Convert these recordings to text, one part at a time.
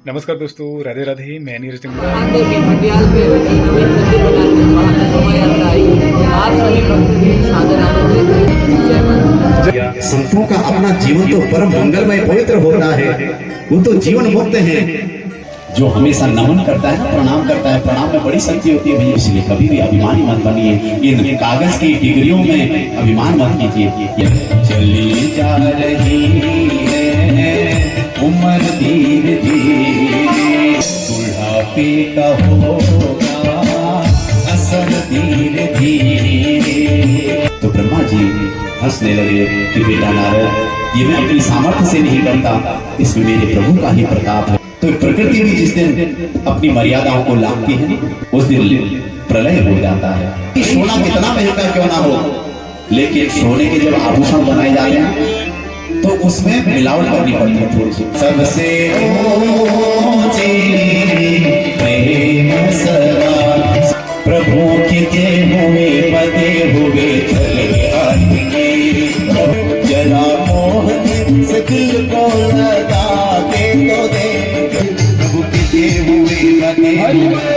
नमस्कार दोस्तों, राधे राधे। मैं नीरज टिंगरा। आंध्र के पटियाल में नवीन मंदिर बनाने वहाँ पे शोभा यात्रा आई। आप सभी भक्त भी सादर आमंत्रित हैं। जय माता। संतों का अपना जीवन तो परम मंगलमय पवित्र होता है, वो तो जीवन मुक्त है। जो हमेशा नमन करता है, प्रणाम करता है, प्रणाम में बड़ी शक्ति होती है भैया। इसलिए कभी भी अभिमानी मत बनिए, इन कागज की डिग्रियों में अभिमान मत कीजिए। चली जा रही है उम्र धीरे धीरे, बुढ़ापे का होगा असर धीरे धीरे। तो ब्रह्मा जी हंसने लगे कि बेटा नारद, ये मैं अपनी सामर्थ्य से नहीं करता, इसमें मेरे प्रभु का ही प्रताप है। तो प्रकृति भी जिस दिन अपनी मर्यादाओं को लांघती है, उस दिन प्रलय हो जाता है। कि सोना कितना महंगा क्यों ना हो, लेकिन सोने के जब आभूषण बनाए जाते हैं तो उसमें मिलावट करनी पड़ती है थोड़ी सी। सबसे प्रेम सदा प्रभु की हुए पते हुए चले आएंगे। जरा मोह से दिल को लगा के तो दे, प्रभु की हुए पते हुए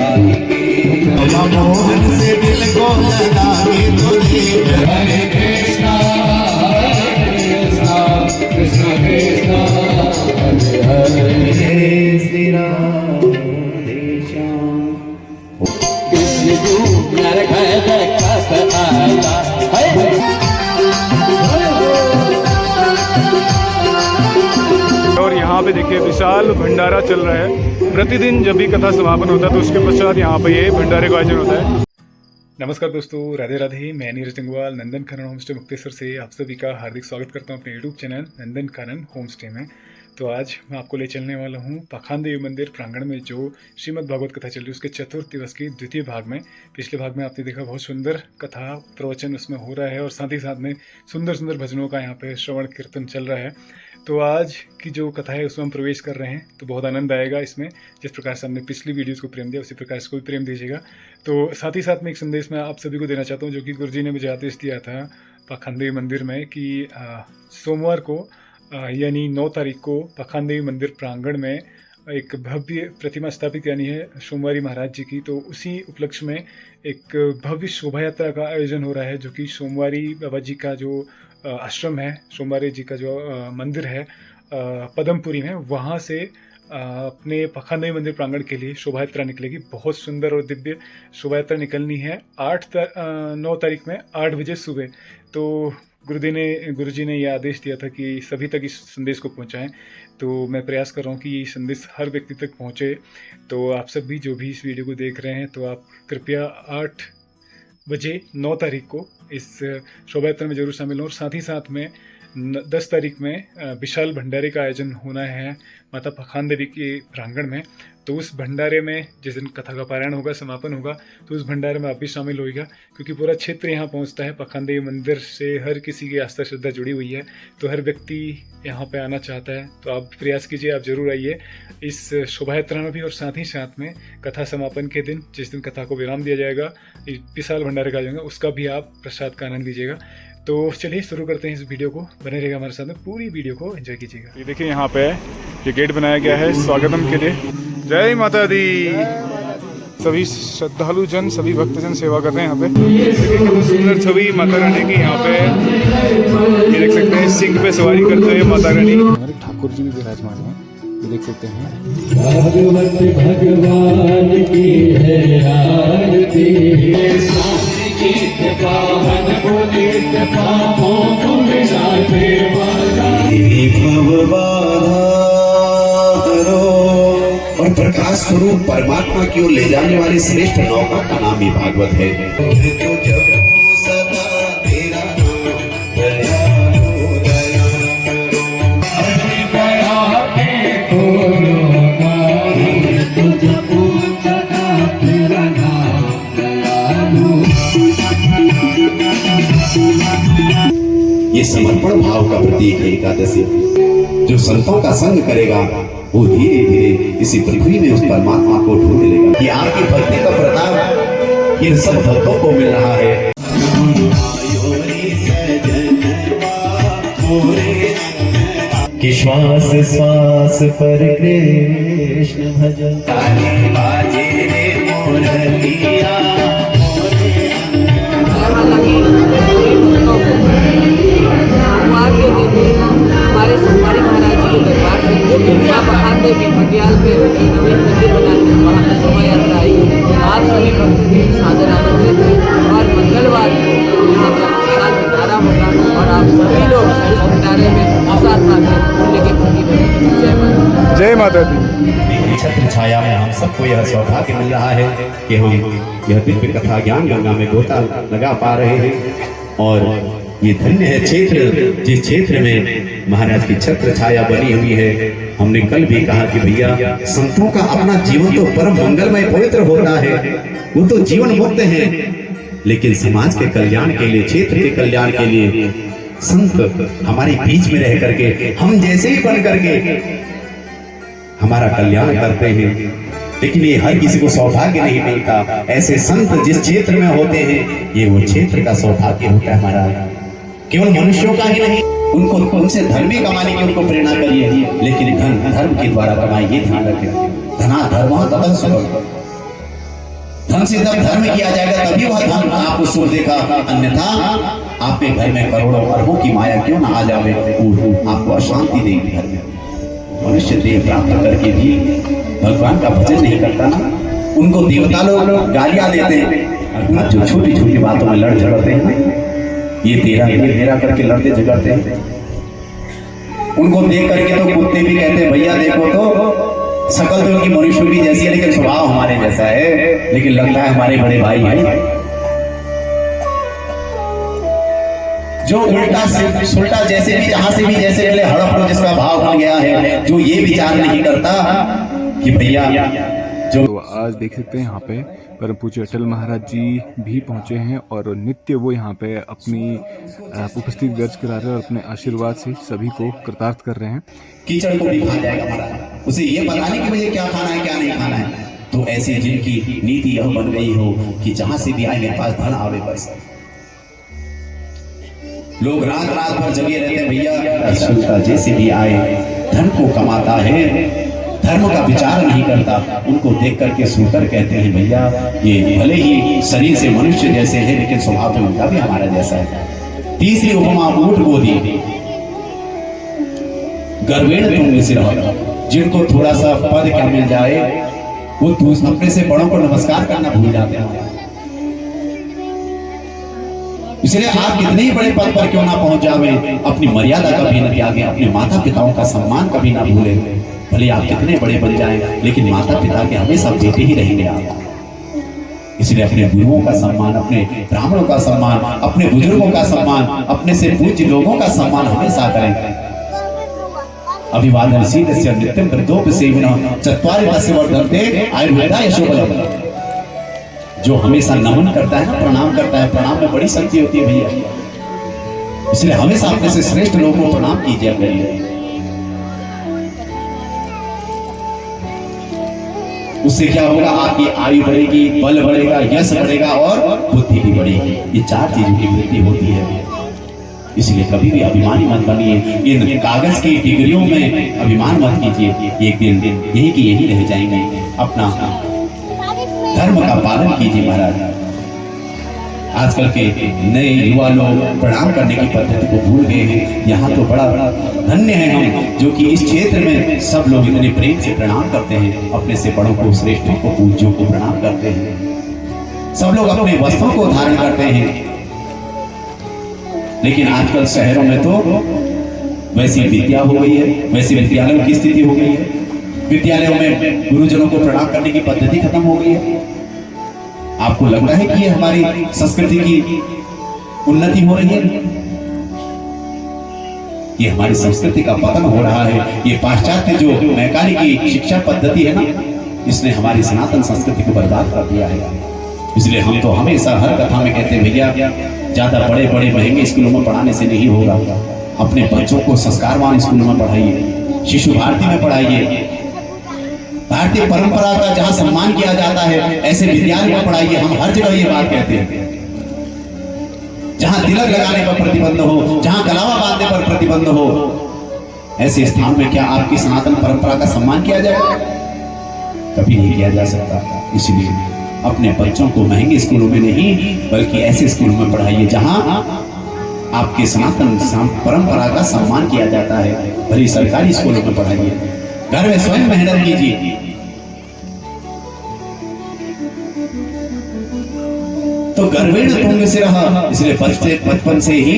आएंगे। जरा मोहन से दिल को लगा के तो दे। हरे कृष्णा कृष्णा कृष्णा हरे हरे श्री राम श्याम। कृष्ण रूप नरक देखत आया है। और यहाँ पे देखिए विशाल भंडारा चल रहा है। प्रतिदिन जब भी कथा समापन होता है तो उसके पश्चात यहाँ पे ये भंडारे का आयोजन होता है। नमस्कार दोस्तों, राधे राधे। मैं नीरज टिंगवाल नंदन कानन होमस्टे मुक्तेश्वर से आप सभी का हार्दिक स्वागत करता हूँ अपने YouTube channel Nandan Kanan homestay में। तो आज मैं आपको ले चलने वाला हूँ पाखान देवी मंदिर प्रांगण में जो श्रीमद् भागवत कथा चल रही है उसके चतुर्थ दिवस की द्वितीय भाग में। पिछले भाग में आपने देखा बहुत सुंदर कथा प्रवचन उसमें हो रहा है और साथ ही साथ में सुंदर सुंदर भजनों का यहाँ पे श्रवण कीर्तन चल रहा है। तो आज की जो कथा है उसमें हम प्रवेश कर रहे हैं, तो बहुत आनंद आएगा इसमें। जिस प्रकार से हमने पिछली वीडियोस को प्रेम दिया उसी प्रकार इसको भी प्रेम दीजिएगा। तो साथ ही साथ में एक संदेश मैं आप सभी को देना चाहता हूँ जो कि गुरुजी ने मुझे आदेश दिया था पाखान देवी मंदिर में कि सोमवार को यानी 9 तारीख को पाखान देवी मंदिर प्रांगण में एक भव्य प्रतिमा स्थापित यानी है सोमवारी महाराज जी की। तो उसी उपलक्ष्य में एक भव्य शोभा यात्रा का आयोजन हो रहा है जो कि सोमवारी बाबा जी का जो आश्रम है, सोमवारी जी का जो मंदिर है पदमपुरी में, वहाँ से अपने पाखान देवी मंदिर प्रांगण के लिए शोभा यात्रा निकलेगी। बहुत सुंदर और दिव्य शोभा यात्रा निकलनी है 9 तारीख में 8 बजे सुबह। तो गुरुजी ने यह आदेश दिया था कि सभी तक इस संदेश को पहुंचाएं। तो मैं प्रयास कर रहा हूं कि ये संदेश हर व्यक्ति तक पहुंचे। तो आप सब भी जो भी इस वीडियो को देख रहे हैं तो आप कृपया 8 बजे 9 तारीख को इस शोभा यात्रा में जरूर शामिल हों। और साथ ही साथ में 10 तारीख में विशाल भंडारे का आयोजन होना है माता पाखान देवी के प्रांगण में। तो उस भंडारे में जिस दिन कथा का पारायण होगा, समापन होगा, तो उस भंडारे में आप भी शामिल होइएगा क्योंकि पूरा क्षेत्र यहाँ पहुँचता है। पाखान देवी मंदिर से हर किसी की आस्था श्रद्धा जुड़ी हुई है, तो हर व्यक्ति यहाँ पे आना चाहता है। तो आप प्रयास कीजिए, आप जरूर आइए इस शोभा यात्रा में भी। और साथ ही साथ में कथा समापन के दिन जिस दिन कथा को विराम दिया जाएगा, विशाल भंडारे का आयोजन, उसका भी आप प्रसाद का आनंद लीजिएगा। तो चलिए शुरू करते हैं इस वीडियो को। बने रहेगा हमारे साथ में, पूरी वीडियो को एंजॉय कीजिएगा। ये देखिए यहाँ पे ये गेट बनाया गया है स्वागतम के लिए। जय माता दी। सभी श्रद्धालु जन, सभी भक्तजन सेवा कर रहे हैं यहाँ पे। देखिए कितनी सुंदर छवि माता रानी की यहाँ पे ये देख सकते हैं। सिंह पे सवारी करते हुए माता रानी। हमारे ठाकुर जी भी विराजमान हैं, ये देख सकते हैं। भगवत भगवान की है आरती, और प्रकाश स्वरूप परमात्मा की ओर ले जाने वाली श्रेष्ठ नौका का नाम ही भागवत है। ये समर्पण भाव का प्रतीक है एकादशी। जो संतों का संग करेगा वो धीरे धीरे इसी पृथ्वी में उस परमात्मा को ढूंढ लेगा। ये आपकी भक्ति का प्रताप इन सब भक्तों को मिल रहा है। कि श्वास श्वास पर कृष्ण भजन ताली बाजे रे मोरलिया सोमवार के दिन हमारे सोमवारी महाराज जी के दरबार से पूजा पहाड़े में भटियाल पे नवीन मंदिर बनाने वहाँ पर शोभा यात्रा आई। आप सभी भक्त भी सादर आमंत्रित हैं और मंगलवार को यहाँ पर प्रसाद भंडारा होगा और आप सभी लोग इस भंडारे में प्रसाद पाकर पुण्य की पूंजी में जय माता। जय माता दी। छत्र छाया में हम सबको यह सौभाग्य मिल रहा है कि हम यह दिव्य कथा ज्ञान गंगा में गोता लगा पा रहे हैं और ये धन्य है क्षेत्र जिस क्षेत्र में महाराज की छत्र छाया बनी हुई है। हमने कल भी कहा कि भैया संतों का अपना जीवन तो परम मंगलमय पवित्र होता है, वो तो जीवन मुक्त है, लेकिन समाज के कल्याण के लिए क्षेत्र के कल्याण के लिए संत हमारे बीच में रह करके हम जैसे ही बन करके हमारा कल्याण करते हैं। लेकिन ये हर किसी को सौभाग्य नहीं मिलता। ऐसे संत जिस क्षेत्र में होते हैं ये वो क्षेत्र का सौभाग्य होता है हमारा। केवल मनुष्यों का ही नहीं, उनको उनसे धर्म ही कमाने की उनको प्रेरणा करिए, लेकिन धन धर्म के द्वारा कमाए ये ध्यान रखें। धना धर्म तदन सुख, धन से जब धर्म किया जाएगा तभी वह धन आपको सुख देगा, अन्यथा आपके घर में करोड़ों अरबों की माया क्यों ना आ जावे, आपको अशांति देगी घर में। मनुष्य देह प्राप्त करके भी भगवान का भजन नहीं करता ना, उनको देवता लोग गालियां देते हैं, जो छोटी छोटी बातों में लड़ झगड़ते हैं, ये तेरा ये मेरा करके लड़ते झगड़ते हैं। उनको देख करके तो कुत्ते भी कहते हैं भैया देखो तो शकल तो उनकी मनुष्य की जैसी है लेकिन स्वभाव हमारे जैसा है, लेकिन लगता है हमारे बड़े भाई हैं। जो उल्टा सुल्टा जैसे भी जहां से भी जैसे पहले हड़प लो जिसका भाव बन गया है, जो ये विचार नहीं करता कि भैया जो तो आज देख सकते हैं यहाँ पे परम पूज्य अटल महाराज जी भी पहुँचे हैं और नित्य वो यहाँ पे अपनी उपस्थिति दर्ज करा रहे हैं और अपने आशीर्वाद से सभी को कृतार्थ कर रहे हैं। कीचड़ को भी खा जाएगा महाराज, उसे ये पता नहीं कि मुझे क्या खाना है क्या नहीं खाना है। तो ऐसे जिनकी नीति यह बन गई हो कि जहां से भी आए मेरे पास धन आवे, बस लोग रात रात भर जगे रहते हैं भैया सुनता जैसे भी आए धन को कमाता है, धर्म का विचार नहीं करता, उनको देख करके सुनकर कहते हैं भैया ये भले ही शरीर से मनुष्य जैसे है लेकिन स्वभाव तो उनका भी हमारा जैसा है। तीसरी उपमा ऊंट गोदी गर्वेण तुम सिर, जिनको थोड़ा सा पद क्या मिल जाए वो अपने से बड़ों को नमस्कार करना भूल जाते हैं। इसलिए आप कितने ही बड़े पद पर क्यों ना पहुंच जावे, अपनी मर्यादा कभी न त्यागे, अपने माता पिताओं का सम्मान कभी ना भूले। भले आप कितने बड़े बन जाएं लेकिन माता पिता के हमेशा बेटे ही रहेंगे आप। इसलिए अपने गुरुओं का सम्मान, अपने ब्राह्मणों का सम्मान, अपने बुजुर्गों का सम्मान, अपने से पूज्य लोगों का सम्मान हमेशा करें। अभिवादन शीलस्य नित्यं वृद्धोपसेविनः चत्वारि तस्य वर्धन्ते आयुर्वेदाय शोभनम्। जो हमेशा नमन करता है ना, प्रणाम करता है, प्रणाम में बड़ी शक्ति होती है भैया। इसलिए हमेशा अपने से श्रेष्ठ लोगों को प्रणाम कीजिए करिए, उससे क्या होगा आपकी आयु बढ़ेगी, बल बढ़ेगा, यश बढ़ेगा और बुद्धि भी बढ़ेगी। ये चार चीजों की वृद्धि होती है। इसलिए कभी भी अभिमानी मत बनिए, इन कागज की डिग्रियों में अभिमान मत कीजिए। एक दिन यही की यही रह जाएंगे। अपना धर्म का पालन कीजिए महाराज। आजकल के नए युवा लोग प्रणाम करने की पद्धति को भूल गए हैं। यहाँ तो बड़ा धन्य है हम जो कि इस क्षेत्र में सब लोग इतने प्रेम से प्रणाम करते हैं, अपने से बड़ों को, श्रेष्ठों को, पूज्यों को प्रणाम करते हैं। सब लोग अपने वस्त्रों को धारण करते हैं। लेकिन आजकल शहरों में तो वैसी विद्या हो गई है, वैसी विद्यालयों की स्थिति हो गई है। विद्यालयों में गुरुजनों को प्रणाम करने की पद्धति खत्म हो गई है। आपको लगता है कि ये हमारी संस्कृति की उन्नति हो रही है? ये हमारी संस्कृति का पतन हो रहा है। ये पाश्चात्य जो मैकानी की शिक्षा पद्धति है ना, इसने हमारी सनातन संस्कृति को बर्बाद कर दिया है। इसलिए हम तो हमेशा हर कथा में कहते हैं भैया ज्यादा बड़े बड़े महंगे स्कूलों में पढ़ाने से नहीं होगा। अपने बच्चों को संस्कारवान स्कूलों में पढ़ाइए, शिशु भारती में पढ़ाइए। भारतीय परंपरा का जहां सम्मान किया जाता है ऐसे विद्यालय में पढ़ाइए। हम हर जगह ये बात कहते हैं। जहां तिलक लगाने पर प्रतिबंध हो, जहां गलावा बांधने पर प्रतिबंध हो, ऐसे स्थान में क्या आपकी सनातन परंपरा का सम्मान किया जाएगा? कभी नहीं किया जा सकता। इसलिए अपने बच्चों को महंगे स्कूलों में नहीं बल्कि ऐसे स्कूलों में पढ़ाइए जहां आपके सनातन परंपरा का सम्मान किया जाता है। भले सरकारी स्कूलों में पढ़ाइए, घर में स्वयं मेहनत कीजिए। तो गर्वेण तुंग सिरह, इसलिए बचपन से ही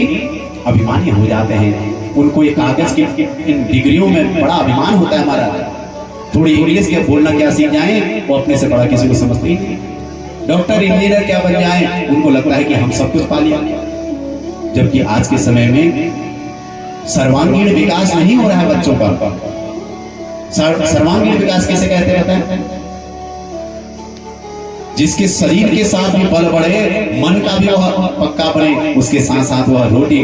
अभिमानी हो जाते हैं। उनको ये कागज की इन डिग्रियों में बड़ा अभिमान होता है हमारा। थोड़ी इंग्लिश के बोलना क्या सीख जाएं, वो अपने से बड़ा किसी को समझते ही नहीं। डॉक्टर इंजीनियर क्या बन जाएं, उनको लगता है कि हम सब कुछ पा लिया। जबकि आज के समय में सर्वांगीण विकास नहीं हो रहा है बच्चों का। सर्वांगीण विकास कैसे कहते रहते हैं? जिसके शरीर के साथ भी बल बढ़े, मन का भी वह पक्का बने, उसके साथ साथ वह रोटी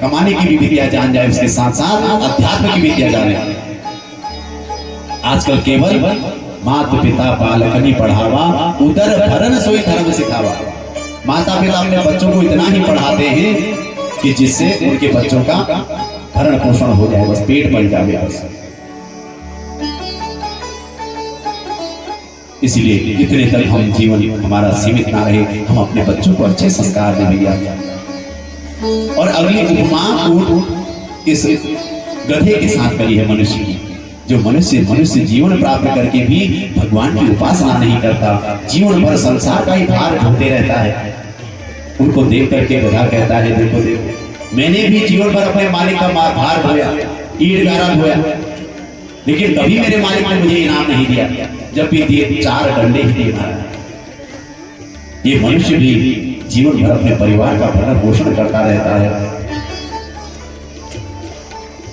कमाने की भी विद्या जान जाए, उसके साथ साथ अध्यात्म की विद्या जाने। आजकल केवल माता पिता बालक नहीं पढ़ावा, उदर भरन सोई धर्म सिखावा। माता पिता अपने बच्चों को इतना ही पढ़ाते हैं कि जिससे उनके बच्चों का भरण पोषण हो जाए, बस पेट भर जाए बस। इसलिए इतने तक हम जीवन हमारा सीमित ना रहे, हम अपने बच्चों को अच्छे संस्कार दें भैया। और अगली उपमा इस गधे के साथ करी है मनुष्य की। जो मनुष्य जीवन प्राप्त करके भी भगवान की उपासना नहीं करता, जीवन भर संसार का ही भार ढोते रहता है। उनको देख करके गधा कहता है, देखो मैंने भी जीवन भर अपने मालिक का भार ढोया, ईट गारा ढोया, लेकिन कभी मेरे मालिक ने मुझे इनाम नहीं दिया। जब भी दिए 4 डंडे ही दिए मारा। ये मनुष्य भी जीवन भर अपने परिवार का भरण पोषण करता रहता है।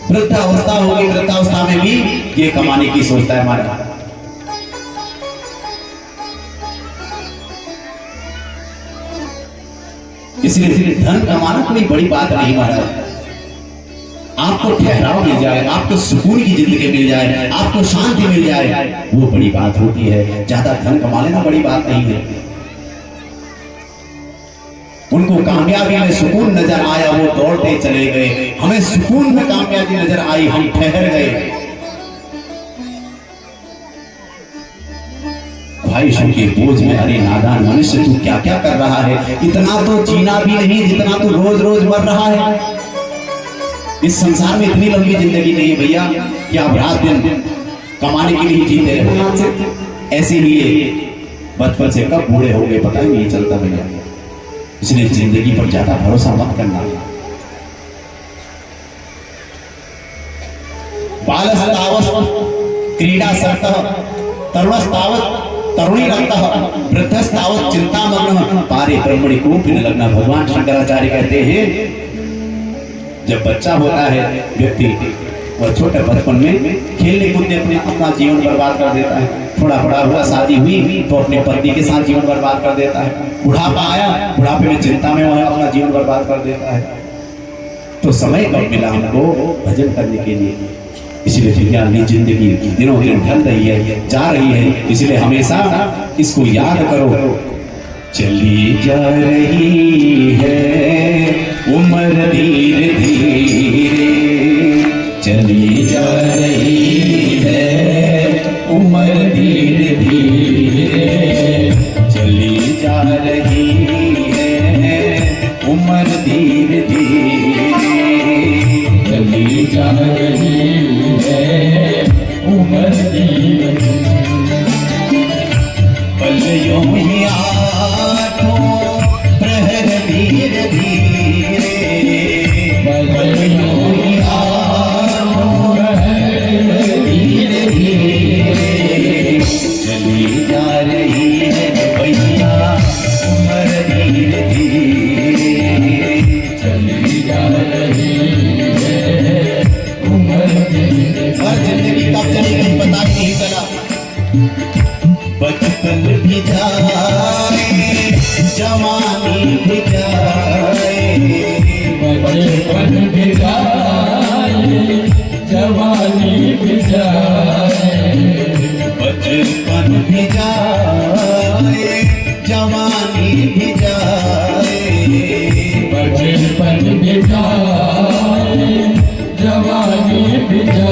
वृद्धावस्था होगी, वृद्धावस्था में भी ये कमाने की सोचता है हमारा। इसलिए धन कमाना कोई बड़ी बात नहीं महाराज। आपको ठहराव मिल जाए, आपको सुकून की जिंदगी मिल जाए, आपको शांति मिल जाए, वो बड़ी बात होती है। ज्यादा धन कमा लेना बड़ी बात नहीं है। उनको कामयाबी में सुकून नजर आया, वो दौड़ते चले गए। हमें सुकून में कामयाबी नजर आई, हम ठहर गए। ख्वाहिशों के बोझ में, अरे नादान मनुष्य तू क्या क्या कर रहा है? इतना तो जीना भी नहीं जितना तू रोज रोज मर रहा है। इस संसार में इतनी लंबी जिंदगी नहीं है भैया कि आप रात दिन कमाने के लिए जीते रहे। ऐसे ही बचपन से कब बूढ़े हो गए पता ही नहीं चलता भैया। इसलिए जिंदगी पर ज्यादा भरोसा मत करना। बालस्तावत् क्रीडा सर्तः, तरुणस्तावत् तरुणी रक्तः, वृद्धस्तावत् चिंतामग्नः, पारे ब्रह्मणि कोपि न लग्नः। भगवान शंकराचार्य कहते हैं जब बच्चा होता है व्यक्ति, वह छोटे बचपन में खेलने कूदने अपने अपना जीवन बर्बाद कर देता है। थोड़ा बड़ा हुआ, शादी हुई तो अपने पत्नी के साथ जीवन बर्बाद कर देता है। बुढ़ापा आया, बुढ़ापे में चिंता में वह अपना जीवन बर्बाद कर देता है। तो समय कब मिला हमको भजन करने के लिए? इसलिए विज्ञान की जिंदगी दिनों दिन ढल रही है, जा रही है। इसलिए हमेशा इसको याद करो। चली जा रही है उम्र धीरे धीरे, चली जा रही है उम्र धीरे धीरे, चली जा रही है उम्र धीरे धीरे, चली जा रही है उम्र धीरे धीरे। पल यूं ही आठों प्रहर धीरे धीरे, पल यूं ही आठों प्रहर धीरे धीरे, चली जा रही है भैया उम्र धीरे धीरे, चली जा रही है उम्र धीरे। और जिंदगी कब चली गई पता नहीं चला। बचपन भी जाए, जवानी भी जाए, बचपन भी जाए, जवानी भी जाए, बचपन भी जाए, जवानी भी जाए, बचपन भी जाए, जवानी भी जाए।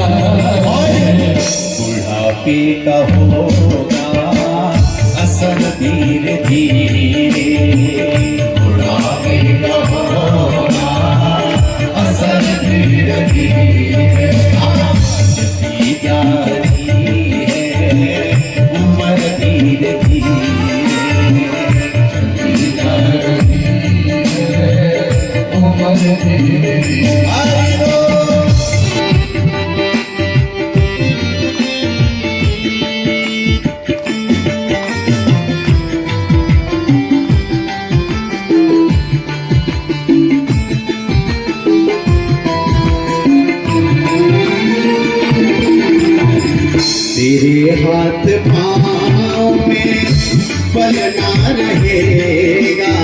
का होगा असर धीरे धीरे, बुढ़ापे का होगा असर धीरे धीरे। जल्दी जाती है उम्र धीरे धीरे, जल्दी जाती है उम्र धीरे धीरे। तेरे हाथ पाँव में बल ना रहेगा,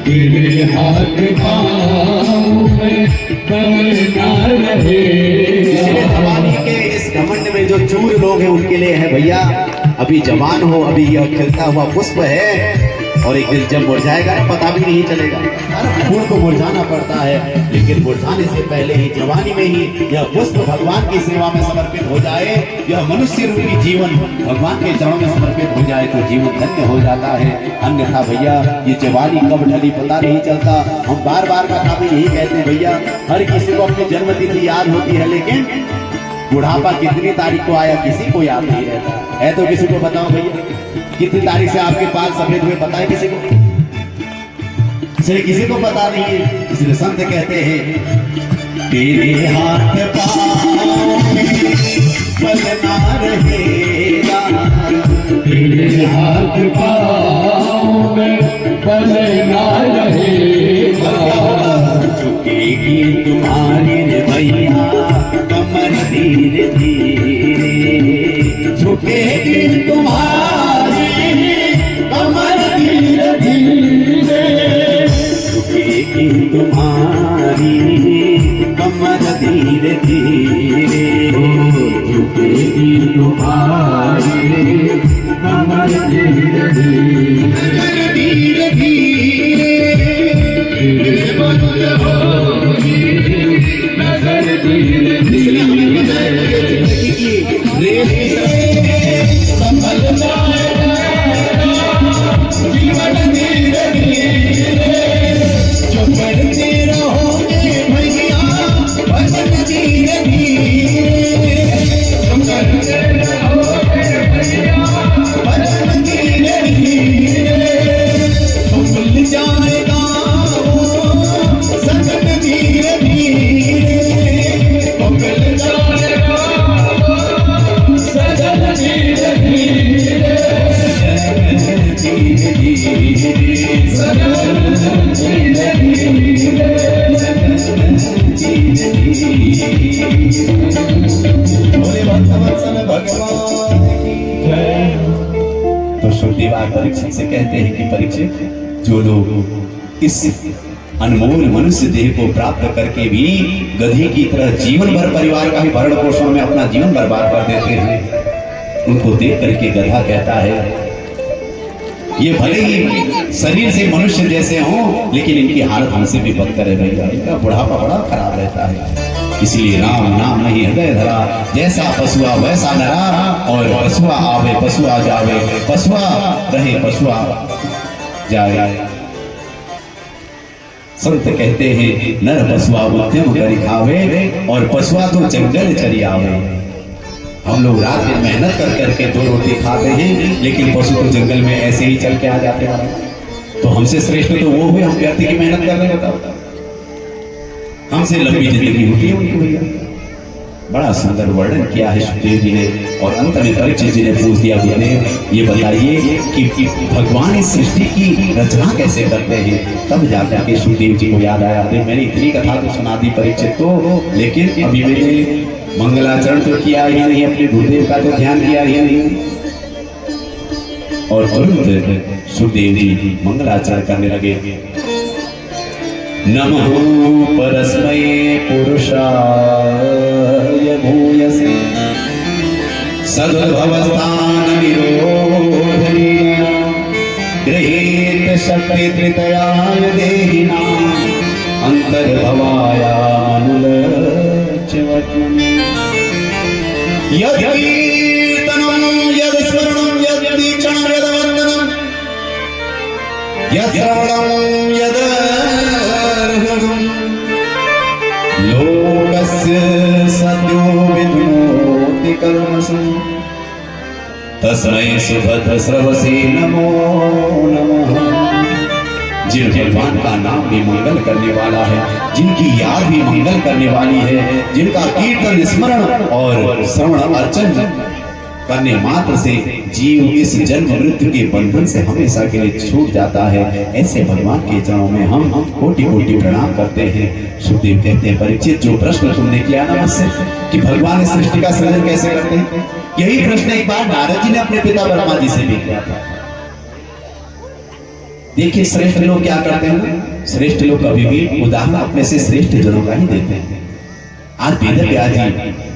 तेरे हाथ पाँव में बल ना रहेगा। जवानी के इस घमंड में जो चूर लोग हैं उनके लिए है भैया, अभी जवान हो, अभी यह खिलता हुआ पुष्प है और एक दिन जब मुरझाएगा ना पता भी नहीं चलेगा। हर फूल को मुरझाना पड़ता है, लेकिन मुरझाने से पहले ही जवानी में ही यह पुष्प भगवान की सेवा में समर्पित हो जाए, यह मनुष्य रूपी जीवन भगवान के चरणों में समर्पित हो जाए तो जीवन धन्य हो जाता है। अन्यथा भैया ये जवानी कब ढली पता नहीं चलता। हम बार बार कथा में यही कहते हैं भैया, हर किसी को अपनी जन्मतिथि याद होती है, लेकिन बुढ़ापा कितनी तारीख को आया किसी को याद नहीं रहता है। तो किसी को बताओ भैया कितनी तारीख से आपके बाल सफेद हुए, पता है किसी को? किसी को पता नहीं है। इसलिए संत कहते हैं तेरे हाथ पाँव में बल ना रहेगा, तेरे हाथ पाँव में बल ना रहेगा। झुकेगी तुम्हारी भैया कमर धीरे धीरे, झुकेगी तुम्हारी कमर धीरे धीरे, झुकेगी तुम्हारी कमर धीरे धीरे, झुकेगी तुम्हारी कमर धीरे धीरे धीरे बंद होगी नजर धीरे धीरे। हमें पता है जिंदगी की रेल संभल जाएगा जीवन धीरे धीरे, जो करते रहोगे भैया भजन धीरे धीरे, जो करते रहोगे भैया भजन धीरे धीरे, तो मिल जाएगा सजन धीरे धीरे, तो मिल जाएगा सजन धीरे धीरे, धीरे धीरे सजन धीरे धीरे, बोले भक्तवत्सल भगवान की जय। तो शुद्धीवार परीक्षित से कहते हैं कि परीक्षित, जो लोग इस अनमोल मनुष्य देह को प्राप्त करके भी गधे की तरह जीवन भर परिवार का ही भरण पोषण में अपना जीवन बर्बाद कर देते हैं, उनको देख करके गधा कहता है ये भले ही शरीर से मनुष्य जैसे हों, लेकिन इनकी हालत हमसे भी बदतर है भैया, इनका बुढ़ापा बड़ा खराब रहता है। इसलिए राम नाम नहीं हृदय धरा, जैसा पशुआ वैसा नरा, और पशुआ आवे पशुआ जावे, पशुआ रहे पशुआ जाए। संत कहते हैं नर पशुआ उद्यम करि खावे, और पशुआ तो जंगल चरी आवे। हम लोग रात में मेहनत कर करके 2 रोटी खाते हैं, लेकिन पशु तो जंगल में ऐसे ही चल के आ जाते हैं। तो हमसे श्रेष्ठ तो वो हुए, हम व्यक्ति की मेहनत कर रहे हैं, बताओ हमसे लंबी जिंदगी होती है उनकी भैया। बड़ा सुंदर वर्णन किया है सुखदेव जी ने, और अंत में परीक्षित जी ने पूछ दिया, गुरुदेव ये बताइए कि भगवान इस सृष्टि की रचना कैसे करते हैं। तब जाकर के सुखदेव जी को याद आया, मैंने इतनी कथा तो सुना दी परीक्षित को, लेकिन अभी मैंने मंगलाचरण तो किया ही नहीं, अपने गुरुदेव का तो ध्यान किया ही नहीं। और तुरंत सुखदेव जी मंगलाचरण करने लगे। नमः परस्मै पुरुषाय भूयसे सद्भवस्थान निरोधने गृहीत शक्ति त्रितयाय देहिनां अंतर्भवायानुलक्ष्यवत्मन् यत् कीर्तनं यश्रवणं यदर्हं लोकस्य सद्यो विद्नोति कल्मषम् तस्मै सुभद्रस्रवसे नमो नमः। जिन भगवान का नाम भी मंगल करने वाला है, जिनकी याद भी मंगल करने वाली है, जिनका कीर्तन स्मरण और श्रवण अर्चन करने मात्र से जीव इस जन्म मृत्यु के बंधन से हमेशा के लिए छूट जाता है, ऐसे भगवान के चरणों में हम कोटि कोटि प्रणाम करते हैं। सुखदेव कहते हैं, परीक्षित, जो प्रश्न तुमने किया ना मुझसे कि भगवान इस सृष्टि का सृजन कैसे करते हैं, यही प्रश्न एक बार नारद जी ने अपने पिता ब्रह्मा जी से भी किया था। देखिए श्रेष्ठ लोग क्या करते हैं, श्रेष्ठ लोग कभी भी उदाहरण अपने से श्रेष्ठ जनों का ही देते हैं। आज वेद व्यास जी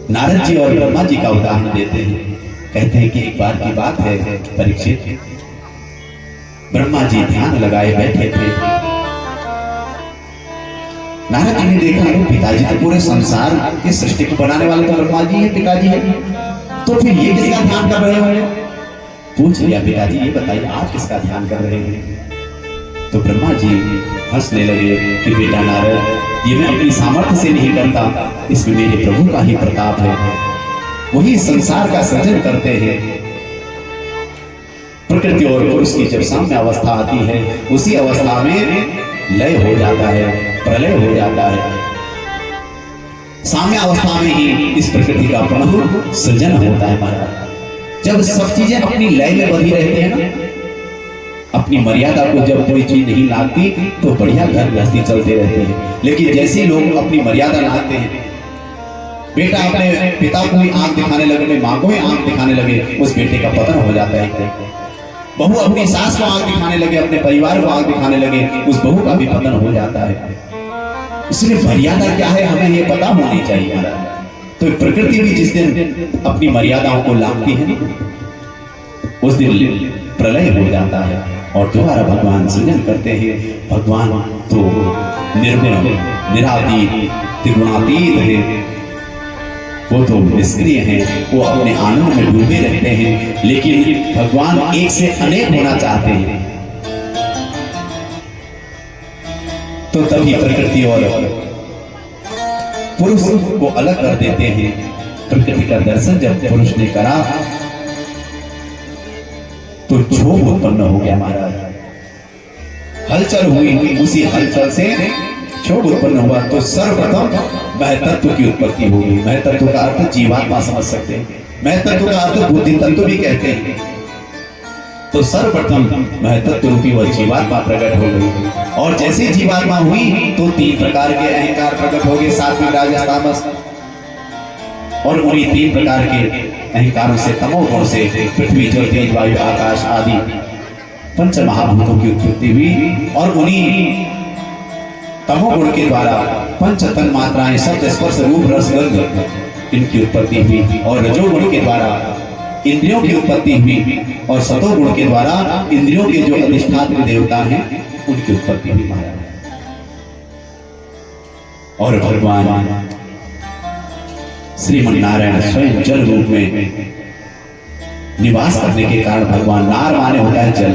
नारद जी और ब्रह्मा जी का उदाहरण देते हैं। कहते हैं कि एक बार की बात है, परीक्षित, ब्रह्मा जी ध्यान लगाए बैठे थे। नारद जी ने देखा पिताजी तो पूरे संसार की सृष्टि को बनाने वाले तो ब्रह्मा जी है, पिताजी है, तो फिर ये किसका ध्यान कर रहे हो? पूछ लिया, पिताजी ये बताइए आप किसका ध्यान कर रहे हैं? तो ब्रह्मा जी हंसने लगे कि बेटा नारद, ये मैं अपनी सामर्थ्य से नहीं करता, इसमें मेरे प्रभु का ही प्रताप है। वही संसार का सृजन करते हैं। प्रकृति और पुरुष की जब साम्य अवस्था आती है, उसी अवस्था में लय हो जाता है, प्रलय हो जाता है। साम्य अवस्था में ही इस प्रकृति का पुनः सृजन होता है महाराज। जब सब चीजें अपनी लय में बंधी रहती है ना, अपनी मर्यादा को जब कोई चीज नहीं लागती तो बढ़िया घर गृहस्थी चलते रहते हैं। लेकिन जैसे लोग अपनी मर्यादा लाते हैं, बेटा अपने पिता को ही आंख दिखाने लगे, अपनी माँ को ही आंख दिखाने लगे, उस बेटे का पतन हो जाता है। बहू अपनी सास को आंख दिखाने लगे, अपने परिवार को आंख दिखाने लगे, उस बहू का भी पतन हो जाता है। इसलिए मर्यादा क्या है हमें ये पता होनी चाहिए महाराज। तो प्रकृति भी जिस दिन अपनी मर्यादाओं को लांघती है, उस दिन प्रलय हो जाता है और दोबारा भगवान सृजन करते हैं। भगवान तो निर्गुण, निरातीत, त्रिगुणातीत है, वो तो निष्क्रिय हैं, वो अपने आनंद में डूबे रहते हैं। लेकिन भगवान एक से अनेक होना चाहते हैं, तो तभी प्रकृति और पुरुष को अलग कर देते हैं। प्रकृति का दर्शन जब पुरुष ने करा तो क्षोभ उत्पन्न हो गया महाराज। हलचल हुई, उसी हलचल से क्षोभ उत्पन्न हुआ। तो सर्वप्रथम महतत्व की उत्पत्ति होगी। महतत्व का अर्थ जीवात्मा समझ सकते हैं, महतत्व का अर्थ बुद्धि तत्व भी कहते हैं। तो सर्वप्रथम महतत्व रूपी वह जीवात्मा प्रकट हो गई। और जैसे जीवात्मा हुई तो 3 प्रकार के अहंकार प्रकट हो गए, सात्विक, राजस, तामस। और उन्हीं 3 प्रकार के अहंकारों से, तमोगुण से पृथ्वी, जल, तेज, वायु, आकाश आदि पंच महाभूतों की उत्पत्ति हुई। और उन्हीं तमोगुण के द्वारा पंच तन मात्राएं, शब्द, स्पर्श, रूप, रस, गंध, इनकी उत्पत्ति हुई। और रजोगुण के द्वारा इंद्रियों की उत्पत्ति हुई। और सतोगुण के द्वारा इंद्रियों के जो अधिष्ठात्री देवता हैं उनकी उत्पत्ति हुई महाराज। और भगवान श्रीमन नारायण स्वयं जल रूप में निवास करने के कारण भगवान नार माने होता है जल,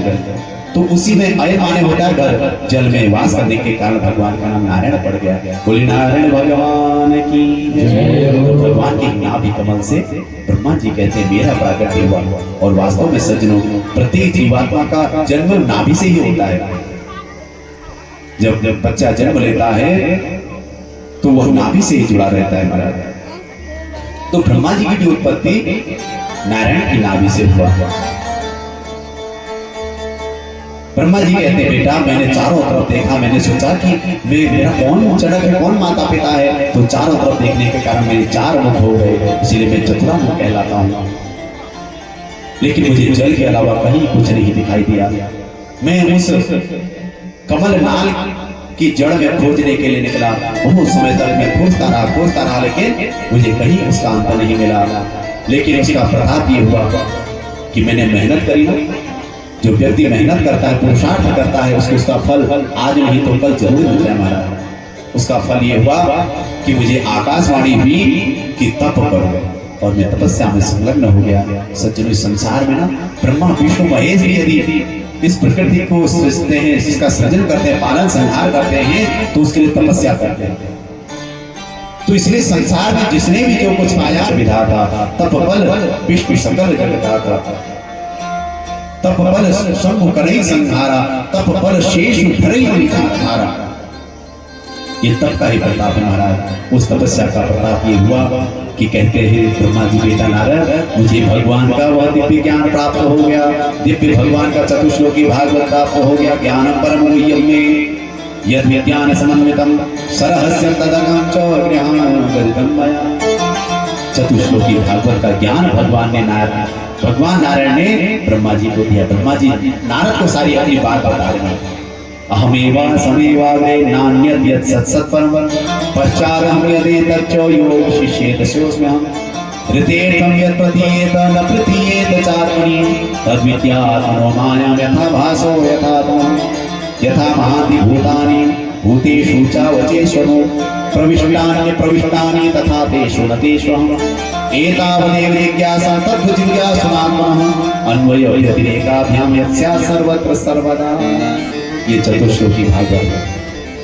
तो उसी में अय माने होता है घर। जल में वास करने के कारण भगवान का नाम नारायण पड़ गया। बोले नारायण भगवान की जय। भगवान के नाभि कमल से ब्रह्मा जी कहते हैं मेरा प्राकट्य हुआ। और वास्तव में सज्जनों, प्रत्येक जीवात्मा का जन्म नाभि से ही होता है। जब बच्चा जन्म लेता है तो वह नाभि से ही जुड़ा रहता है महाराज। तो ब्रह्मा जी की भी उत्पत्ति नारायण की नाभि से हुआ। ब्रह्मा जी कहते हैं बेटा मैंने चारों तरफ देखा, मैंने सोचा कि मेरा कौन जनक है, कौन माता पिता है। तो चारों तरफ देखने के कारण मेरे 4 मुख हो गए, इसीलिए मैं चतुरा मुख कहलाता हूँ। लेकिन मुझे जल के अलावा कहीं कुछ नहीं दिखाई दिया। मैं उस कमल नाल की जड़ में खोजने के लिए निकला। बहुत समय तक मैं खोजता रहा, लेकिन मुझे कहीं उसका अंत नहीं मिला। लेकिन उसका प्रताप ये हुआ कि मैंने मेहनत करी। जो व्यक्ति मेहनत करता है, पुरुषार्थ करता है, उसका फल आज नहीं तो कल जरूर मिलता है हमारा। उसका फल ये हुआ कि मुझे आकाशवाणी हुई कि तप करो, और मैं तपस्या में संलग्न हो गया। सज्जनों, संसार में ना ब्रह्मा, विष्णु, महेश भी यदि इस प्रकृति को सृजते हैं, जिसका सृजन करते हैं, पालन संहार करते हैं, तो उसके लिए तपस्या करते हैं। तो इसलिए संसार में जिसने भी जो कुछ पाया विधाता, तप बल विष्णु सकल जगदाता, तप बल शंभु करई संहारा, तप बल शेष धरई धारा। ये तप का ही प्रताप है महाराज। उस तपस्या का प्रताप ये हुआ कि कहते हैं ब्रह्मा जी बेटा नारद, मुझे भगवान का वह दिव्य ज्ञान प्राप्त हो गया, दिव्य भगवान का चतुश्लोकी भागवत प्राप्त हो गया। ज्ञानम परम गुह्यम में यद विज्ञान समन्वितम सरहस्य तदगम च ज्ञानगर्भितम मया। चतुश्लोकी भागवत का ज्ञान भगवान नारायण ने ब्रह्मा जी को दिया। ब्रह्मा जी नारद को सारी अपनी बात बता रहे हैं। अहमेवा समेवाग्रे नान्यद् यत् सत्सत्परम पश्चादहं यदेतच्च योग शिष्येतस्योऽस्म्यहम् ऋतेर्थं यत् प्रतीयेत न प्रतीयेत चात्मनि तद्विद्यात्मनो मायां यथा भासो यथात्मम् यथा महान्ति भूतानि भूतेषु च वचेष्वनो प्रविष्टानि प्रविष्टानि तथा तेषु न तेष्वहम् एतावदेव जिज्ञासा तद्जिज्ञासुनात्मनः अन्वयो व्यतिरेकाभ्यां यस्या सर्वत्र सर्वदा। ये चतुश्लोकी भागवत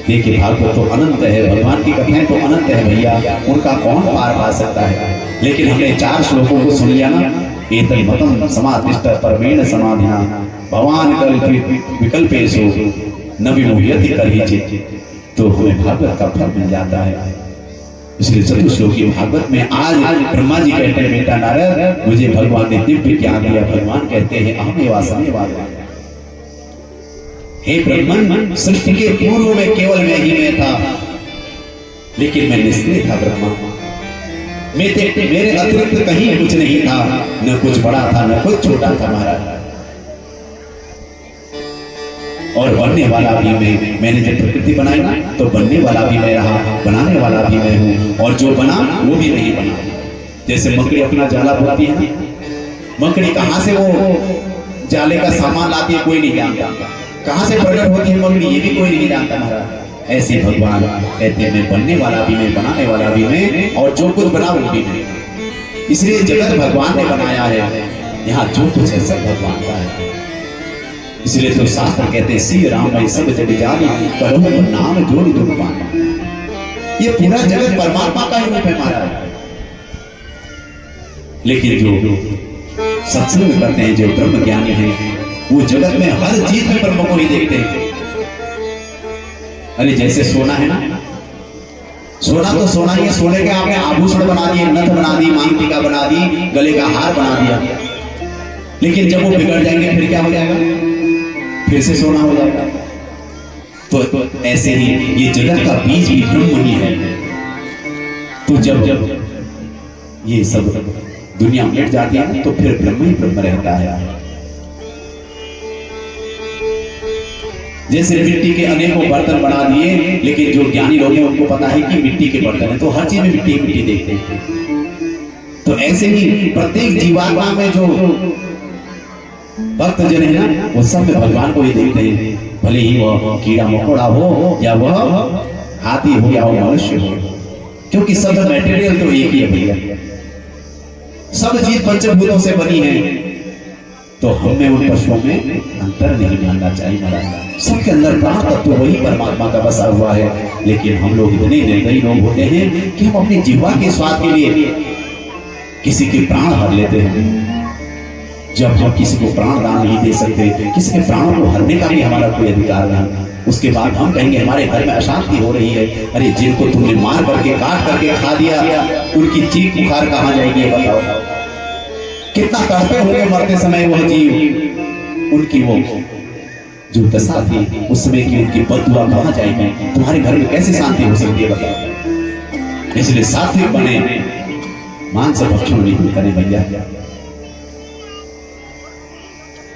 देखिए, भागवत तो अनंत है, भगवान की कथाएं तो अनंत है भैया, उनका कौन पार पा सकता है। लेकिन हमने 4 श्लोकों को सुन लिया ना, एतल मतम समादिष्ट परमेण समाधिना भगवान कल्पित विकल्पेषु न विमुह्यति कर्हिचित्, तो हमें भागवत का फल मिल जाता है। इसलिए चतुश्लोकी भागवत में आज ब्रह्मा जी कहते हैं बेटा नारद, मुझे भगवान ने दिव्य ज्ञान दिया। भगवान कहते हैं अहमेवा समेवाग्रे, हे ब्रह्मन, सृष्टि के पूर्व में केवल मैं ही मैं था, लेकिन मैं निष्क्रिय था ब्रह्मा। मेरे अतिरिक्त कहीं कुछ नहीं था, न कुछ बड़ा था न कुछ छोटा था महाराज। और बनने वाला भी मैंने जब प्रकृति बनाई ना, तो बनने वाला भी मैं रहा, बनाने वाला भी मैं हूँ, और जो बना वो भी नहीं बना। जैसे मकड़ी अपना जाला बुनती है ना, मकड़ी कहाँ से वो जाले का सामान लाती है कोई नहीं जानता, कहाँ से प्रकट होती है मकड़ी ये भी कोई नहीं जानता महाराज। ऐसे भगवान कहते हैं मैं बनने वाला भी मैं, बनाने वाला भी मैं, और जो कुछ बना वो भी मैं। इसलिए जगत भगवान ने बनाया है, यहाँ जो कुछ है सब भगवान का है। इसलिए तो शास्त्र कहते हैं श्री राम भाई सब जग जानी करो नाम जोड़ दो पाना। ये पूरा जगत परमात्मा का ही रूप है महाराज। लेकिन जो सत्संग करते हैं, जो ब्रह्म ज्ञानी हैं, वो जगत में हर चीज में ब्रह्म को ही देखते हैं। अरे जैसे सोना है ना, सोना तो सोना ही है, सोने के आपने आभूषण बना दिए, नथ बना दी, मांग टीका बना दी, गले का हार बना दिया, लेकिन जब वो बिगड़ जाएंगे फिर क्या हो जाएगा, फिर से सोना हो जाएगा। तो ऐसे ही ये जगत का बीज भी ब्रह्म ही है। तो जब ये सब दुनिया मिट जाती है तो फिर ब्रह्म ही ब्रह्म रहता है। जैसे मिट्टी के अनेकों बर्तन बना दिए, लेकिन जो ज्ञानी लोग हैं उनको पता है कि मिट्टी के बर्तन है, तो हर चीज में मिट्टी मिट्टी देखते हैं। तो ऐसे ही प्रत्येक जीवात्मा में जो भक्त जन है ना, वो सब में भगवान को ही देखते हैं, भले ही वह कीड़ा मकोड़ा हो या वह हाथी हो या वह मनुष्य हो, क्योंकि सब मटेरियल तो एक ही है भैया, सब चीज पंचभूतों से बनी है। तो हमें उन पशुओं में अंतर नहीं मानना चाहिए महाराज। सबके अंदर प्राण तत्व वही परमात्मा का बसा हुआ है, लेकिन हम लोग इतने निर्दयी लोग होते हैं कि हम अपने जीवा के स्वाद के लिए किसी के प्राण हर लेते हैं। जब हम किसी को प्राण दान नहीं दे सकते, किसी के प्राणों को हरने का भी हमारा कोई अधिकार नहीं, उसके बाद हम कहेंगे हमारे घर में अशांति हो रही है। अरे जिनको तुमने मार करके काट करके खा दिया, उनकी चीख पुकार कहाँ जाएगी ये बताओ। कितना तड़पे होंगे मरते समय वह जीव, उनकी वो जो दशा थी उस समय की उनकी बददुआ कहाँ जाएगी। तुम्हारे घर में कैसे शांति हो सकती है बताओ। इसलिए सात्विक बने, मांस भक्षण नहीं करें भैया।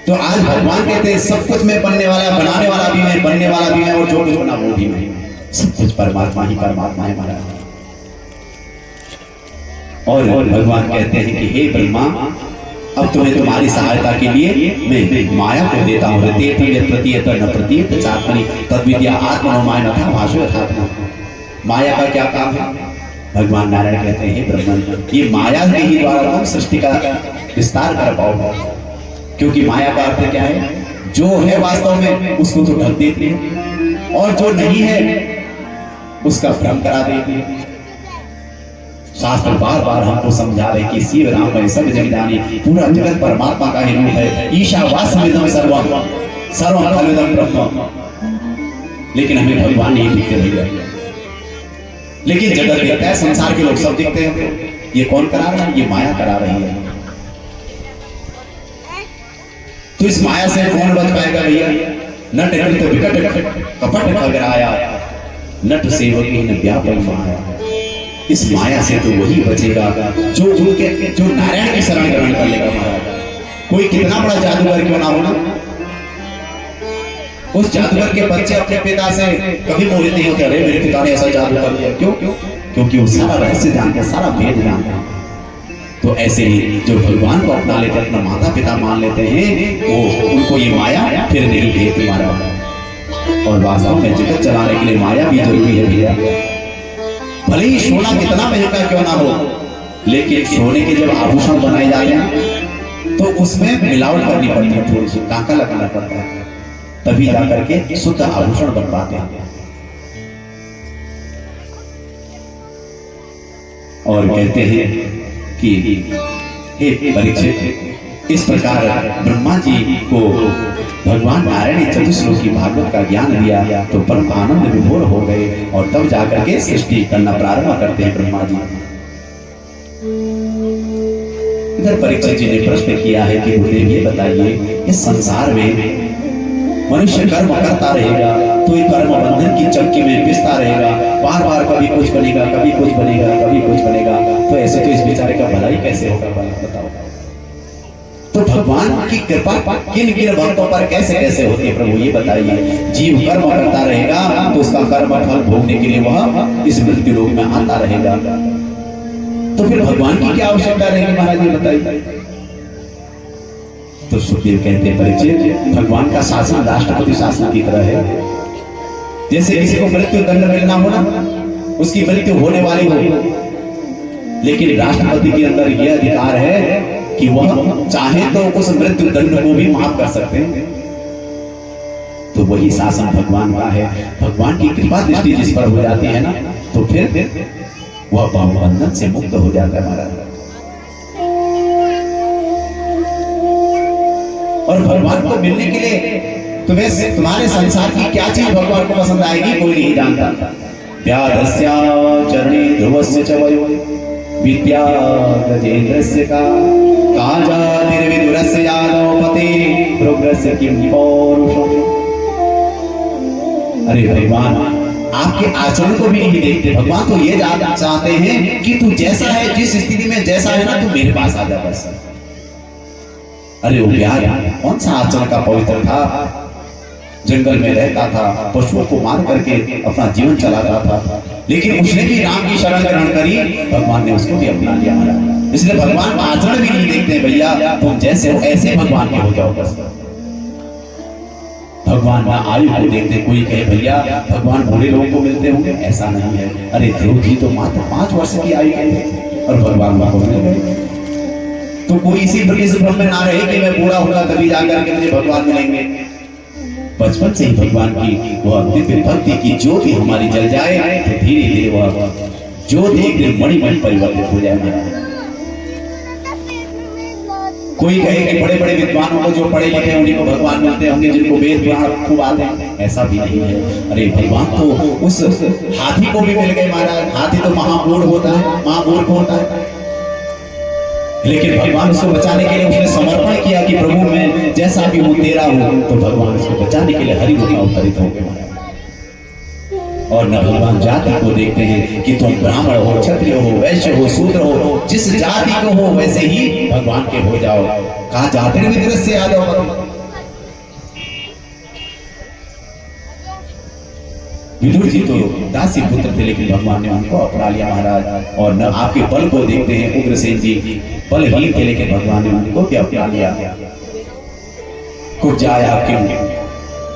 तो आज भगवान कहते हैं सब कुछ में बनने वाला, बनाने वाला भी मैं, बनने वाला भी मैं, और जो कुछ बना वो भी मैं। सब कुछ परमात्मा ही परमात्मा है महाराज। और भगवान कहते हैं कि हे ब्रह्मा, अब तुम्हें तुम्हारी सहायता के लिए मैं माया को देता हूँ। प्रतीयत न प्रतीयत चात्मनि तद्विद्या आत्मनोमाय न था भाषो यथात्मा। माया का क्या काम है? भगवान नारायण कहते हैं हे ब्रह्मन, ये माया के ही द्वारा तुम सृष्टि का विस्तार कर पाओगे, क्योंकि माया का अर्थ क्या है? जो है वास्तव में उसको तो ढक देती है और जो नहीं है उसका भ्रम करा देती है। शास्त्र बार बार हमको समझा रहे कि शिव राम है सब जग जानी, पूरा जगत परमात्मा का ही रूप है। ईशावास्यमिदं सर्वम सर्वम खलुदं ब्रह्म। लेकिन हमें भगवान नहीं दिखते भैया, लेकिन जगत दिखता है, संसार के लोग सब दिखते हैं। ये कौन करा रहा है? ये माया करा रही है। तो इस माया से कौन बच पाएगा भैया? नट कृत विकट कपट खगराया, नट सेवक न व्यापक माया। इस माया से तो वही बचेगा जो नारायण की शरण ग्रहण कर लेगा महाराज। कोई कितना बड़ा जादूगर क्यों ना हो ना, उस जादूगर के बच्चे अपने पिता से कभी मोहित नहीं होते। अरे मेरे पिता ने ऐसा जादू कर दिया, क्यों? क्योंकि वो सारा रहस्य जानते हैं, सारा भेद जानते हैं। तो ऐसे ही जो भगवान को अपना लेते हैं, अपना माता पिता मान लेते हैं, वो उनको ये माया फिर नहीं भेजती महाराज। और वास्तव में जगत चलाने के लिए माया भी जरूरी है भैया। भले ही सोना कितना महंगा क्यों ना हो, लेकिन सोने के जब आभूषण बनाए जाते हैं तो उसमें मिलावट करनी पड़ती है, थोड़ी सी टाका लगाना पड़ता है, तभी जाकर के शुद्ध आभूषण बन पाते हैं। और कहते हैं कि हे परीक्षित, इस प्रकार ब्रह्मा जी को भगवान नारायण ने चतुश्लोकी भागवत का ज्ञान दिया तो परम आनंद विभोर हो गए और तब जाकर के सृष्टि करना प्रारंभ करते हैं ब्रह्मा जी। इधर परीक्षित जी ने प्रश्न किया है कि गुरुदेव ये बताइए, इस संसार में मनुष्य कर्म करता रहेगा तो ये कर्म बंधन की चक्की में पिसता रहेगा, बार बार कभी कुछ बनेगा, कभी कुछ बनेगा, कभी कुछ बनेगा। तो ऐसे तो इस बेचारे का भलाई कैसे होगा बताओ। तो भगवान की कृपा किन किन भक्तों पर कैसे कैसे होती है प्रभु ये बताइए। जीव कर्म करता रहेगा तो उसका कर्म फल भोगने के लिए वह इस मृत्यु लोक में आता रहेगा। तो फिर भगवान की क्या आवश्यकता रहेगी महाराज ये बताइए। तो सुखदेव कहते हैं परीक्षित, भगवान का शासन राष्ट्रपति शासन की तरह है। जैसे किसी को मृत्यु दंड मिलना हो ना, उसकी मृत्यु होने वाली हो, लेकिन राष्ट्रपति के अंदर यह अधिकार है कि वह चाहे तो उस मृत्यु दंड को भी माफ कर सकते हैं। तो वही शासन भगवान का है। भगवान की कृपा दृष्टि जिस पर हो जाती है ना, तो फिर वह बंधन से मुक्त हो जाता है महाराज। और भगवान को मिलने के लिए तुम्हारे संसार की क्या चीज भगवान को पसंद आएगी कोई नहीं जानता। व्याधस्या चरणे ध्रुवस्य च वयो विद्या गजेन्द्रस्य का काजातिर्विदुरस्य यादवपते रुद्रस्य किं पौरुषम्। अरे भगवान आपके आचरण को भी नहीं देखते। भगवान तो ये चाहते हैं कि तू जैसा है, जिस स्थिति में जैसा है ना, तू मेरे पास आ जा बस। अरे वो प्यार कौन सा आचरण का पवित्र था, जंगल में रहता था, पशुओं को मार करके अपना जीवन चलाता था, लेकिन उसने भी राम की शरण ग्रहण करी, भगवान ने उसको भी अपना लिया महाराज। इसलिए भगवान का आचरण भी नहीं देखते भैया, तुम जैसे हो ऐसे भगवान के हो जाओ बस। भगवान ना आयु को देखते, कोई कहे भैया भगवान बूढ़े लोगों को मिलते होंगे, ऐसा नहीं है। अरे ध्रुव जी तो मात्र 5 वर्ष की आयु के थे और भगवान को मिल गए। तो कोई इसी भ्रम में ना रहे कि मैं बूढ़ा होगा तभी जाकर के मुझे भगवान मिलेंगे। बचपन से ही भगवान की वह दिव्य भक्ति की ज्योति हमारी जल जाए तो धीरे धीरे वह ज्योति एक दिन मणिमय परिवर्तित हो जाएगा। कोई कहे कि बड़े बड़े विद्वानों को जो पढ़े लिखे उन्हीं को भगवान मिलते होंगे, जिनको वेद पुराण खूब आते हैं, ऐसा भी नहीं है। अरे भगवान तो उस हाथी को भी मिल गए महाराज। हाथी तो महामूढ़ होता है, महामूर्ख होता है, लेकिन भगवान उसको बचाने के लिए उसने समर्पण किया कि प्रभु मैं जैसा भी हूँ तेरा हूँ। तो भगवान उसको बचाने के लिए हरि रूप में अवतरित हो गए। और न भगवान जाति को देखते हैं कि तुम ब्राह्मण हो, क्षत्रिय हो, वैश्य हो, शूद्र हो, जिस जाति को हो वैसे ही भगवान के हो जाओ। कहा जातिर्विद्रस्य से यादव। विदुर जी तो दासी पुत्र थे, लेकिन भगवान ने उनको अपना लिया महाराज। और न आपके बल को देखते हैं, उग्रसेन जी बलहीन थे, लेकिन भगवान ने उनको क्या अपना लिया। कुछ जाया क्यों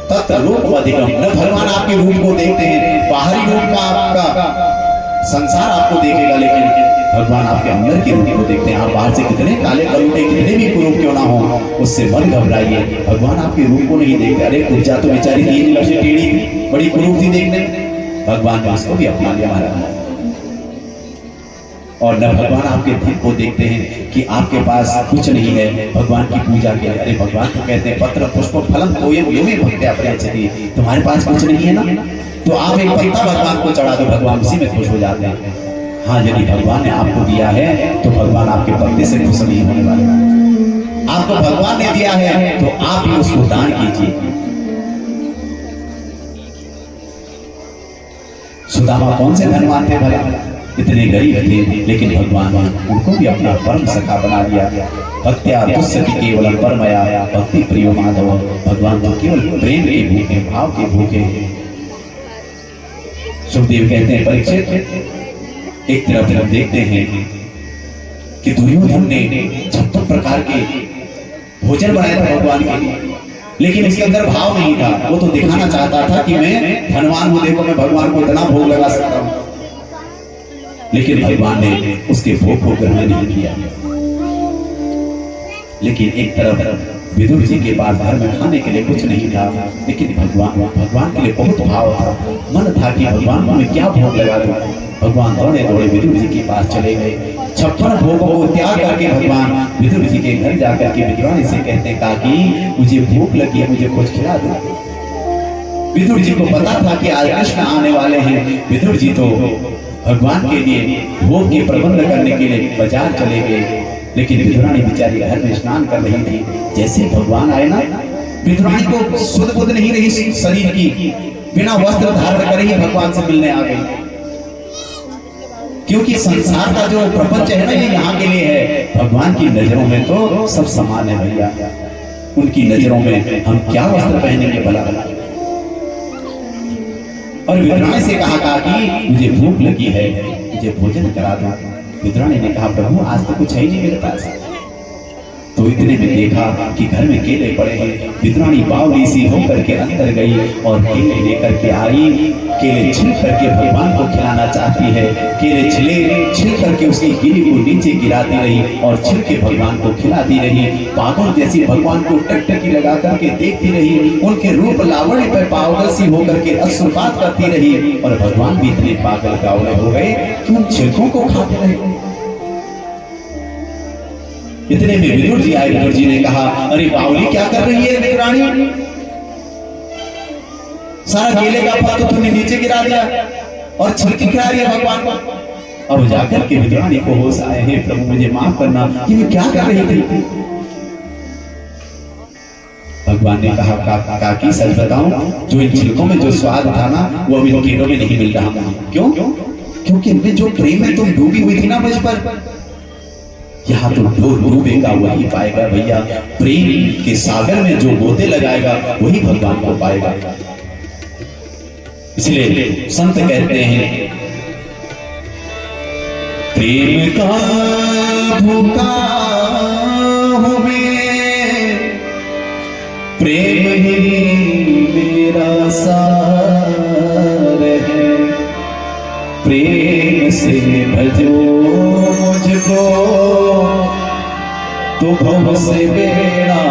तत्र रूप अधिकम। न भगवान आपके रूप को देखते हैं, बाहरी रूप का आपका संसार आपको देखेगा, लेकिन भगवान आपके अंदर के रूप को देखते हैं। आप बाहर से कितने काले कलूटे, कितने भी कुरूप क्यों ना हो, उससे मत घबराइए। भगवान आपके रूप को नहीं देखते। अरे पूजा तो बेचारी 3 वर्ष टेढ़ी थी, बड़ी कुरूप थी देखने में, भगवान ने उसको भी अपना लिया महाराज। और न भगवान आपके धन को देखते हैं कि आपके पास कुछ नहीं है भगवान की पूजा के। अरे भगवान तो कहते हैं पत्र पुष्प फलम तोयम यो मे भक्त्या प्रयच्छति। तुम्हारे पास कुछ नहीं है ना, तो आप एक पत्ता भगवान को चढ़ा दो, भगवान उसी में खुश हो जाते हैं। हाँ, यदि भगवान ने आपको दिया है तो भगवान आपके पत्ते से खुश नहीं होने वाले। आपको भगवान ने दिया है तो आप ही उसको दान कीजिए। सुदामा कौन से धनवान थे भला, इतने गरीब थे, लेकिन भगवान उनको भी अपना परम सखा बना दिया। भक्त्या तुस्सति केवलम परमया भक्ति प्रियो माधव। भगवान तो केवल प्रेम के भूखे, भाव के भूखे। सुखदेव कहते हैं परीक्षित, एक तरफ हम देखते हैं कि दुर्योधन ने 56 प्रकार के भोजन बनाया था भगवान के लिए, लेकिन इसके अंदर भाव नहीं था। वो तो दिखाना चाहता था कि मैं धनवान हूं, देखो मैं भगवान को इतना भोग लगा सकता हूं, लेकिन भगवान ने उसके भोग को ग्रहण नहीं किया। लेकिन एक तरफ विदुर जी के पास घर में खाने के लिए कुछ नहीं था, लेकिन भगवान के लिए बहुत भाव था। मन था कि भगवान को मैं क्या भोग लगा दूं। भगवान दौड़े दौड़े विदुर जी के पास चले गए। 56 भोगों को त्याग करके भगवान विदुर जी के घर जाकर के विदुरानी से कहते हैं काकी मुझे भूख लगी है, मुझे कुछ खिला दो। विदुर जी को पता था कि आज कृष्ण आने वाले हैं। विदुर जी तो भगवान के लिए भोग के प्रबंध करने के लिए बाजार चले गए, लेकिन विदुरानी बेचारी घर में स्नान कर रही थी। जैसे भगवान आए ना, विदुरानी को सुध बुध नहीं रही शरीर की, बिना वस्त्र धारण करे ही भगवान से मिलने आ गई। क्योंकि संसार का जो प्रपंच है ना, ये यहाँ के लिए है। भगवान की नजरों में तो सब समान है भैया। उनकी नजरों में हम क्या वस्त्र पहनेंगे भला। और विदुरानी से कहा कि मुझे भूख लगी है, मुझे भोजन करा दो। विदुरानी ने कहा प्रभु आज तो कुछ है ही नहीं मेरे पास। तो इतने में देखा कि घर में केले पड़े हैं। विदुरानी बावली सी होकर के अंदर गई और केले लेकर के आई। केले छिल करके भगवान को खिलाना चाहती है। केले छिल करके उसकी गिरी को नीचे गिराती रही और छिल के भगवान को खिलाती रही। पागल जैसी भगवान को टकटकी लगा करके देखती रही। उनके रूप लावण्य पर पागल सी होकर के अश्रुपात करती रही। और भगवान भी इतने पागल कावड़े हो गए कि उन छिलकों को खाते रहे। इतने में विदुर जी आए। विदुर जी ने कहा अरे बावली क्या कर रही है विदुरानी, सारा केले का फल तो तुमने नीचे गिरा दिया और छिलकी खिला रही है भगवान को। अब जाकर के विदुरानी को होश आए हैं, प्रभु मुझे माफ करना, कि मैं क्या कर रही थी। भगवान ने कहा काकी सच बताऊं, जो इन छिलकों में जो स्वाद था ना वो अभी केलों में नहीं मिल रहा मुझे। क्यों? क्योंकि इनमें जो प्रेम है तुम डूबी हुई थी ना मुझ पर, यहाँ तो डूबेगा वही पाएगा भैया। प्रेम के सागर में जो गोते लगाएगा वही भगवान को पाएगा। इसलिए संत कहते हैं प्रेम का भूखा हूं मैं, प्रेम ही मेरा सार है। प्रेम से भजो मुझको तो भव से बेड़ा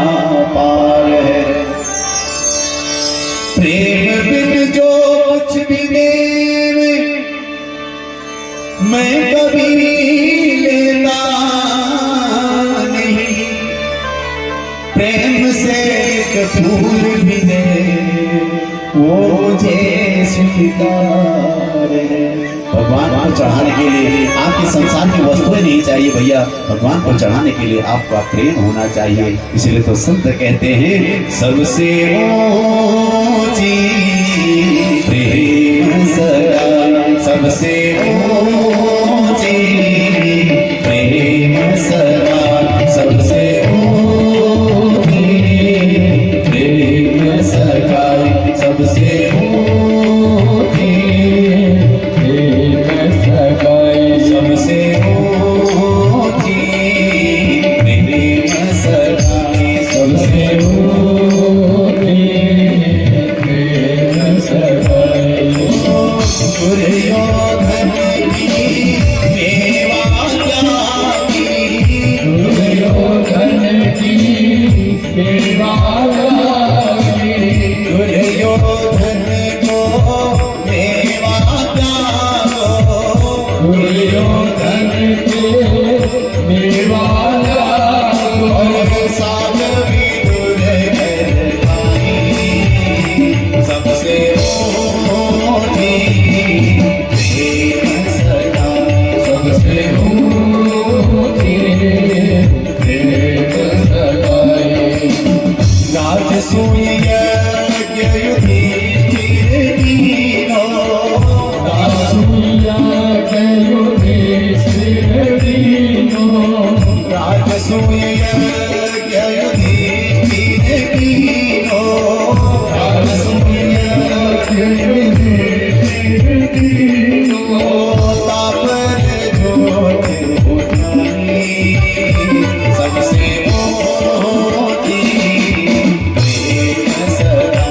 पार है। प्रेम बिन जो कुछ भी देवे मैं कभी लेता नहीं। प्रेम से एक फूल भी दे वो मुझे स्वीकार है। भगवान को चढ़ाने के लिए आपके संसार की वस्तुएं नहीं चाहिए भैया, भगवान को चढ़ाने के लिए आपका प्रेम होना चाहिए। इसलिए तो संत कहते हैं सबसे ऊंची प्रेम सदा, सबसे ऊंची प्रेम सदा, सबसे ऊंची प्रेम सदा, सबसे दुर्योधन दुर्योधन को मेवा त्यागो, दुर्योधन को मेवा त्यागो, और साग विदुर भाई सबसे मोटी प्रेम सदा, सबसे मोटी प्रेम सगाई। राजसूय यज्ञ युधिष्ठिर दीनो, राजसूय यज्ञ युधिष्ठिर दीनो, राजसूय यज्ञ युधिष्ठिर दीनो, राजसूय यज्ञ युधिष्ठिर दीनो, तापर ज्योत उठाई सबसे मोटी प्रेम सदा,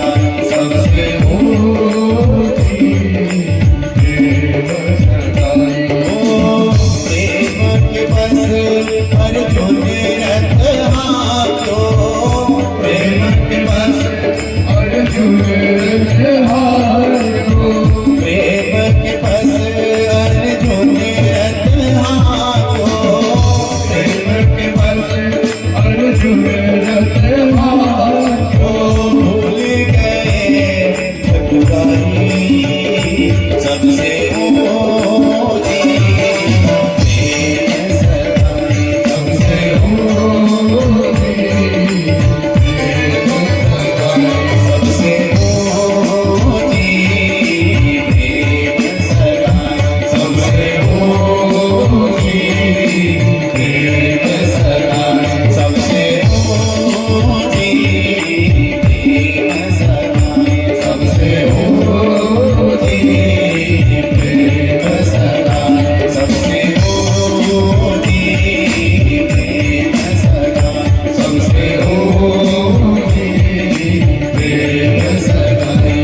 सबसे मोटी प्रेम सगाई। प्रेम के बस अर्जुन रथ हाथो, प्रेम के बस अर्जुन रथ हाथो, प्रेम के बस अर्जुन रथ हाथो, प्रेम के बस अर्जुन रथ हाथो। भूल गए ठकुराई सबसे मोटी प्रेम सगाई, सबसे मोटी प्रेम सगाई, सबसे मोटी प्रेम सगाई, सबसे मोटी प्रेम सगाई, सबसे मोटी प्रेम सगाई, सबसे मोटी प्रेम सगाई, सबसे मोटी प्रेम सगाई, सबसे मोटी प्रेम सगाई।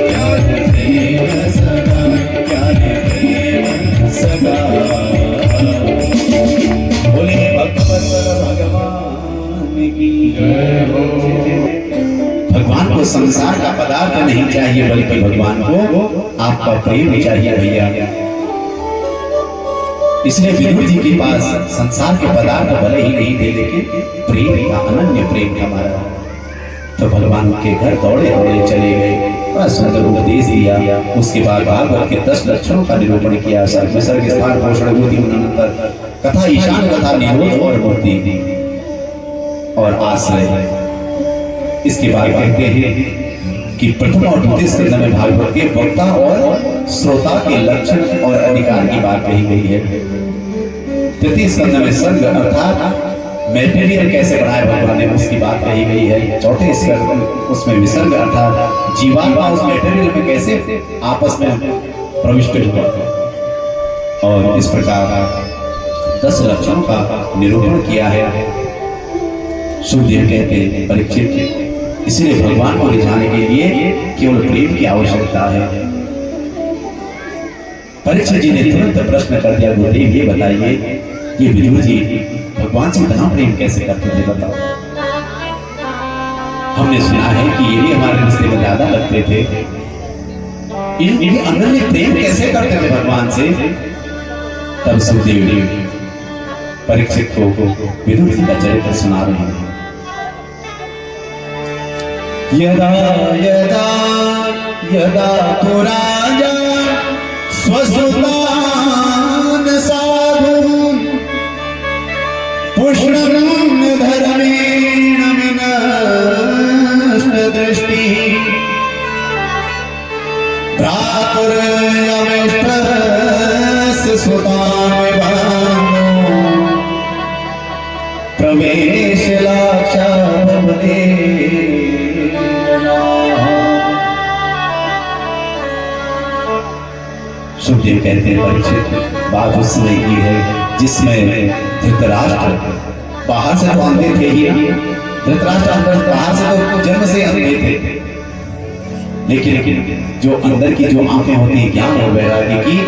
प्यारे प्रेम सगाई, प्यारे प्रेम सगाई। बोले भगवत भगवान की जय हो। भगवान को संसार का पदार्थ नहीं चाहिए, बल्कि भगवान को आपका प्रेम चाहिए भैया। इसलिए विदुर जी के पास संसार के पदार्थ भले ही नहीं थे, लेकिन प्रेम था, अनन्य प्रेम था हमारा। तो भगवान के घर दौड़े दौड़े चले गए, बड़ा सुंदर उपदेश दिया। उसके बाद भागवत के 10 लक्षणों का निरूपण किया। सर्ग विसर्ग स्थान पोषण बुद्धि अनंतर कथा ईशान कथा निरोध और मुक्ति और आश्रय। इसके बाद कहते हैं कि प्रथम और द्वितीय स्कंद में भागवत के वक्ता और श्रोता के लक्षण और अधिकार की बात कही गई है। तृतीय स्कंद में संग अर्थात मेटेरियल कैसे बनाए भगवान ने उसकी बात कही गई है। चौथे स्कंद उसमें विसर्ग अर्थात जीवात्मा उस मेटेरियल में कैसे आपस में प्रविष्ट हुआ, और इस प्रकार 10 लक्षणों का निरूपण किया है। सुखदेव कहते हैं परीक्षित, इसलिए भगवान को रिझाने के लिए केवल प्रेम की आवश्यकता है। परीक्षित जी ने तुरंत प्रश्न कर दिया, गुरुदेव ये बताइए, ये विदुर जी भगवान से इतना प्रेम कैसे करते थे, बताओ। हमने सुना है कि ये भी हमारे रिश्ते में ज्यादा लगते थे, इनके अंदर ये प्रेम कैसे करते थे भगवान से। तब सुखदेव परीक्षित को विदुर जी का चरित्र सुना रहे हैं। यदा यदा यदा तु राजा स्वसुतान् साधून् पुष्णं धर्मेण विनष्टदृष्टिः भ्रातुर्यविष्टस्य सुतान् विभानो प्रवेशलाक्षाभवने। सुखदेव कहते हैं परीक्षित, बात उस समय की है जिसमें धृतराष्ट्र बाहर से तो अंधे थे ही, धृतराष्ट्र अंदर बाहर से तो जन्म से अंधे थे, लेकिन जो अंदर की जो आंखें होती हैं ज्ञान और वैराग्य की,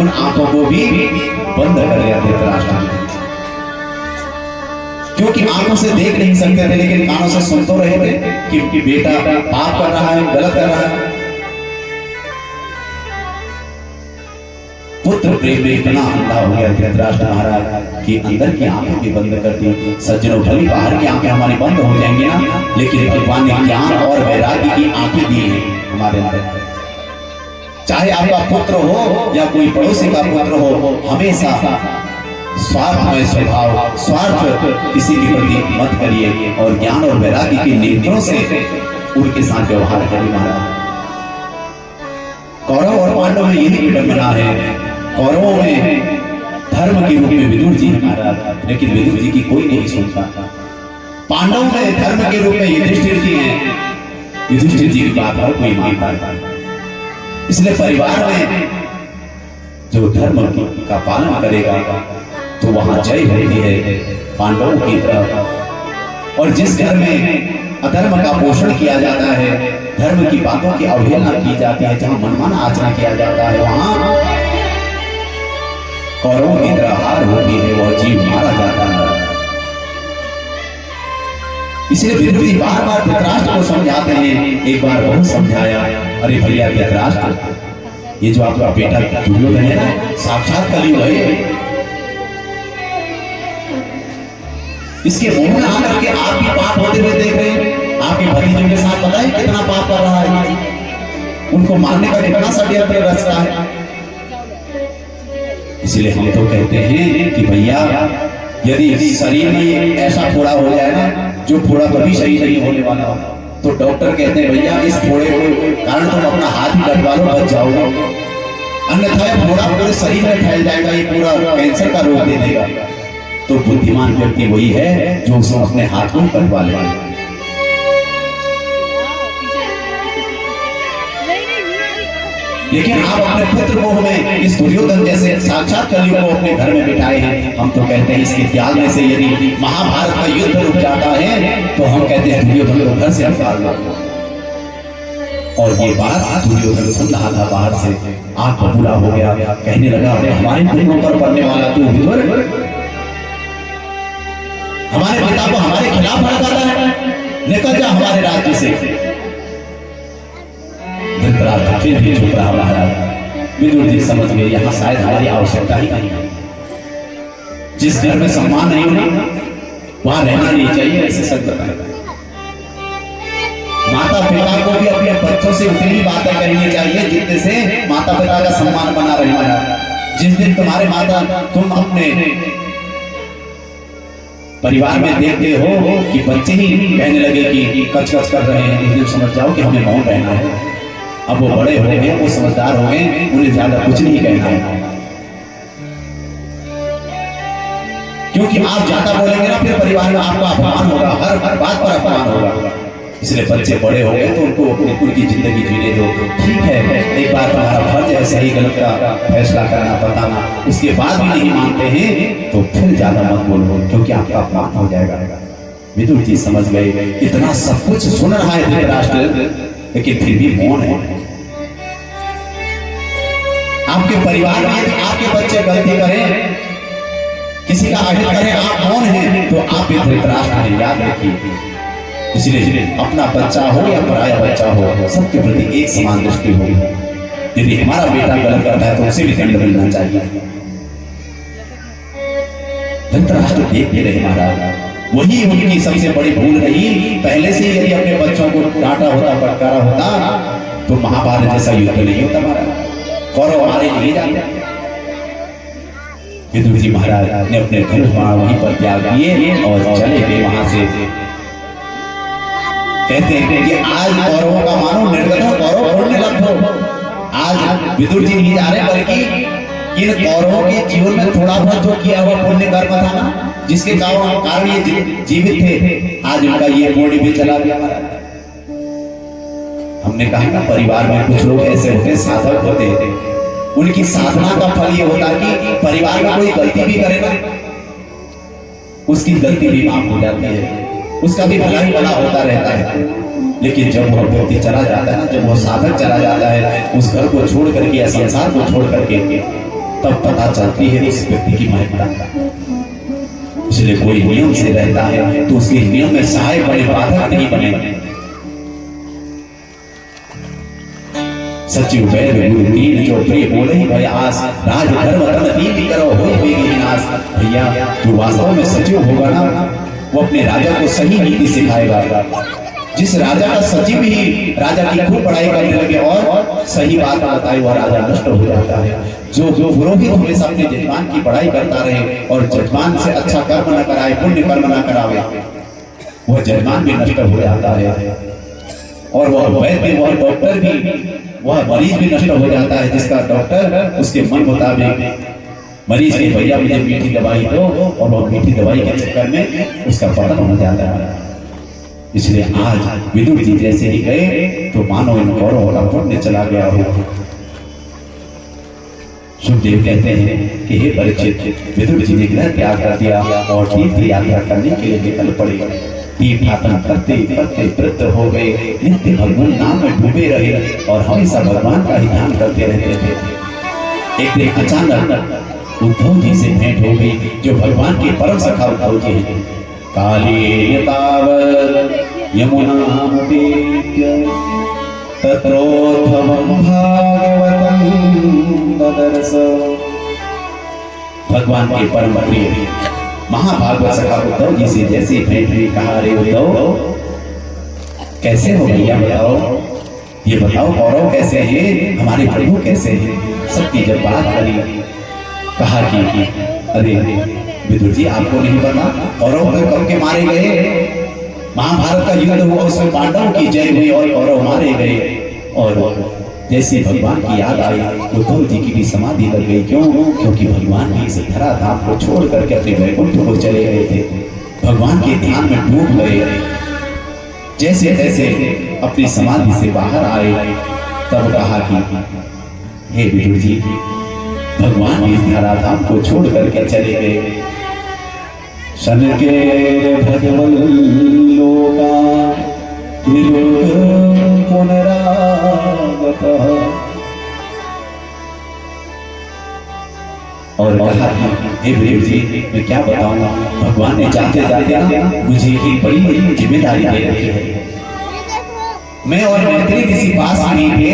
उन आंखों को भी बंद कर लिया धृतराष्ट्र ने। क्योंकि आंखों से देख नहीं सकते थे लेकिन कानों से सुन तो रहे थे कि बेटा पाप कर रहा है, गलत कर रहा है। पुत्र प्रेम में इतना अंधा हो गया धृतराष्ट्र महाराज कि अंदर की आंखें भी बंद कर दी। सज्जनों, भली बाहर की आंखें हमारी बंद हो जाएंगी ना, लेकिन भगवान ने ज्ञान और वैराग्य की आंखें दी हैं हमारे अंदर। चाहे आपका पुत्र हो या कोई पड़ोसी का पुत्र हो, हमेशा स्वार्थमय स्वभाव, स्वार्थ किसी के प्रति मत करिए और ज्ञान और वैराग्य के नेत्रों से उनके साथ व्यवहार करिए महाराज। कौरव और पांडव में यही विडंबना है। कौरवों में धर्म के रूप में विदुर जी महाराज, लेकिन विदुर जी की कोई नहीं सुनता। पांडव में धर्म के रूप में युधिष्ठिर जी हैं, युधिष्ठिर जी की बात हर कोई मानता है। इसलिए परिवार में जो धर्म का पालन करेगा तो वहां जय होती है पांडवों की तरफ। और जिस घर में अधर्म का पोषण किया जाता है, धर्म की बातों की अवहेलना की जाती है, जहां मनमाना आचरण किया जाता है, वहां कौरवों की तरह हार होती है, वह जीव मारा जाता है। इसलिए विदुर जी बार बार धृतराष्ट्र को समझाते हैं। एक बार बहुत समझाया, अरे भैया धृतराष्ट्र, ये जो आपका बेटा दुर्योधन है ना, साक्षात कलयुग है। इसके मुंह में आकर के आप भी पाप होते हुए देख रहे हैं। आपके भतीजों के साथ पता है कितना पाप कर रहा है, उनको मारने का कितना षड्यंत्र रचता है। इसलिए हम तो कहते हैं कि भैया यदि शरीर में ऐसा फोड़ा हो जाए ना, जो फोड़ा कभी सही नहीं होने वाला हो, तो डॉक्टर कहते हैं भैया इस फोड़े को कारण तुम अपना हाथ ही कटवा लो, बच जाओगे, अन्यथा ये फोड़ा पूरे शरीर में फैल जाएगा, ये पूरा कैंसर का रोग दे देगा। तो बुद्धिमान व्यक्ति वही है जो उसे अपने हाथ को कटवा ले। लेकिन आप अपने पुत्र मोह में इस दुर्योधन जैसे साक्षात कलयुग को अपने घर में बिठाए हैं। हम तो कहते हैं इसके त्याग में से यदि महाभारत का युद्ध रुक जाता है तो हम कहते हैं दुर्योधन को घर से निकाल दो। और ये बात दुर्योधन सुन रहा था बाहर से, आंख बबूला हो गया, कहने लगा अरे हमारे पुत्रों पर पड़ने वाला तू विदुर, हमारे पिता को हमारे खिलाफ भड़काता है, निकल जा हमारे राज्य से। धृतराष्ट्र फिर भी चुप रहा महाराज। विदुर जी समझ गए यहाँ शायद हमारी आवश्यकता ही नहीं है। जिस घर में सम्मान नहीं होना वहां रहना नहीं चाहिए, ऐसे सब बताया। माता पिता को भी अपने बच्चों से उतनी ही बातें कहनी चाहिए जितने से माता पिता का सम्मान बना रहेगा। जिस दिन तुम्हारे माता तुम अपने परिवार में देखते हो कि बच्चे ही कहने लगे कि कच कच कर रहे हैं, उस दिन समझ जाओ कि हमें मौन रहना है। अब वो बड़े हो गए, वो समझदार हो गए, उन्हें ज्यादा कुछ नहीं कहना है, क्योंकि आप ज्यादा बोलेंगे ना फिर परिवार में आपका अपमान होगा, हर बात पर अपमान होगा। इसलिए बच्चे बड़े हो गए तो उनको उनकी जिंदगी जीने दो। ठीक है, एक बार तुम्हारा फर्ज है सही गलत का फैसला करना, बताना, उसके बाद भी नहीं मानते हैं तो फिर ज्यादा मत बोलो, क्योंकि आपका अपमान हो जाएगा। विदुर जी समझ गए, इतना सब कुछ सुन रहा है धृतराष्ट्र, लेकिन फिर भी मौन है। आपके परिवार में यदि आपके बच्चे गलती करें, किसी का अहित करें, आप मौन हैं तो आप भी धृतराष्ट्र हैं, याद रखिए। इसलिए अपना बच्चा हो या पराया बच्चा हो, सबके प्रति एक समान दृष्टि हो। यदि हमारा बेटा गलत करता है तो उसे भी दंड मिलना चाहिए। धृतराष्ट्र देखते रहे महाराज, वही उनकी सबसे बड़ी भूल रही। पहले से यदि अपने बच्चों को डांटा होता, फटकारा होता तो महाभारत जैसा युद्ध नहीं होता महाराज, कौरव मारे नहीं जाते। विदुर जी महाराज ने अपने धनुष बाण वहीं पर त्याग दिए और चले गए वहां से। कहते हैं कि आज कौरवों का मानो निर्गत हो, कौरव छोड़ने लग हो। आज विदुर जी नहीं जा रहे, बल्कि इन कौरवों के जीवन में थोड़ा बहुत जो किया हुआ पुण्य कर्म था ना, जिसके कारण ये जीवित थे, आज उनका ये पुण्य भी चला गया। हमने कहा ना परिवार में कुछ लोग ऐसे होते, साधक होते, उनकी साधना का फल ये होता कि परिवार में कोई गलती भी करे ना, उसकी गलती भी माफ हो जाती है, उसका भी भला ही भला होता रहता है। लेकिन जब वह व्यक्ति चला जाता है ना, जब वह साधक चला जाता है उस घर को छोड़ करके या संसार को छोड़ करके, तब पता चलती है उस व्यक्ति की महत्ता। इसलिए कोई नियम से रहता है तो उसके नियम में सहायक बने, बाधक नहीं बने। सचिव वैद गुरु तीन जो प्रिय बोले ही भय आस, राज धर्म तन तीन करो होई बेगी नाश। भैया जो वास्तव में सचिव होगा ना, वो अपने राजा को सही नीति सिखाएगा। जिस राजा का सचिव ही राजा की खूब पढ़ाई करने लगे और सही बात बताए, वह राजा नष्ट हो जाता है। जो पुरोहित हमेशा अपने जजमान की पढ़ाई करता रहे और जजमान से अच्छा कर्म न कराए, पुण्य कर्म न करावे, वह जजमान भी नष्ट हो जाता है। और वह वैद्य, वह डॉक्टर भी, वह मरीज भी नष्ट हो जाता है जिसका डॉक्टर उसके मन मुताबिक मरीज के भैया मुझे मीठी दवाई दो, और वह मीठी दवाई के चक्कर में उसका पतन हो जाता है। इसलिए आज विदुर जी जैसे ही गए तो मानो इन कौरवों का पुण्य चला गया हो। सुखदेव कहते हैं कि हे परीक्षित, विदुर जी ने गृह त्याग कर दिया और तीर्थ यात्रा करने के लिए निकल पड़े। तीर्थयात्रा करते करते वृद्ध हो गए, नित्य भगवान नाम में डूबे रहे और हमेशा भगवान का ही ध्यान करते रहते थे। एक दिन अचानक उद्धव जी से भेंट हो गई, जो भगवान के परम सखा उद्धव जी हैं। काले तावत् यमुनामुपेत्य तत्रोद्धवं भागवतं ददर्श। भगवान के परम प्रिय महाभागवत सखा उद्धव जी से जैसे भेंट हुई, कहा रे उद्धव कैसे हो भैया, बताओ, ये बताओ कौरव कैसे हैं, हमारे प्रभु कैसे हैं। सबकी जब बात करी, कहा कि अरे विदुर जी आपको नहीं पता कौरव कब के मारे गए। महाभारत का युद्ध हुआ, उसमें पांडवों की जय हुई और कौरव मारे गए। और जैसे भगवान की याद आई, उद्धव जी की भी समाधि लग गई। क्यों? क्योंकि भगवान भी इस धरा धाम को छोड़ करके अपने वैकुंठ को चले गए थे, भगवान के ध्यान में डूब गए। जैसे तैसे अपनी समाधि से बाहर आए, तब कहा कि हे विदुर जी, भगवान भी इस धरा धाम को छोड़ करके चले गए। शन के भगवल लोका और कहा हे विदुर जी, मैं क्या बताऊं, भगवान ने जाते जाते ना मुझे एक बड़ी जिम्मेदारी दे रखी है। मैं और मैत्री किसी पास नहीं थे,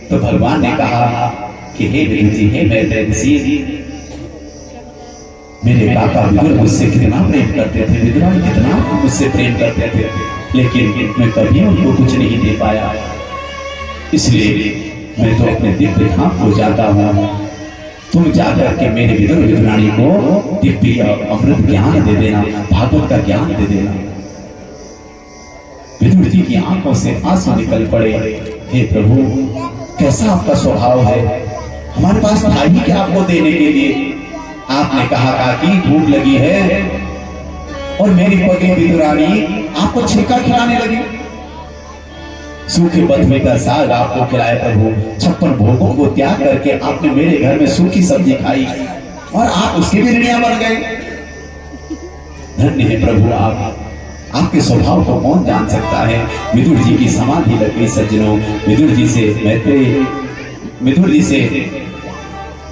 तो भगवान ने कहा कि हे विदुर जी, हे मैत्री ऋषि, मेरे काका विदुर मुझसे कितना प्रेम करते थे, विदुर कितना मुझसे प्रेम करते थे, लेकिन मैं कभी उनको कुछ नहीं दे पाया। इसलिए मैं तो अपने दिव्य धाम को जाता हूँ, तुम जाकर के मेरे विदुर विदुरानी को दिव्य अमृत ज्ञान दे देना, भागवत का ज्ञान दे देना। विदुर जी की आंखों से आंसू निकल पड़े। हे प्रभु, कैसा आपका स्वभाव है, हमारे पास था ही क्या आपको देने के लिए। आपने कहा कि भूख लगी है और मेरी पगली विदुरानी आपको छिलका खिलाने लगी। सूखे बथुए का साग आपको खिलाया प्रभु, 56 भोगों को त्याग करके आपने मेरे घर में सूखी सब्जी खाई और आप उसके भी ऋणिया बन गए। धन्य है प्रभु आप, आपके स्वभाव को कौन जान सकता है। विदुर जी की समाधि लग गई सज्जनों। विदुर जी से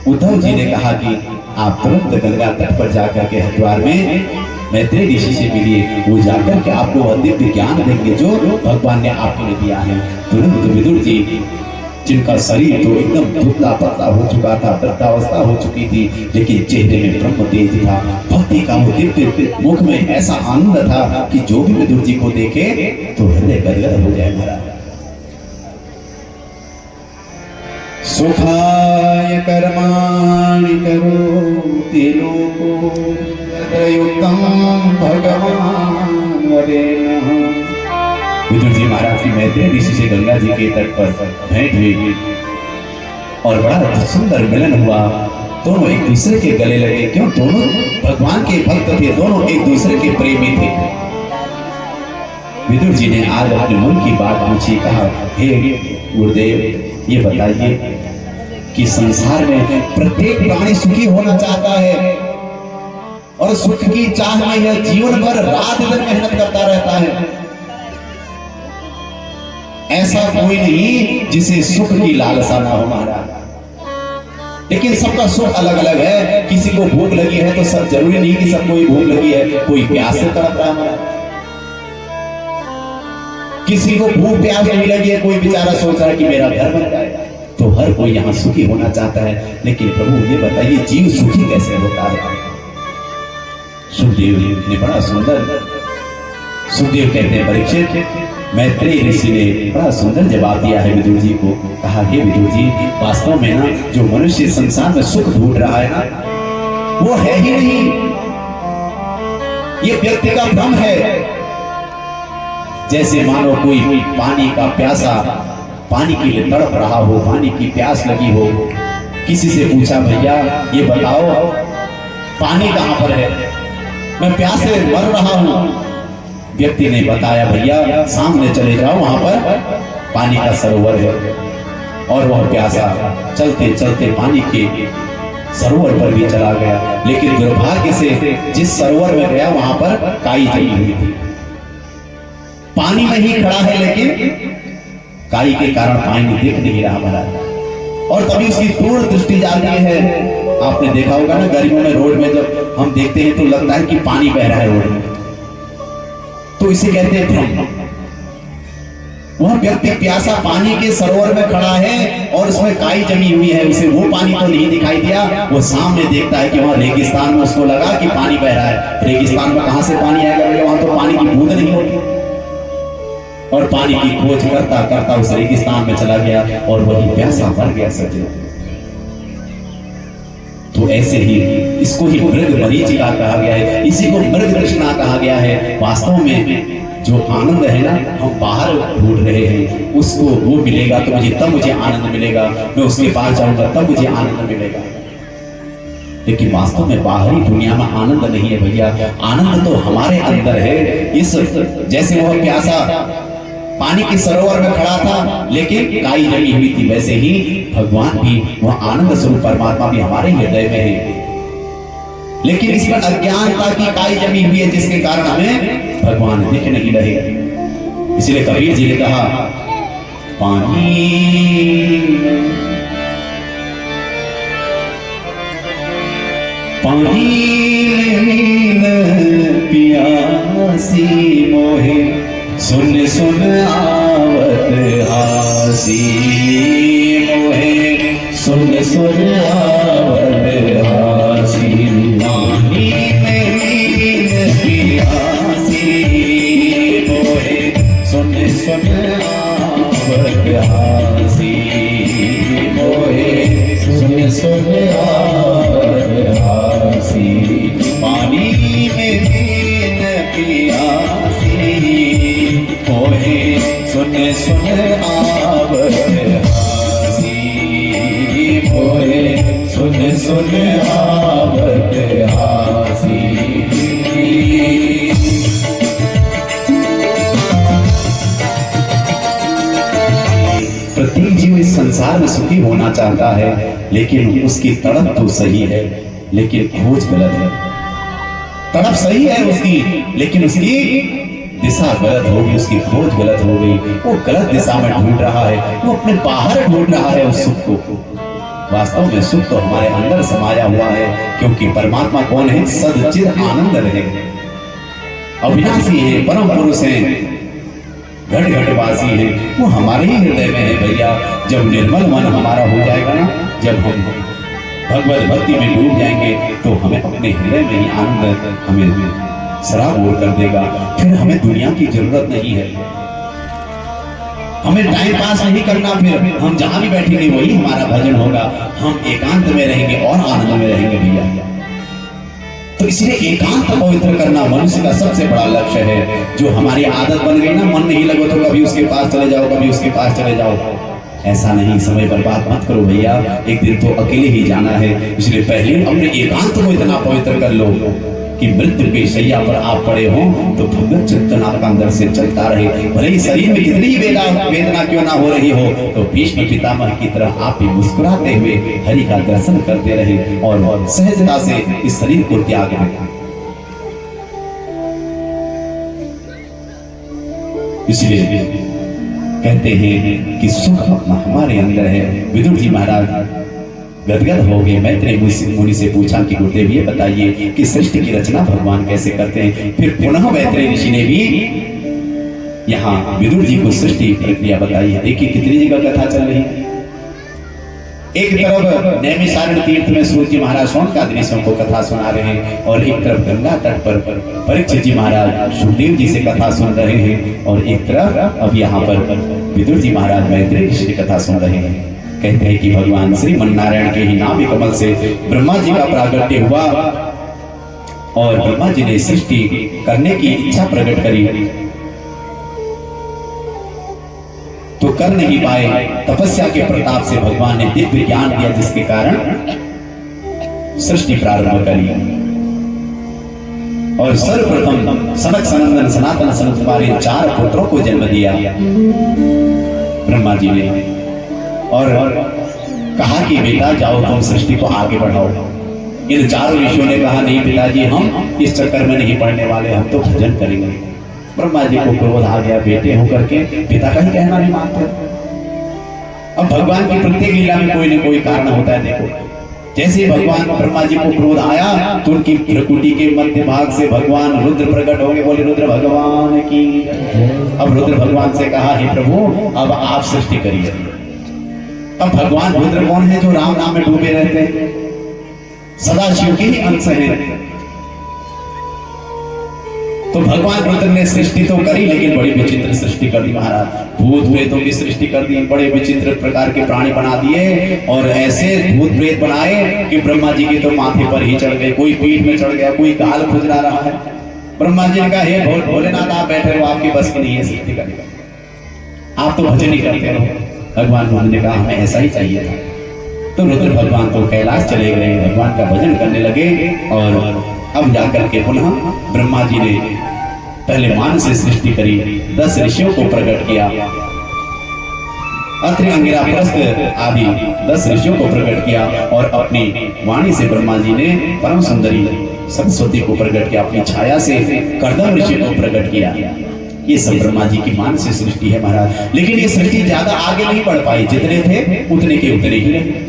उद्धव जी ने कहा कि आप तुरंत गंगा तट पर जाकर के हरिद्वार में मैत्री ऋषि से मिलिए, वो जाकर के आपको वह दिव्य ज्ञान देंगे जो भगवान ने आपको दिया है। तुरंत विदुर जी, जिनका शरीर तो एकदम धुंधला पतला हो चुका था, वृद्धावस्था हो चुकी थी, लेकिन चेहरे में ब्रह्म तेज था, भक्ति का वो दिव्य, मुख में ऐसा आनंद था कि जो भी विदुर जी को देखे तो हृदय गदगद हो जाए। महाराज सुखाय कर्माणि करोति लोको यत्रयुक्तं भगवान् वरेण्यः। विदुर जी महाराज की मैत्री ऋषि से गंगा जी के तट पर भेंट हुई और बड़ा सुंदर मिलन हुआ। दोनों एक दूसरे के गले लगे। क्यों? दोनों भगवान के भक्त थे, दोनों एक दूसरे के प्रेमी थे। विदुर जी ने आज अपने मन की बात पूछी। कहा, हे गुरुदेव, ये बताइए कि संसार में प्रत्येक प्राणी सुखी होना चाहता है और सुख की चाह में यह जीवन भर रात दिन मेहनत करता रहता है। ऐसा कोई नहीं जिसे सुख की लालसा ना हो। महाराज लेकिन सबका सुख अलग अलग है। किसी को भूख लगी है तो सब जरूरी नहीं कि सबको ही भूख लगी है, कोई प्यास से तड़प रहा है, किसी को भूख प्यास नहीं लगी है, कोई बेचारा सोच रहा है कि मेरा घर बन जाए। तो हर कोई यहाँ सुखी होना चाहता है, लेकिन प्रभु ये बताइए जीव सुखी कैसे होता है? सुखदेव ने बड़ा सुंदर, सुखदेव कहते हैं परीक्षित, मैत्रेय ऋषि ने बड़ा सुंदर जवाब दिया है विदुर जी को। कहा हे विदुर जी, वास्तव में ना जो मनुष्य संसार में सुख ढूंढ रहा है ना, वो है ही नहीं, ये व्यक्ति का भ्रम है। जैसे मानो कोई पानी का प्यासा पानी के लिए तड़प रहा हो, पानी की प्यास लगी हो, किसी से पूछा भैया ये बताओ पानी कहां पर है, मैं प्यास से मर रहा हूं। व्यक्ति ने बताया भैया सामने चले जाओ, वहां पर पानी का सरोवर है। और वह प्यासा चलते चलते पानी के सरोवर पर भी चला गया, लेकिन दुर्भाग्य से जिस सरोवर में गया वहां पर काई जमी हुई थी। पानी में ही खड़ा है, लेकिन काई के कारण पानी दिख नहीं रहा महाराज। और तभी उसकी पूर्ण दृष्टि जाती है। आपने देखा होगा ना गर्मियों में रोड में जब हम देखते हैं तो लगता है कि पानी बह रहा है रोड में, तो इसे कहते हैं भ्रम। वह व्यक्ति प्यासा पानी के सरोवर में खड़ा है और उसमें काई जमी हुई है, उसे वो पानी तो नहीं दिखाई दिया। वो सामने देखता है कि वहां रेगिस्तान में, उसको लगा कि पानी बह रहा है। रेगिस्तान में कहां से पानी आएगा, वहां तो पानी की बूंद नहीं होती। और पानी की खोज करता करता उस रेगिस्तान में चला गया और वही प्यासा मर गया सज्जन। तो ऐसे ही इसको ही मृग मरीचिका कहा गया है, इसी को मृग तृष्णा कहा गया है। वास्तव में जो आनंद है ना, हम बाहर ढूंढ रहे हैं, उसको वो मिलेगा तो मुझे तब मुझे आनंद मिलेगा, मैं उसके पास जाऊंगा तब मुझे आनंद मिलेगा। लेकिन वास्तव में बाहरी दुनिया में आनंद नहीं है भैया, आनंद तो हमारे अंदर है। इस जैसे वह प्यासा पानी के सरोवर में खड़ा था लेकिन काई जमी हुई थी, वैसे ही भगवान भी, वह आनंद स्वरूप परमात्मा भी हमारे हृदय में है। लेकिन इसमें अज्ञानता की काई जमी हुई है, जिसके कारण हमें भगवान दिख नहीं रहे। इसलिए कबीर जी ने कहा पानी पानी पियासी मोहे सुन सुन आवत हासी मोहे सुन सुन आवत हासी। पानी में पियासी मोहे सुन सुन आवत हासी मोहे सुन सुन आवत हासी। पानी में पियासी मोहे सुन सुन आवत हासी मोहे सुन सुन आवत हासी। प्रत्येक जीव इस संसार में सुखी होना चाहता है, लेकिन उसकी तड़प तो सही है लेकिन खोज गलत है। तड़प सही है उसकी, लेकिन उसकी दिशा गलत हो गई, उसकी खोज गलत हो गई। वो गलत दिशा में ढूंढ रहा है, वो अपने बाहर ढूंढ रहा है उस सुख को। वास्तव में सुख तो हमारे अंदर समाया हुआ है, क्योंकि परमात्मा कौन है? सदचिद आनंद रहे, अविनाशी है, परम पुरुष है, घट घटवासी है, वो हमारे ही हृदय में है भैया। जब निर्मल मन हमारा हो जाएगा ना, जब हम भगवत भक्ति में डूब जाएंगे, तो हमें अपने हृदय में ही आनंद हमें सराबोर कर देगा। फिर हमें दुनिया की जरूरत नहीं है, हमें टाइम पास नहीं करना। फिर हम जहां भी बैठेंगे वही हमारा भजन होगा, हम एकांत में रहेंगे और आनंद में रहेंगे भैया। तो इसलिए एकांत पवित्र करना मनुष्य का सबसे बड़ा लक्ष्य है। जो हमारी आदत बन गई ना, मन नहीं लगे तो कभी उसके पास चले जाओ, कभी उसके पास चले जाओ, ऐसा नहीं, समय बर्बाद मत करो भैया। एक दिन तो अकेले ही जाना है, इसलिए पहले अपने एकांत को इतना पवित्र कर लो कि मृत्यु की शैया पर आप पड़े हो तो भगवत चिंतन आपका अंदर से चलता रहे। भले ही शरीर में कितनी ही वेदना क्यों ना हो रही हो, तो भीष्म पितामह की तरह आप भी मुस्कुराते हुए हरि का दर्शन करते रहे और सहजता से इस शरीर को त्याग दें। इसलिए कहते हैं कि सुख हमारे अंदर है। विदुर जी महाराज गदगद हो गए। मैत्रेय मुनि से पूछा कि गुरुदेव ये बताइए कि सृष्टि की रचना भगवान कैसे करते हैं। फिर पुनः मैत्रेय ऋषि ने भी यहाँ विदुर जी को सृष्टि प्रक्रिया बताई है। देखिए कितनी जगह कथा चल रही है। एक तरफ नैमिषारण्य तीर्थ में सूर्य जी महाराज शौनकादि ऋषियों को कथा सुना रहे हैं और एक तरफ गंगा तट पर परीक्षित जी महाराज सुखदेव जी से कथा सुन रहे हैं और एक तरफ अब यहाँ पर विदुर जी महाराज मैत्रेय ऋषि की कथा सुन रहे हैं। कहते हैं कि भगवान श्री नारायण के ही नाभि कमल से ब्रह्मा जी का प्रागट्य हुआ और ब्रह्मा जी ने सृष्टि करने की इच्छा प्रकट करी तो कर नहीं पाए। तपस्या के प्रताप से भगवान ने दिव्य ज्ञान दिया जिसके कारण सृष्टि प्रारंभ करी और सर्वप्रथम सनक सनंदन सनातन सनत कुमार 4 पुत्रों को जन्म दिया ब्रह्मा जी ने और कहा कि बेटा जाओ तुम सृष्टि को आगे बढ़ाओ। इन 4 ऋषियों ने कहा नहीं पिताजी हम इस चक्कर में नहीं पड़ने वाले, हम तो भजन करेंगे। ब्रह्मा जी को क्रोध आ गया, बेटे होकर के पिता का ही कहना नहीं मानते। अब भगवान की प्रत्येक लीला में कोई न कोई कारण होता है। देखो जैसे भगवान ब्रह्मा जी को क्रोध आया तो उनकी भ्रुकुटी के मध्य भाग से भगवान रुद्र प्रकट हो गए। बोले रुद्र भगवान की। अब रुद्र भगवान से कहा हे प्रभु अब आप सृष्टि करिए। अब भगवान रुद्र कौन है जो राम नाम में डूबे रहते हैं, सदा शिव के ही अंश है। तो भगवान रुद्र ने सृष्टि तो करी लेकिन बड़ी विचित्र सृष्टि कर दी महाराज। भूत प्रेतों की सृष्टि कर दी, बड़े विचित्र प्रकार के प्राणी बना दिए और ऐसे भूत प्रेत बनाए कि ब्रह्मा जी के तो माथे पर ही चढ़ गए, कोई पीठ में चढ़ गया, कोई गाल खुजला रहा है। ब्रह्मा जी ने कहा हे भोलेनाथ आप बैठे हो, आपकी बस की नहीं है सृष्टि करने का, आप तो भजन ही करते रहो। भगवान रुद्र ने कहा हमें ऐसा ही चाहिए था। तो रुद्र भगवान तो कैलाश चले गए, भगवान का भजन करने लगे और अब जाकर के पुनः ब्रह्मा जी ने पहले मान से सृष्टि करी, 10 ऋषियों को प्रकट किया, अत्रि अंगिरा प्रस्थ आदि 10 ऋषियों को प्रकट किया और अपनी वाणी से ब्रह्मा जी ने परम सुंदरी सरस्वती को प्रकट किया, अपनी छाया से कर्दम ऋषि को प्रकट किया। ये सब ब्रह्मा जी की मान से सृष्टि है महाराज। लेकिन ये सृष्टि ज्यादा आगे नहीं बढ़ पाई, जितने थे उतने के उतने ही रहे।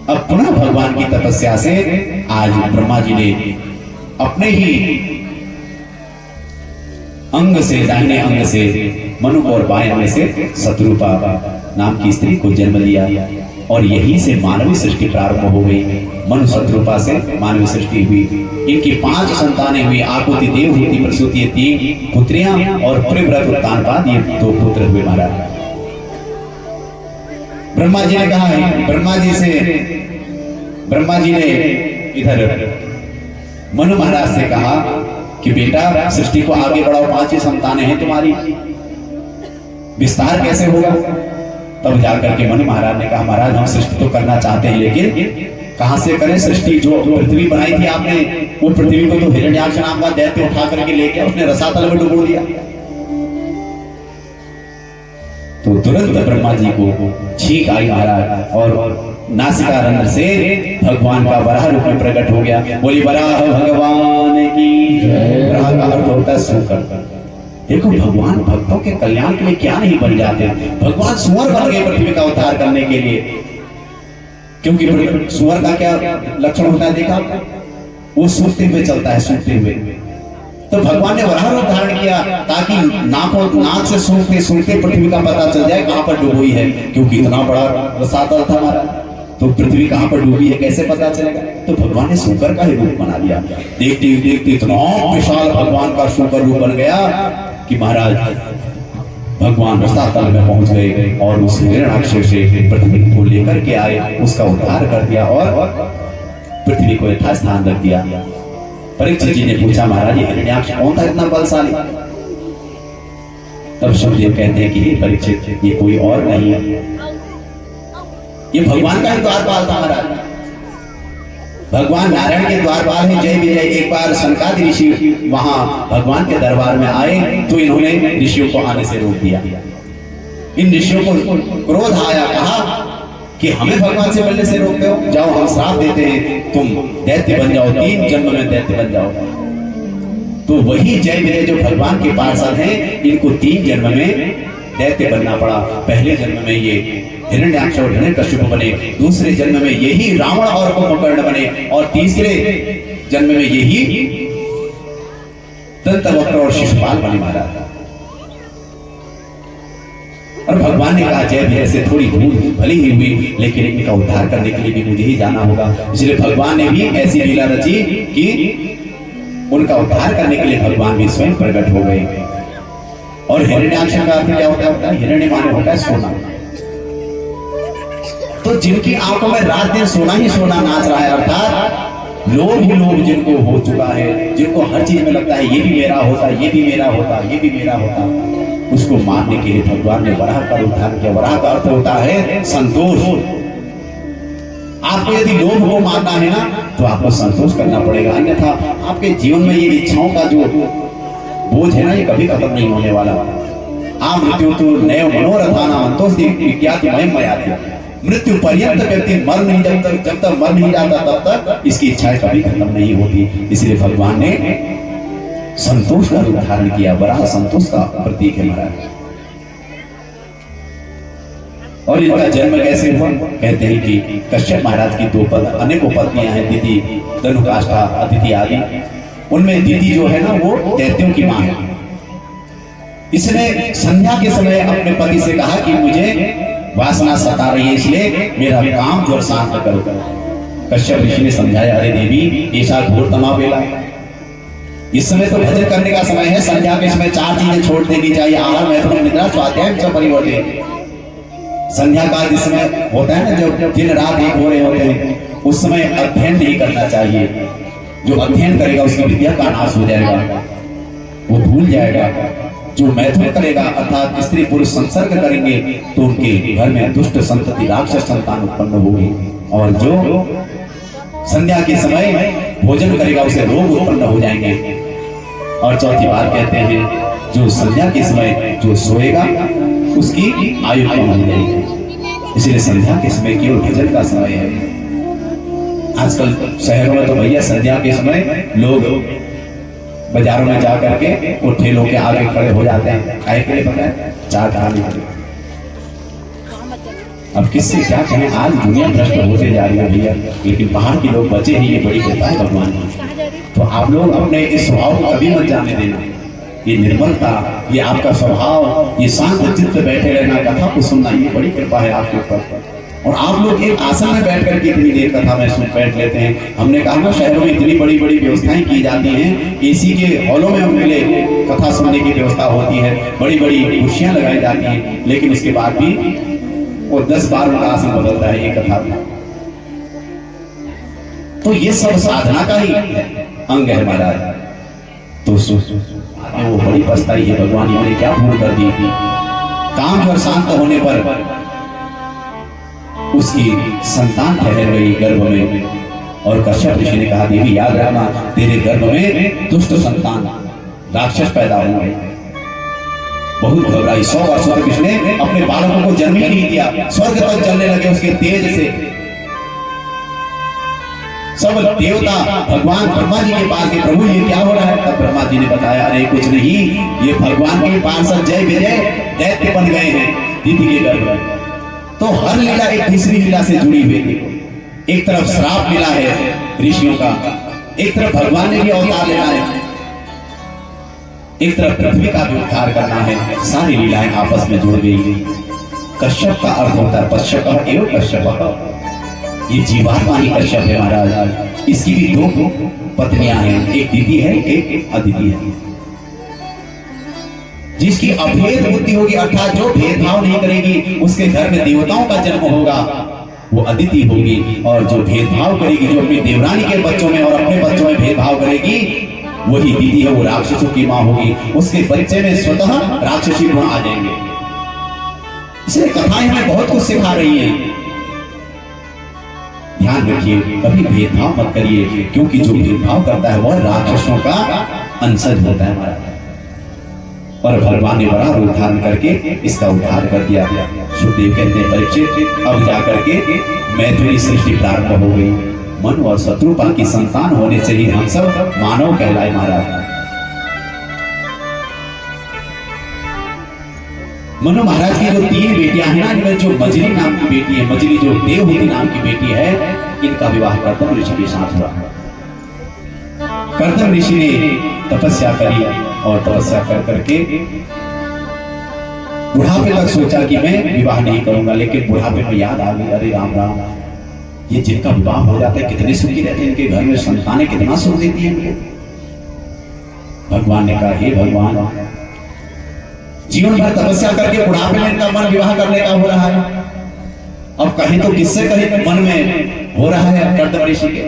अब पुनः भगवान की तपस्या से आज ब्रह्मा जी ने अपने ही अंग से, दाहिने अंग से मनु और बाएं अंग से शत्रुपा नाम की स्त्री को जन्म लिया और यही से मानवीय सृष्टि प्रारंभ हो गई। मनु शत्रुपा से मानवीय सृष्टि हुई। इनकी 5 संतानें हुई, आकुति देवहूति प्रसूति 3 पुत्रियां और प्रिव्रत उत्तानपाद ये 2 पुत्र हुए महाराज। ब्रह्मा जी ने कहा है, ब्रह्मा जी ने इधर मनु महाराज से कहा कि बेटा सृष्टि को आगे बढ़ाओ, 5 संतानें हैं तुम्हारी, विस्तार कैसे होगा। तब जाकर के मनु महाराज ने कहा महाराज हम सृष्टि तो करना चाहते हैं लेकिन कहां से करें सृष्टि। जो पृथ्वी बनाई थी आपने वो पृथ्वी को तो हिरण्याक्ष नाम का दैत्य उठा करके लेके उसने रसातल में डुबो दिया। तो तुरंत ब्रह्मा जी को छींक आई महाराज और नासिका रंध्र से भगवान का वराह रूप में प्रकट हो गया। बोली वराह भगवान की। वराह का अर्थ होता है सूकर। देखो भगवान भक्तों के कल्याण के लिए क्या नहीं बन जाते। भगवान सुअर बन गए पृथ्वी का उद्धार करने के लिए, क्योंकि सुअर का क्या लक्षण होता है देखा, वो सूखते हुए चलता है, सूखते हुए। तो भगवान ने वराह रूप धारण किया ताकि नाक से सूखते सूखते पृथ्वी का पता चल जाए कहां पर डूबी है, क्योंकि इतना बड़ा रसातल था हमारा, तो पृथ्वी कहां पर डूबी है कैसे पता चलेगा। तो भगवान ने सूकर का ही रूप बना दिया। देखते देखते इतना विशाल भगवान का सूकर रूप बन गया कि महाराज भगवान रसातल में पहुंच गए और उस हिरण्याक्ष से पृथ्वी को लेकर के आए, उसका उद्धार कर दिया और पृथ्वी को यथास्थान रख दिया। परीक्षित जी ने पूछा महाराज हिरण्याक्ष कौन था इतना बलशाली। तब सुखदेव कहते हैं कि परीक्षित ये कोई और नहीं है, ये भगवान का ही द्वारपाल था महाराज। भगवान नारायण के द्वारपाल है जय विजय। एक बार सनकादि ऋषि वहां भगवान के दरबार में आए तो इन्होंने ऋषियों को आने से रोक दिया। इन ऋषियों को क्रोध आया, कहा कि हमें भगवान से मिलने से रोकते हो, जाओ हम श्राप देते हैं, तुम दैत्य बन जाओ, 3 जन्म में दैत्य बन जाओ। तो वही जय विजय जो भगवान के पार्षद हैं, इनको 3 जन्म में दैत्य बनना पड़ा। पहले जन्म में ये हिरण्याक्ष और हिरण्यकश्यप बने, दूसरे जन्म में यही रावण और कुंभकर्ण बने, और तीसरे जन्म में यही दंतवक्र और शिशुपाल बने महाराज। और भगवान ने कहा जय भैया से थोड़ी भूल भली ही हुई, लेकिन इनका उद्धार करने के लिए भी मुझे ही जाना होगा। इसलिए भगवान ने भी ऐसी लीला रची कि उनका उद्धार करने के लिए भगवान भी स्वयं प्रकट हो गए। और हिरण्याक्ष का अर्थ क्या होता है? हिरण्य माने होता है सोना। तो जिनकी आंखों में रात दिन सोना ही सोना नाच रहा है, अर्थात लोभ ही लोभ जिनको हो चुका है, जिनको हर चीज में लगता है ये भी मेरा होता, ये भी मेरा होता, ये भी मेरा होता, उसको मारने के लिए भगवान ने वराह का रूप धारण किया। वराह का अर्थ होता है संतोष। आपको यदि लोभ को मारना है ना, तो आपको संतोष करना पड़ेगा, अन्यथा आपके जीवन में ये इच्छाओं का जो बोझ है ना, ये कभी खत्म नहीं होने वाला। आप मृत्यु तो नयो मनोरथाना मंतोस्ति विज्ञाति मयम मयाति। मृत्यु पर्यंत व्यक्ति मर नहीं, जब तक मर नहीं जाता तब तक इसकी इच्छाएं कभी खत्म नहीं होती। इसलिए भगवान ने संतोष का रूप धारण किया। वराह संतोष का प्रतीक है महाराज। और इनका जन्म कैसे हुआ? कहते हैं कि कश्यप महाराज की अनेकों पत्नियां हैं, दीदी, धनुकाष्ठा, अदिति आदि। उनमें दीदी जो है ना, वो दैत्यों की मां है। इसने संध्या के समय अपने पति से कहा कि मुझे वासना सता रही है, इसलिए मेरा काम जो शांत करो। कश्यप ऋषि ने समझाया, अरे देवी, ऐसा घोर तनाव वेला, इस समय तो भजन करने का समय है। संध्या के समय 4 चीजें छोड़ देनी चाहिए, आहार, मैथुन, निद्रा, स्वाध्याय, च परिवर्तन। संध्या का जिस समय होता है ना, जब दिन रात एक हो रहे होते हैं, उस समय अध्ययन नहीं करना चाहिए। जो अध्ययन करेगा उसकी विद्या का नाश हो जाएगा, वो भूल जाएगा। जो मैथुन करेगा अर्थात स्त्री पुरुष संसर्ग करेंगे, तो उनके घर में दुष्ट संतति, राक्षस संतान उत्पन्न होगी। और जो संध्या के समय भोजन करेगा उसे रोग उत्पन्न हो जाएंगे। और चौथी बात कहते हैं, जो संध्या के समय जो सोएगा उसकी आयु कम हो जाएगी। इसलिए संध्या के समय केवल भजन का समय है। आजकल शहरों में तो भैया संध्या के समय लोग बाजारों में जा करके वो ठेलों के आगे खड़े हो जाते हैं, काहे के लिए पता है? चार खाने के लिए। अब किससे क्या कहें, आज दुनिया भ्रष्ट होते जा रही है भैया, लेकिन बाहर के लोग बचे ही, ये बड़ी कृपा है भगवान की। तो आप लोग अपने इस स्वभाव को कभी मत जाने देना। ये निर्मलता, ये आपका स्वभाव, ये शांत चित्त बैठे रहना, कथा को सुनना, ये बड़ी कृपा है आपके ऊपर। और आप लोग एक आसन में बैठ करके इतनी देर कथा में सुन बैठ लेते हैं। हमने कहा ना, शहरों में इतनी बड़ी बड़ी व्यवस्थाएं की जाती हैं, एसी के हॉलों में उनके लिए कथा सुनने की व्यवस्था होती है, बड़ी बड़ी कुर्सियां लगाई जाती हैं, लेकिन उसके बाद भी वो 10 बार उनका आसन बदलता है ये कथा में। तो ये सब साधना का ही अंग है महाराज। तो वो बड़ी पछताई है, भगवान ने क्या भूल कर दी थी। काम और शांत होने पर उसकी संतान ठहर गई गर्भ में। और कश्यप ऋषि ने कहा, देवी याद रखना, तेरे गर्भ में दुष्ट संतान राक्षस पैदा होंगे। बहुत घबराई। 100 वर्षों तक इसने अपने बालकों को जन्म ही नहीं दिया। स्वर्ग तक जलने लगे उसके तेज से। सब देवता भगवान ब्रह्मा जी के पास गए, प्रभु ये क्या हो रहा है? तब ब्रह्मा जी ने बताया, अरे कुछ नहीं, ये भगवान के पार्षद जय विजय दैत्य बन गए हैं दीदी के गर्भ में। तो हर लीला एक दूसरी लीला से जुड़ी हुई थी। एक तरफ श्राप मिला है ऋषियों का, एक तरफ भगवान ने भी अवतार लेना है, एक तरफ पृथ्वी का भी उद्धार करना है। सारी लीलाएं आपस में जुड़ गई। कश्यप का अर्थ होता है पश्यप एवं कश्यप। ये जीवात्मा ही कश्यप है महाराज। इसकी भी 2 पत्नियां हैं, एक दीदी है, एक अदिति है। जिसकी अभेद बुद्धि होगी, अर्थात जो भेदभाव नहीं करेगी, उसके घर में देवताओं का जन्म होगा, वो अदिति होगी। और जो भेदभाव करेगी, जो अपनी देवरानी के बच्चों में और अपने बच्चों में भेदभाव करेगी, वही दीदी है, वो राक्षसों की मां होगी। उसके बच्चे में स्वतः राक्षसी गुण आ जाएंगे। इसलिए कथाएं हमें बहुत कुछ सिखा रही हैं। ध्यान रखिए, कभी भेदभाव मत करिए, क्योंकि जो भेदभाव करता है वह राक्षसों का अंशज होता है हमारा। और भगवान ने बड़ा रूप धारण करके इसका उद्धार कर दिया। सुखदेव कहते हैं, परीक्षित, अब जाकर के मैथिली सृष्टि प्रारंभ हो गई। मनु और शत्रुपा की संतान होने से ही हम सब मानव कहलाए महाराज। मनु महाराज की जो 3 बेटियां हैं ना, इनमें जो मजली नाम की बेटी है, मजली जो देवहूति नाम की बेटी है, इनका विवाह कर्दम ऋषि के साथ हुआ। कर्दम ऋषि ने तपस्या करी और तपस्या कर करके बुढ़ापे तक सोचा कि मैं विवाह नहीं करूंगा, लेकिन बुढ़ापे में याद आ गई, अरे राम राम, ये जिनका विवाह हो जाता है कितने सुखी रहते हैं, इनके घर में संतानें कितना सुख देती है इनको। भगवान ने कहा, हे भगवान, जीवन भर तपस्या करके बुढ़ापे में इनका मन विवाह करने का हो रहा है, अब कहीं तो किससे कहीं मन में हो रहा है कर्दम ऋषि के।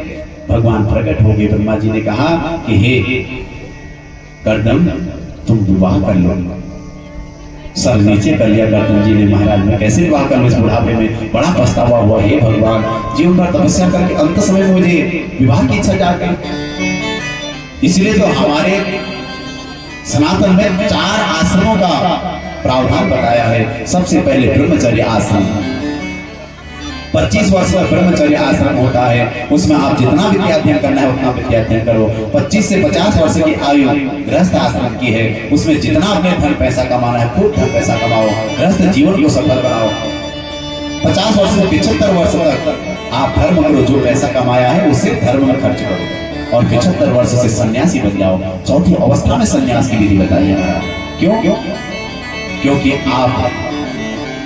भगवान प्रकट हो गए, ब्रह्मा जी ने कहा कि हे कर्दम, तुम विवाह कर लो। सर नीचे कर लिया कर्दम जी ने, महाराज मैं कैसे विवाह कर लूं इस बुढ़ापे में, बड़ा पछतावा हुआ। हे भगवान, जीवन भर तपस्या करके अंत समय में मुझे विवाह की इच्छा जागी। इसलिए तो हमारे सनातन में 4 आश्रमों का प्रावधान बताया है। सबसे पहले ब्रह्मचर्य आश्रम, 25 वर्ष का ब्रह्मचर्य आश्रम होता है, उसमें आप जितना विद्याध्ययन करना है उतना विद्याध्ययन करो। 25 से 50 वर्ष की आयु गृहस्थ आश्रम की है, उसमें जितना अपने धन पैसा कमाना है खूब धन पैसा कमाओ, गृहस्थ जीवन को सफल बनाओ। 50 वर्ष से 75 वर्ष तक आप धर्म करो, जो पैसा कमाया है उसे धर्म में खर्च करो, और 75 वर्ष से सन्यासी बन जाओ। चौथी अवस्था में सन्यास की विधि बताई है। क्यों? क्योंकि आप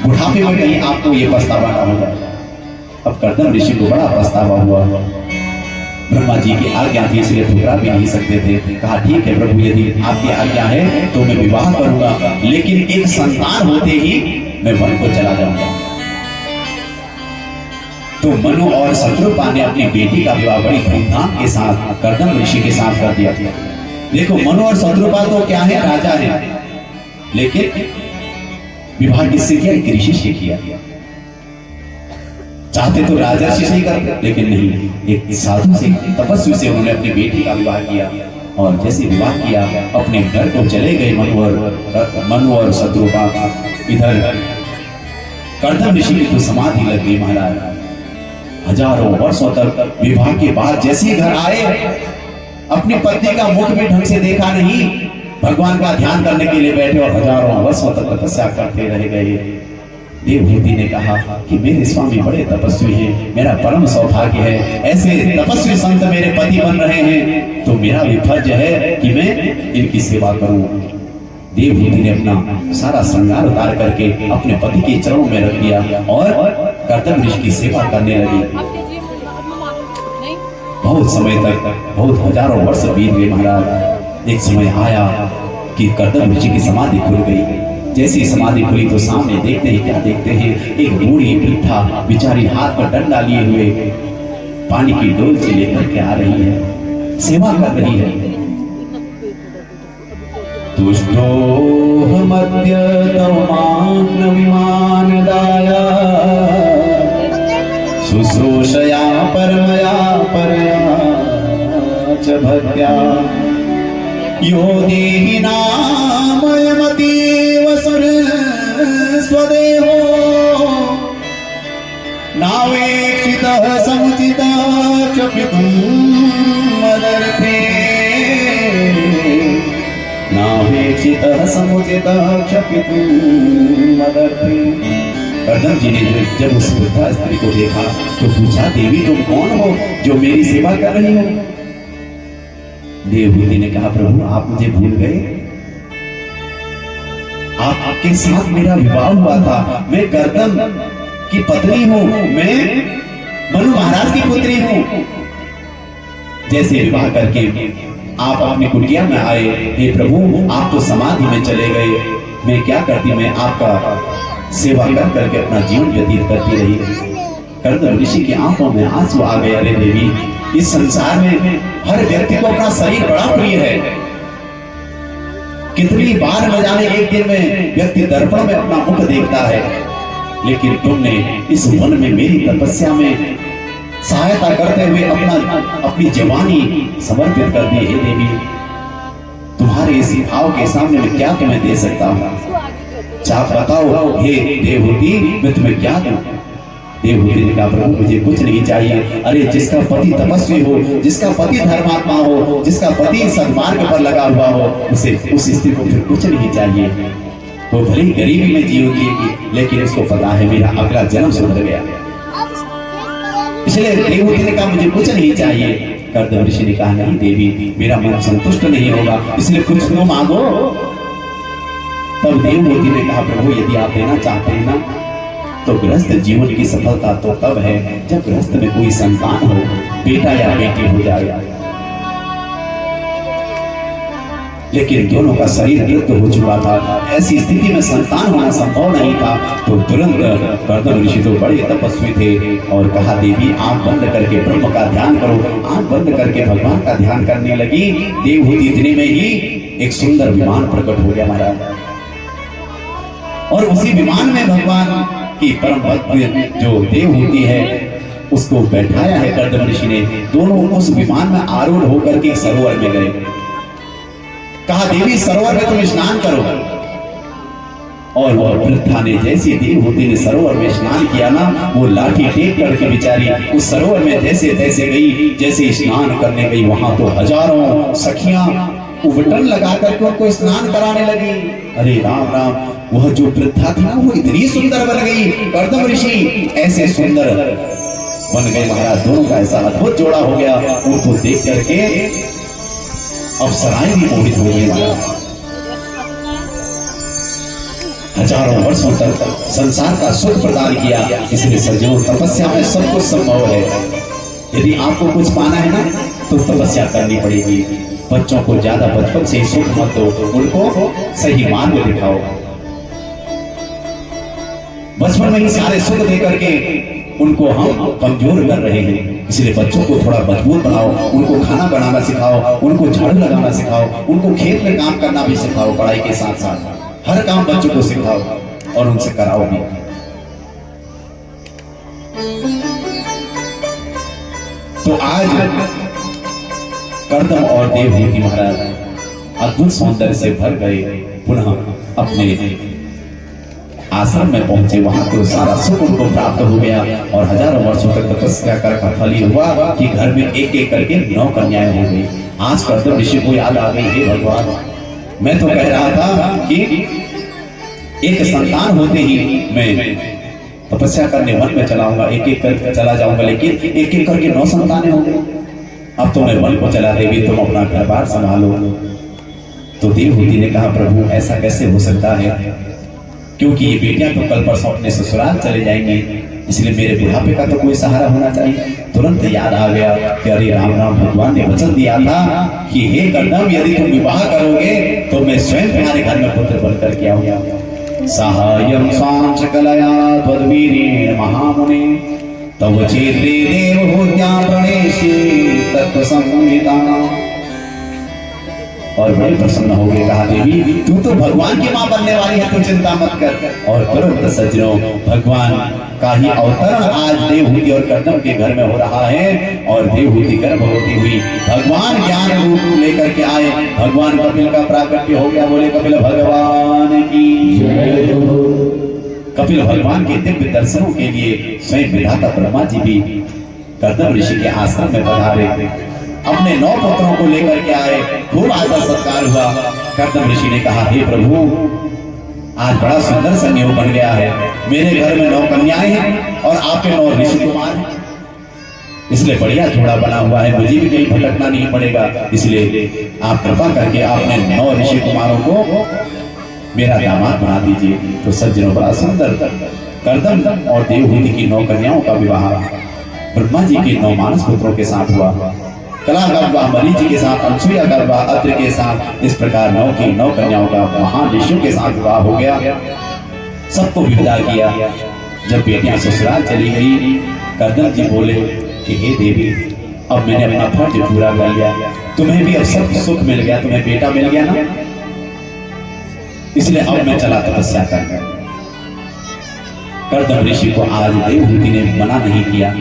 बुढ़ापे में कहीं आपको ये पछतावा ना हो जाए। अब कर्दम ऋषि को बड़ा पछतावा हुआ। ब्रह्मा जी की आज्ञा थी, इसलिए ठुकरा भी नहीं सकते थे। कहा, ठीक है प्रभु, यदि आपकी आज्ञा है तो मैं विवाह करूंगा, लेकिन एक संतान होते ही मैं वन को चला जाऊंगा। तो मनु और शत्रुपा ने अपनी बेटी का विवाह बड़ी धूमधाम के साथ कर्दम ऋषि के साथ कर दिया। देखो, मनु और शत्रुपा तो क्या है, राजा है, लेकिन विवाह किससे किया? एक ऋषि से किया। चाहते तो राजा से नहीं करते, लेकिन नहीं, एक साधु से, तपस्वी से उन्होंने अपनी बेटी का विवाह किया। और जैसे विवाह किया अपने घर को चले गए मनु और शत्रुपा। इधर कर्दम ऋषि की तो समाधि लग गई महाराज। हजारों वर्षों तक विवाह के बाद जैसे घर आए, अपनी पत्नी का मुख भी ढंग से देखा नहीं, भगवान का ध्यान करने के लिए बैठे और हजारों वर्षों तक तपस्या करते रह गए। देवहूति ने कहा कि मेरे स्वामी बड़े तपस्वी हैं, मेरा परम सौभाग्य है, ऐसे तपस्वी संत मेरे पति बन रहे हैं, तो मेरा भी फर्ज है कि मैं इनकी सेवा करूं। देवहूति ने अपना सारा श्रृंगार उतार करके अपने पति के चरणों में रख दिया और कर्दम ऋषि की सेवा करने लगी। बहुत समय तक, बहुत हजारों वर्ष बीत गए महाराज। एक समय आया कि कर्दम ऋषि की समाधि खुल गई। जैसी समाधि खुली तो सामने देखते ही क्या देखते हैं, एक बूढ़ी वृद्धा बेचारी हाथ पर डंडा लिए हुए पानी की डोल से लेकर के आ रही है, सेवा कर रही है। तुष्टो मध्य तमान विमानदाया शुश्रूषया परमया परया च भक्त्या यो देहि नामयमतीव स्वदेहो नावेक्षितः समुचितः च पितुं मदर्थे नावेक्षितः समुचितः च पितुं मदर्थे। कर्दम जी ने जब उस वृद्धा स्त्री को देखा तो पूछा, देवी तुम कौन हो जो मेरी सेवा कर रही हो? देवहूति ने कहा, प्रभु आप मुझे भूल गए, आपके साथ मेरा विवाह हुआ था, मैं कर्दम की पत्नी हूँ, मैं मनु महाराज की पुत्री हूँ। जैसे विवाह करके आप अपनी कुटिया में आए, हे प्रभु आप तो समाधि में चले गए, मैं क्या करती, मैं आपका सेवा कर करके अपना जीवन व्यतीत करती रही। कर्दम ऋषि की आंखों में आंसू आ गए। अरे देवी, इस संसार में हर व्यक्ति को अपना शरीर बड़ा प्रिय है। कितनी बार न जाने एक दिन में व्यक्ति दर्पण में अपना मुख देखता है, लेकिन तुमने इस वन में मेरी तपस्या में सहायता करते हुए अपनी जवानी समर्पित कर दी। हे देवी, तुम्हारे इस भाव के सामने मैं क्या तुम्हें दे सकता हूँ? आप बताओ हे देवहूति, मैं तुम्हें क्या दूं? देवहूति ने कहा, प्रभु मुझे कुछ नहीं चाहिए। अरे जिसका पति तपस्वी हो, जिसका पति धर्मात्मा हो, जिसका पति सद्मार्ग पर लगा हुआ हो, उसे उस स्त्री को फिर कुछ नहीं चाहिए। वो भले ही गरीबी में जी होगी, लेकिन उसको पता है मेरा अगला जन्म सुधर गया। इसलिए देवहूति ने कहा मुझे कुछ नहीं चाहिए। कर्दम ऋषि ने कहा नहीं देवी, मेरा मन संतुष्ट नहीं होगा, इसलिए कुछ तो मांगो। तब देवहूति ने कहा प्रभु यदि आप देना चाहते हैं ना, तो गृहस्थ जीवन की सफलता तो तब है जब गृहस्थ में कोई संतान हो, बेटा या बेटी हो जाए। लेकिन दोनों का शरीर वृद्ध हो चुका था, ऐसी स्थिति में संतान होना संभव नहीं था। तो तुरंत कर्दम ऋषि तो बड़े तपस्वी थे और कहा देवी आंख बंद करके ब्रह्म का ध्यान करो। आंख बंद करके भगवान का ध्यान करने लगी। देवहूति इतने में ही एक सुंदर विमान प्रकट हो गया महाराज, और उसी विमान में भगवान की परम भक्त जो देवहूति है उसको बैठाया है कर्दम ऋषि ने। दोनों उस विमान में आरूढ़ होकर के सरोवर में गए। कहा देवी सरोवर में तुम स्नान करो। और वह वृद्धा ने जैसे देवहूति ने सरोवर में स्नान किया ना, वो लाठी टेक करके बेचारी उस सरोवर में जैसे तैसे गई। जैसे स्नान करने गई वहां तो हजारों सखियां उबटन लगा करके उनको स्नान कराने लगी। अरे राम राम, वह जो वृद्धा थी ना वो इतनी सुंदर बन गई, कर्दम ऋषि ऐसे सुंदर बन गए महाराज। दोनों का ऐसा अद्भुत जोड़ा हो गया। उनको देख करके अप्सराएं भी मोहित हो गई महाराज। हजारों वर्षों तक संसार का सुख प्रदान किया। इसलिए सज्जनों तपस्या में सब कुछ संभव है। यदि आपको कुछ पाना है ना तो तपस्या करनी पड़ेगी। बच्चों को ज्यादा बचपन से सुख मत दो, उनको सही मार्ग दिखाओ। बचपन में ही सारे सुख दे करके उनको हम कमजोर कर रहे हैं। इसलिए बच्चों को थोड़ा मजबूत बनाओ, उनको खाना बनाना सिखाओ, उनको झाड़ू लगाना सिखाओ, उनको खेत में काम करना भी सिखाओ। पढ़ाई के साथ साथ हर काम बच्चों को सिखाओ और उनसे कराओ भी। तो आज कर्दम और देवहूति महाराज अद्भुत सौंदर्य से भर गए। पुनः अपने आश्रम में पहुंचे। वहां तो सारा सुख उनको प्राप्त हो गया और हजारों वर्षों तक तपस्या कर फल ही हुआ कि घर में एक एक करके 9 कन्याएं हो गई। आज कर्दम ऋषि को याद आ गई, हे भगवान, मैं तो कह रहा था कि एक संतान होते ही मैं तपस्या करने वन में चलाऊंगा, एक एक करके चला जाऊंगा, लेकिन एक एक करके 9 संतानें हो गई। अब तो मैं वन को चला देवी, तुम अपना घर बार संभालो। तो देवहूति ने कहा प्रभु ऐसा कैसे हो सकता है, क्योंकि ये बेटियां तो कल परसों अपने ससुराल चले जाएंगे, इसलिए मेरे बुढ़ापे का तो कोई सहारा होना चाहिए। तुरंत याद आ गया कि अरे राम राम, भगवान ने वचन दिया था कि हे कर्दम यदि तुम विवाह करोगे तो मैं स्वयं तुम्हारे घर में पुत्र बन करके आऊंगा। सहायम सांच कलया त्वद्वीरेण महामुने तव चेते देवहूत्या प्रणेशे तत्व संहिता। और बड़े प्रसन्न हो गए। कहा देवी तू तो भगवान की मां बनने वाली है, तू चिंता मत कर। और तुरंत सज्जनों भगवान का ही अवतरण आज देवहूति और कर्दम के घर में हो रहा है। और देवहूति गर्भवती हुई, भगवान ज्ञान रूप लेकर के आए। भगवान कपिल का प्राकट्य हो गया। बोले कपिल भगवान की जय। कपिल भगवान के दिव्य दर्शनों के लिए स्वयं विधाता ब्रह्मा जी भी कर्दम ऋषि के आश्रम में पधारे। अपने 9 पुत्रों को लेकर के आए। खूब आदर सत्कार हुआ। कर्दम ऋषि ने कहा हे प्रभु, आज बड़ा सुंदर संयोग बन गया है। मेरे घर में 9 कन्याएं हैं और आपके 9 ऋषि कुमार हैं, इसलिए बढ़िया जोड़ा बना हुआ है। मुझे भी कहीं भटकना नहीं पड़ेगा। इसलिए आप कृपा करके आपने 9 ऋषि कुमारों को मेरा दामाद बना दीजिए। तो सज्जनों बड़ा सुंदर कर्दम और देवहूति की 9 कन्याओं का विवाह ब्रह्मा जी के 9 मानस पुत्रों के साथ हुआ। कला का विवाह मरीचि के साथ, अनसुईया का विवाह अत्रि के साथ। इस प्रकार 9 की 9 कन्याओं का महान ऋषियों के साथ विवाह हो गया। सबको विदा किया। जब बेटियां ससुराल चली गई, कर्दम जी बोले कि हे देवी, अब मैंने अपना फर्ज पूरा कर लिया। तुम्हें भी अब सब सुख मिल गया, तुम्हें बेटा मिल गया ना, इसलिए अब मैं चला तपस्या करने। कर्दम ऋषि को आज देवहूति ने मना नहीं किया।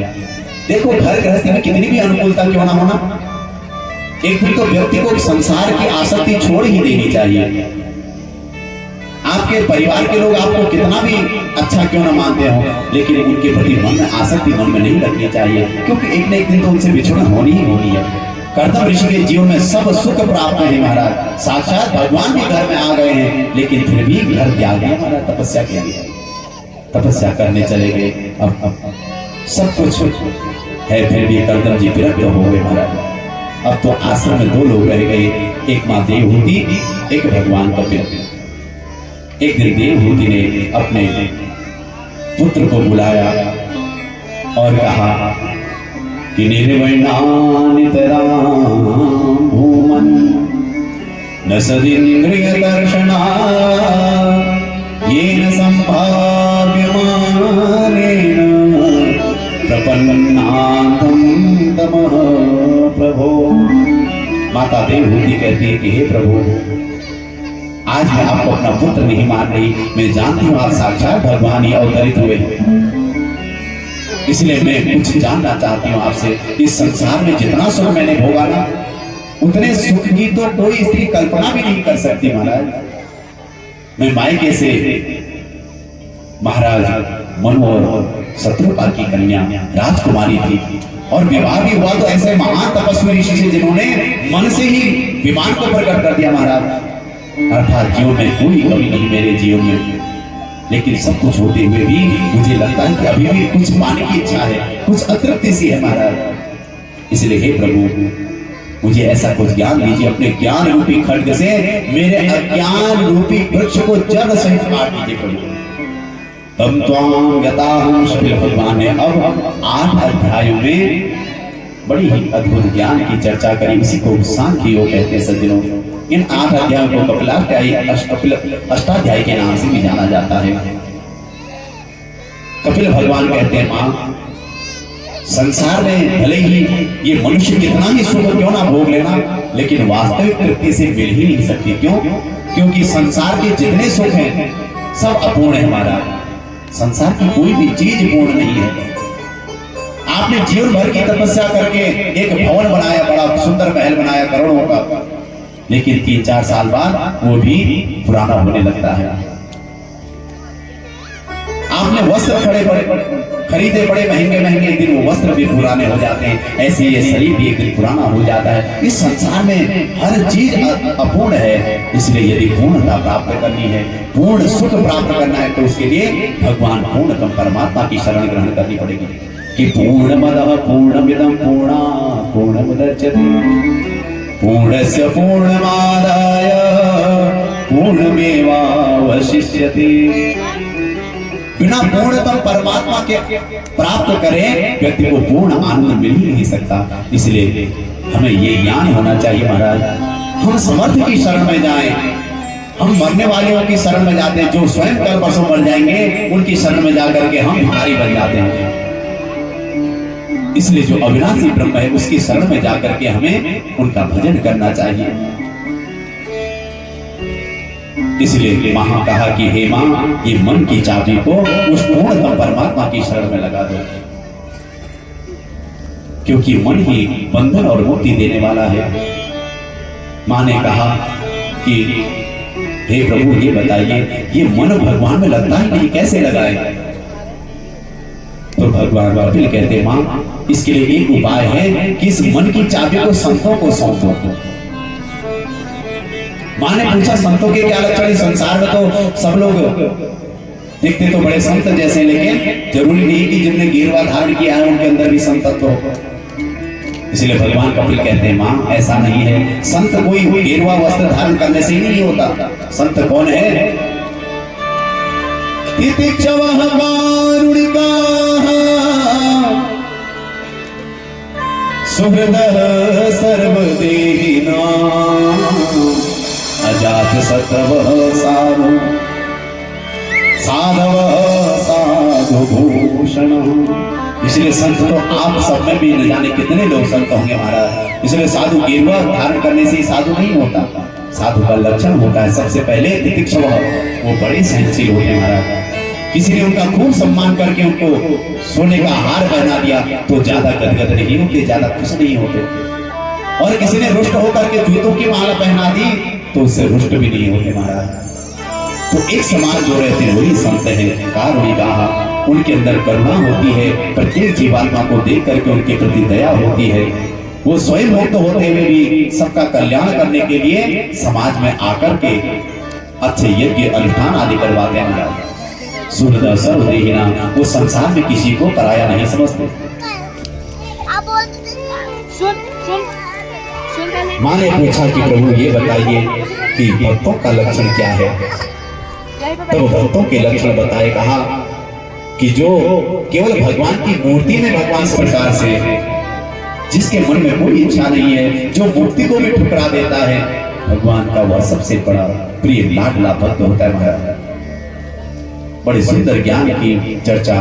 देखो घर गृहस्थी में कितनी भी अनुकूलता क्यों ना होना, एक दिन तो व्यक्ति को संसार की आसक्ति छोड़ ही देनी चाहिए। आपके परिवार के लोग आपको कितना भी अच्छा क्यों ना मानते हो, लेकिन उनके प्रति मन में आसक्ति मन में नहीं रखनी चाहिए, क्योंकि एक न एक दिन तो उनसे बिछड़न होनी ही होनी है। कर्दम ऋषि के जीवन में सब सुख प्राप्त है महाराज। साक्षात भगवान भी घर में आ गए हैं, लेकिन फिर भी घर त्याग दिया महाराज तपस्या के लिए। तपस्या करने चले गए। अब सब कुछ है, फिर भी कर्दम जी विरक्त हो गए महाराज। अब तो आश्रम में 2 लोग रह गए, एक माँ देवहूति, एक भगवान कपिल। एक दिन देवहूति ने अपने पुत्र को बुलाया और कहा कि निर्वैणानितरां भूमन् न सदिन्द्रिय दर्शना येन संभाव्यमानेन प्रपन्नान्तं तमः प्रभो। माता देवहूति कहती है कि हे प्रभु, आज मैं आपको अपना पुत्र नहीं मान रही। मैं जानती हूँ आप साक्षात भगवान ही अवतरित हुए हैं, इसलिए मैं कुछ जानना चाहती हूँ आपसे। इस संसार में जितना सुख मैंने भोगा ना, उतने सुख की तो कोई स्त्री कल्पना भी नहीं कर सकती महाराज। मैं मायके से महाराज मनु और शत्रुपा की कन्या राजकुमारी थी, और विवाह भी हुआ तो ऐसे महान तपस्वी ऋषि से जिन्होंने मन से ही विमान को प्रकट कर दिया महाराज। अर्थात जीवन में कोई कमी नहीं मेरे जीवन में, लेकिन सब कुछ होते हुए भी मुझे लगता है कि अभी भी कुछ पाने की इच्छा है, कुछ अतृप्ति सी है महाराज। इसलिए हे प्रभु, मुझे ऐसा कुछ ज्ञान दीजिए, अपने ज्ञान रूपी खड्ग से मेरे अज्ञान रूपी वृक्ष को जड़ सहित काट दीजिए प्रभु। तम त्वां यताहं कपिल भगवान ने अब 8 अध्यायों में बड़ी ही अद्भुत ज्ञान की चर्चा करी। इसी को सांख्य योग कहते हैं सज्जनों। इन 8 अध्यायों को अष्टाध्यायी के नाम से भी जाना जाता है। कपिल भगवान कहते हैं, मां, संसार में भले ही ये मनुष्य कितना ही सुख क्यों ना भोग लेना, लेकिन वास्तविक तृप्ति से मिल ही नहीं सकती। क्यों? क्योंकि संसार के जितने सुख हैं सब अपूर्ण है हमारा। संसार की कोई भी चीज पूर्ण नहीं है। आपने जीवन भर की तपस्या करके एक भवन बनाया, बड़ा सुंदर महल बनाया करोड़ों का, लेकिन 3-4 साल बाद वो भी पुराना होने लगता है। आपने वस्त्र खरीदे बड़े महंगे महंगे, एक दिन वो वस्त्र भी पुराने हो जाते हैं। ऐसे ये शरीर भी एक दिन पुराना हो जाता है। इस संसार में हर चीज अपूर्ण है। इसलिए यदि पूर्णता प्राप्त करनी है, पूर्ण सुख प्राप्त करना है, तो उसके लिए भगवान पूर्णतम परमात्मा की शरण ग्रहण करनी पड़ेगी। कि पूर्णमदः पूर्णमिदं पूर्णात् पूर्णमुदच्यते पूर्णस्य पूर्णमादाय पूर्णमेवावशिष्यते। बिना पूर्णतम परमात्मा के प्राप्त करें व्यक्ति को पूर्ण आनंद मिल ही नहीं सकता। इसलिए हमें ये ज्ञान होना चाहिए महाराज, हम समर्थ की शरण में जाएं। हम मरने वालों की शरण में जाते हैं, जो स्वयं कल परसों मर जाएंगे उनकी शरण में जाकर के हम भिखारी बन जाते हैं। इसलिए जो अविनाशी ब्रह्म है उसकी शरण में जाकर के हमें उनका भजन करना चाहिए। इसलिए वहां कहा कि हे मां, ये मन की चाबी को उस पूर्णतम परमात्मा की शरण में लगा दो, क्योंकि मन ही बंधन और मुक्ति देने वाला है। मां ने कहा कि हे प्रभु, ये बताइए, ये मन भगवान में लगता ही नहीं, कैसे लगाए? तो भगवान कपिल कहते, मां, इसके लिए एक उपाय है कि इस मन की चाबी को संतों को सौंप दो। मां ने पूछा, संतों के क्या लक्षण? संसार में तो सब लोग दिखते तो बड़े संत जैसे, लेकिन जरूरी नहीं कि जिनने गेरुआ धारण किया है उनके अंदर भी संतत्व हो। इसलिए भगवान कपिल कहते हैं, मां, ऐसा नहीं है। संत कोई गेरुआ वस्त्र धारण करने से ही नहीं होता। संत कौन है? तितिक्षवः कारुणिकाः सुहृदः सर्वदेहिनां अजात शत्रवः साधु साधवः साधुभूषणः। इसलिए संत तो आप सब में भी न जाने कितने लोग संत होंगे महाराज। इसलिए साधु गेरुआ धारण करने से साधु नहीं होता। साधु का लक्षण होता है सबसे पहले तितिक्षवः, वो बड़े सहनशील होते हैं महाराज। किसी ने उनका खूब सम्मान करके उनको सोने का हार पहना दिया तो ज्यादा गदगद नहीं होते, ज्यादा खुश नहीं होते। और किसी ने रुष्ट होकर के जूतों की माला पहना दी तो उससे रुष्ट भी नहीं होते महाराज। तो एक समान जो रहते हैं वही संत है। कारुणिकाः, उनके अंदर करुणा होती है, प्रत्येक जीवात्मा को देख करके उनके प्रति दया होती है। वो स्वयं मुक्त होते हुए भी सबका कल्याण करने के लिए समाज में आकर के अच्छे यज्ञ अनुष्ठान आदि करवाते हैं महाराज। सूर्यदेव सर्वदेहिना, वो संसार में किसी को पराया नहीं समझते। माँ ने पूछा कि प्रभु ये बताइए कि भक्तों का लक्षण क्या है। तो भक्तों के लक्षण बताए, कहा कि जो केवल भगवान की मूर्ति में भगवान इस प्रकार से, जिसके मन में कोई इच्छा नहीं है, जो मुक्ति को भी ठुकरा देता है, भगवान का वह सबसे बड़ा प्रिय लाडला भक्त होता है महाराज। बड़े सुंदर ज्ञान की चर्चा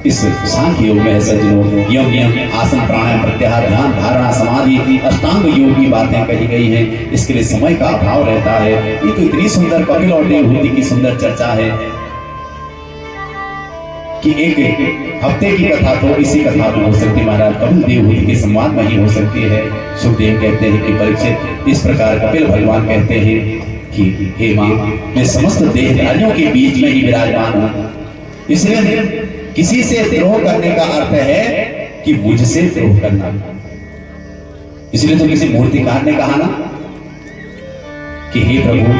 इस सांख्य योग में है सज्जनों। यम नियम, आसन, प्राणायाम, प्रत्याहार, ध्यान, धारणा, समाधि, अष्टांग योग की बातें कही गई हैं। इसके लिए समय का अभाव रहता है। ये तो इतनी सुंदर कपिल और देवहूति की सुंदर चर्चा है कि एक हफ्ते की कथा तो इसी कथा में हो सकती है महाराज, कपिल देवहूति के संवाद में ही हो सकती है। सुखदेव कहते हैं कि परीक्षित, इस प्रकार कपिल भगवान कहते हैं कि हे मां, मैं समस्त देहधारियों के बीच में ही विराजमान हूं, इसलिए किसी से द्रोह करने का अर्थ है कि मुझसे द्रोह करना। इसलिए तो किसी मूर्तिकार ने कहा ना कि हे प्रभु,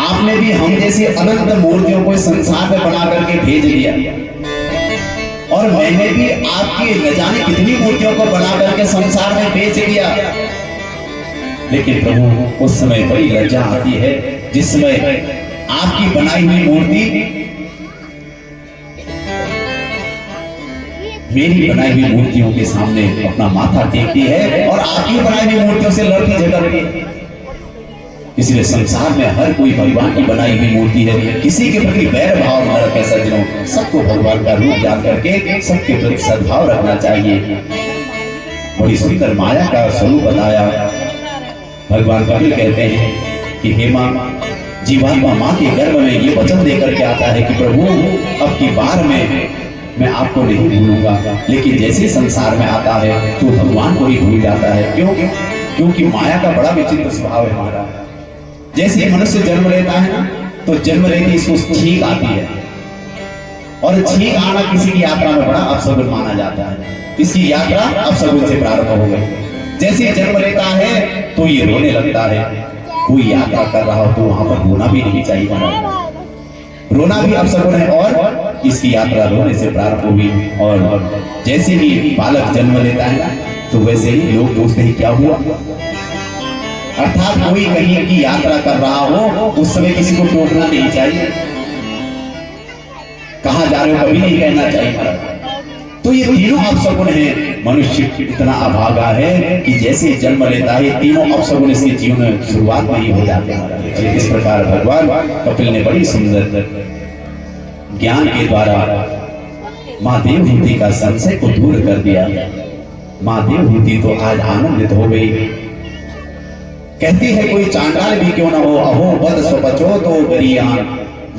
आपने भी हम जैसी अनंत मूर्तियों को संसार में बना करके भेज दिया, और मैंने भी आपकी न जाने कितनी मूर्तियों को बना करके संसार में भेज दिया। लेकिन प्रभु, उस समय बड़ी लज्जा आती है जिस समय आपकी बनाई हुई मूर्ति मेरी बनाई हुई मूर्तियों के सामने अपना माथा टेकती है और आपकी बनाई हुई मूर्तियों से लड़ती झगड़ती है। इसलिए संसार में हर कोई भगवान की बनाई हुई मूर्ति है। किसी के प्रति वैर भाव न रखे सज्जनों, सबको भगवान का रूप जान करके सबके प्रति सद्भाव रखना चाहिए। बड़ी सुंदर माया का स्वरूप बताया। भगवान कपिल कहते हैं कि हे मां, जीवात्मा मां के गर्भ में ये वचन देकर के आता है कि प्रभु, अब की बार में मैं आपको नहीं भूलूंगा। लेकिन जैसे संसार में आता है तो भगवान को ही भूल जाता है। क्यों? क्योंकि माया का बड़ा विचित्र स्वभाव है हमारा। जैसे मनुष्य जन्म लेता है ना, तो जन्म लेते इसको छींक आती है, और छींक आना किसी की यात्रा में बड़ा अपशगुन माना जाता है। इसकी यात्रा अपशगुन से प्रारंभ हो गई। जैसे जन्म लेता है तो ये रोने लगता है। कोई यात्रा कर रहा हो तो वहां पर रोना भी नहीं चाहिए महाराज। रोना भी अपशगुन है, और इसकी यात्रा रोने से प्रारंभ हुई। और जैसे ही बालक जन्म लेता है ना, तो वैसे ही लोग पूछते हैं क्या हुआ। अर्थात कोई कहीं की यात्रा कर रहा हो उस समय किसी को टोकना नहीं चाहिए, कहाँ जा रहे हो कभी नहीं कहना चाहिए। तो ये तीनों अपशगुन है। मनुष्य इतना अभागा है कि जैसे जन्म लेता है तीनों अपशगुन इसके जीवन में शुरुआत में ही हो जाते हैं। इस प्रकार भगवान कपिल ने बड़ी सुंदर ज्ञान के द्वारा मां देवहूति का संशय को दूर कर दिया। मां देवहूति तो आज आनंदित हो गई। कहती है कोई चांडाल भी क्यों न हो, अहो बद स्वपचो तो गरियान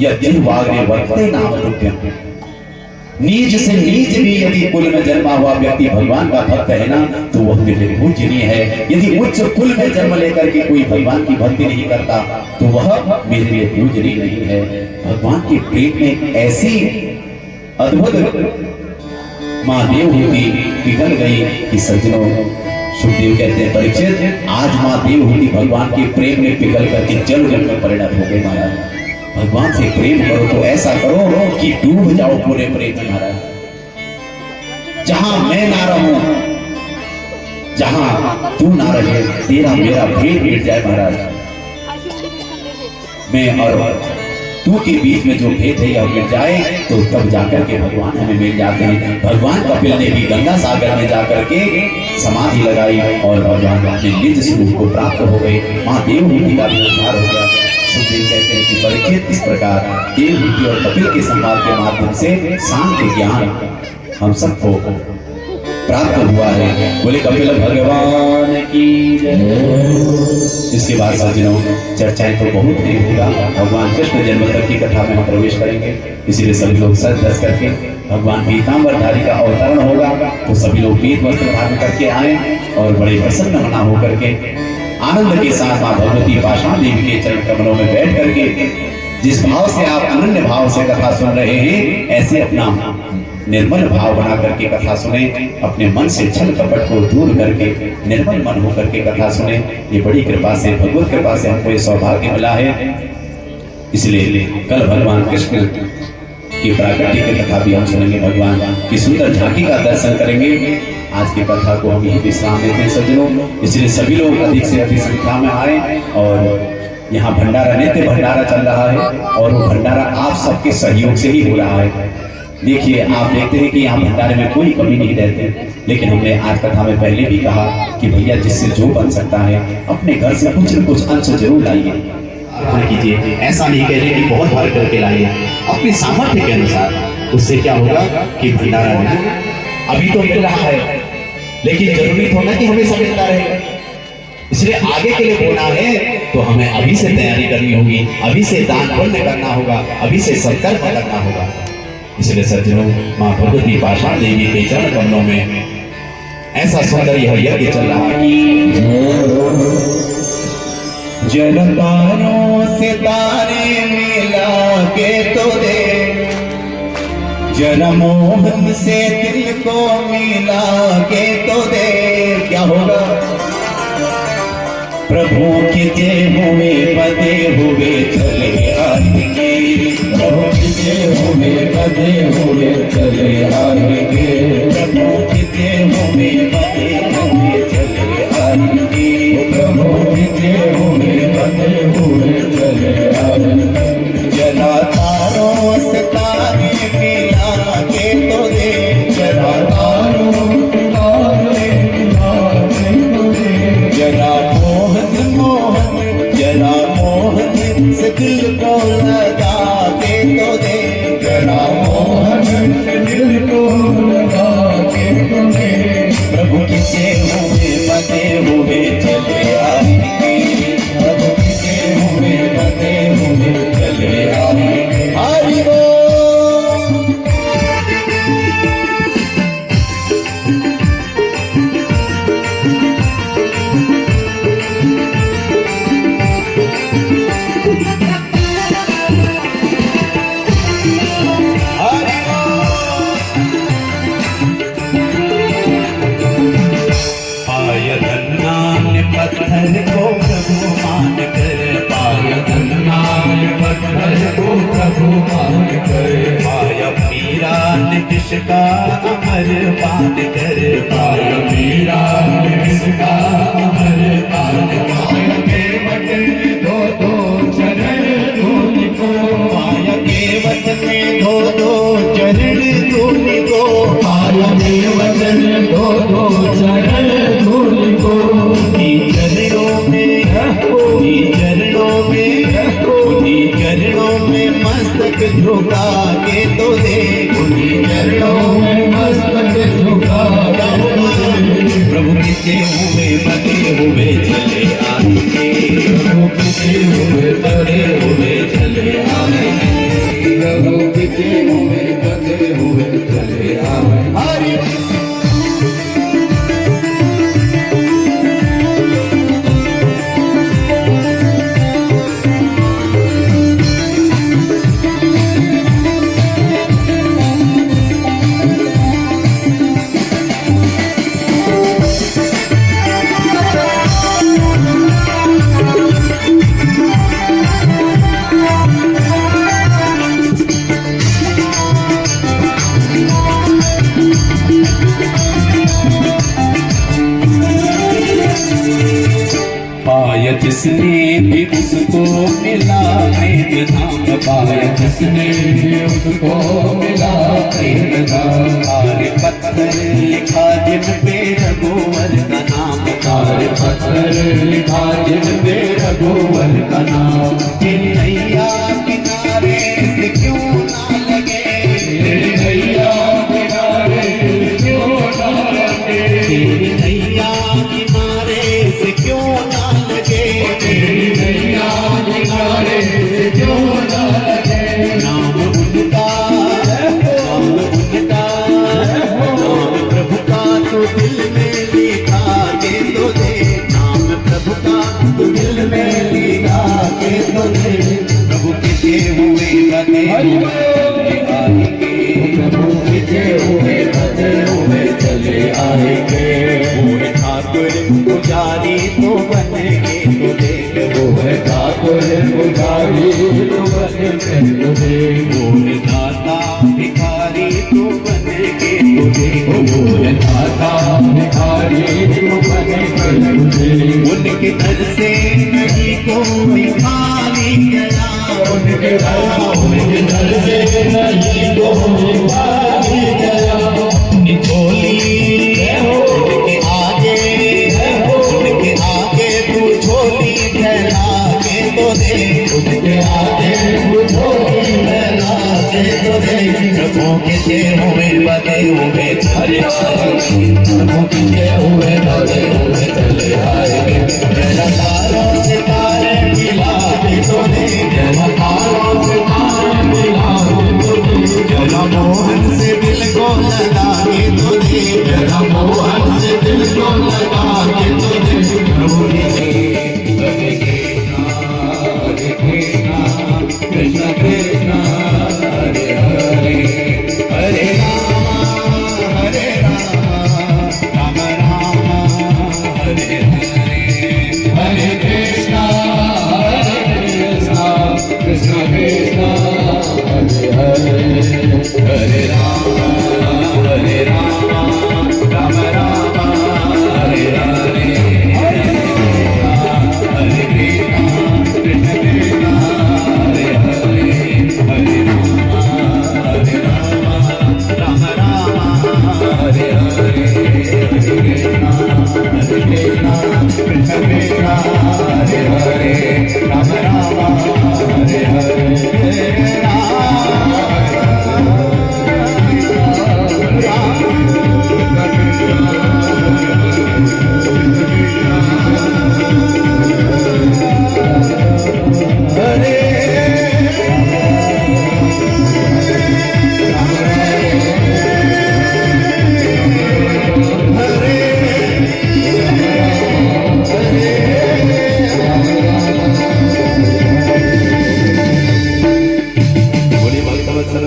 यज्ञवाग्रे वर्तते नाम तुभ्यम। नीच से नीच भी यदि कुल में जन्मा हुआ व्यक्ति भगवान का भक्त है ना, तो वह मेरे पूजनीय है। यदि उच्च कुल में जन्म लेकर के कोई भगवान की भक्ति नहीं करता तो वह मेरे लिए पूजनीय नहीं है। भगवान के प्रेम में ऐसी अद्भुत मां देवहूति पिघल गई कि सज्जनों, सुखदेव कहते हैं परीक्षित, आज मां देवहूति भगवान के प्रेम में पिघल करके जल में परिणत हो गए महाराज। भगवान से प्रेम करो तो ऐसा करो कि डूब जाओ पूरे प्रेम में महाराज। जहां मैं ना रहूं, जहां तू ना रहे, तेरा मेरा भेद मिट जाए महाराज। मैं और तू के बीच में जो भेद है यह मिट जाए, तो तब जाकर के भगवान हमें मिल जाते हैं। भगवान कपिल ने भी गंगा सागर में जाकर के समाधि लगाई और भगवान अपने निज स्वरूप को प्राप्त हो गए। मां देवहूति का भी उद्धार हो गया। सुखदेव कहते हैं कि परीक्षित, इस प्रकार देवहूति और कपिल के संवाद के माध्यम से सांख्य ज्ञान हम सबको प्राप्त हुआ है। बोले कपिल भगवान की जय। इसके बाद सज्जनों, चर्चाएं तो बहुत नहीं होगा। भगवान कृष्ण जन्म तक की कथा में हम प्रवेश करेंगे, इसीलिए सभी लोग सज धज करके, भगवान पीताम्बरधारी का अवतरण होगा तो सभी लोग पीत वस्त्र धारण करके आए और बड़े प्रसन्न मना होकर के आनंद के साथ मां भगवती पाषाण देवी के चरण कमलों में बैठ करके जिस भाव से आप अनन्य भाव से कथा सुन रहे हैं, ऐसे अपना निर्मल भाव बना करके कथा सुने, अपने मन से छल कपट को दूर करके निर्मल मन होकर के कथा सुने। ये बड़ी कृपा से, भगवत कृपा से हमको ये सौभाग्य मिला है। इसलिए कल भगवान कृष्ण की प्राकृतिक कथा भी हम सुनेंगे, भगवान की सुंदर झांकी का दर्शन करेंगे। आज की कथा को हम यही विश्राम देते हैं सज्जनों। इसलिए सभी लोग अधिक से अधिक संख्या में आए और यहाँ भंडारा, नित्य भंडारा चल रहा है और वो भंडारा आप सबके सहयोग से ही हो रहा है। देखिए, आप देखते हैं कि यहाँ भंडारे में कोई कमी नहीं रहती, लेकिन हमने आज कथा में पहले भी कहा कि भैया जिससे जो बन सकता है अपने घर से कुछ न कुछ अंश जरूर लाइए, अर्पण कीजिए। ऐसा नहीं कह रहे कि बहुत भर करके लाइए, अपनी सामर्थ्य के अनुसार। उससे क्या होगा कि भंडारा नहीं अभी तो मिल रहा है, लेकिन जरूरी थोड़ा कि हमेशा मिलता रहेगा। इसलिए आगे के लिए बोलना है तो हमें अभी से तैयारी करनी होगी, अभी से दान पुण्य करना होगा, अभी से संकल्प करना होगा। इसलिए सज्जनों, माँ भगवती पाषाण देवी के चरण कमलों में ऐसा सुंदर यह यज्ञ चल रहा है। जन तारों से तारे मिला के तो दे, जन मोहन से दिल को मिला के तो दे। क्या होगा? प्रभु के जय हुए बदे हुए चले आएंगे, प्रभु के जय हुए बदे हुए चले आएंगे, प्रभु के जय हुए बदे हुए चले आएंगे, प्रभु के जय हुए बदे हुए चले आएंगे। जला तारों से तारे मिला के तो दे, जला तारों से तारे मिला के तो दे, जला जरा मोहन से दिल को लगा के तो दे, जरा मोहन से दिल को लगा के तो दे। प्रभु के जय हुए बदे हुए चले आएंगे, प्रभु के जय हुए बदे हुए चले आएंगे। हरि बोल। पत्थर को प्रभु मान कर, पाय धन्नान पत्थर को प्रभु मान कर, पाय मीरा ने विष का अमर पान कर, पाय मीरा ने विष का अमर पान कर, के वचन दो दो चरण धूलि को, पाय के वचन में दो दो चरण धूलि को, पाय के वचन दो दो चरण धूलि को। चरणों में मस्तक झुका के तो दे, उन्हीं चरणों में मस्तक झुका के तो दे। प्रभु के जय हुए बदे हुए चले आएंगे, प्रभु के जय हुए बदे हुए चले आएंगे, प्रभु के जय हुए बदे हुए चले आएंगे। जिसने भी उसको मिला प्रेम धाम, पाया जिसने भी उसको मिला प्रेम धाम। तारे पत्थर लिखा जिन पे रघुवर का नाम, तारे पत्थर लिखा जिन पे रघुवर का नाम। तेरी नैया किनारे से क्यों ना लगे, तेरी नैया किनारे से क्यों ना लगे, तेरी नैया किनारे से क्यों ना लगे, तेरी नैया किनारे से क्यों ना लगे। नाम उनका, नाम उनका, नाम प्रभु का तो दिल में लिखा के तो दे, नाम प्रभु का तो दिल में लिखा के बोल दाता भिखारी तो बन के उनके दर से नहीं कोई खाली गया उनके दर से नहीं कोई खाली गया निकोली उनके आगे तू झोली फैला के तो दे उनके आगे तू झोली फैला के तो दे प्रभु के हुए बने हुए चले प्रभु के हुए बने हुए चले आएंगे जरा तारों से तारे मिला के तो दे जरा तारों से तारे मिला के तो दे जरा मोहन से दिल को लगा के तो दे जरा मोहन से दिल को लगा के तो दे प्रभु ने कृष्ण कृष्ण हरे हरे हरे राम राम राम हरे हरे हरे कृष्ण कृष्ण कृष्ण हरे हरे हरे राम राम राम हरे हरे हरे कृष्ण कृष्ण हरे हरे हरे राम राम हरे हरे कृष्ण कृष्ण हरे हरे राम राम हरे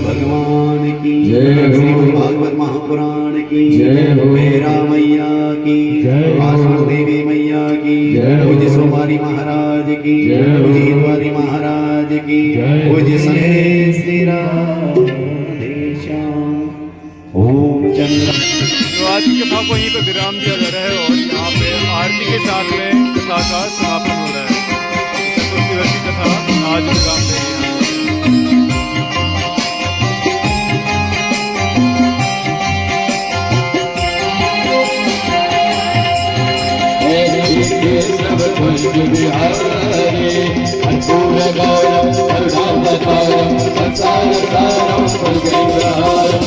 भगवान की भागवत महापुराण की मेरा मैया की आसन देवी मैया की पूज्य सोमारी महाराज की पूज्य द्वारी महाराज की पूज्य श्री राधेश्याम ओम चंद्र। तो आज की कथा को यहीं पे विराम दिया जा रहा है और यहाँ पे आरती के साथ में कथा का समापन हो रहा है। चतुर्थी की कथा आज विराम दे रही है। सब कुछ बिहारी कर्पूर गौरव करुणावतारम संसार सारम कुलगंगारम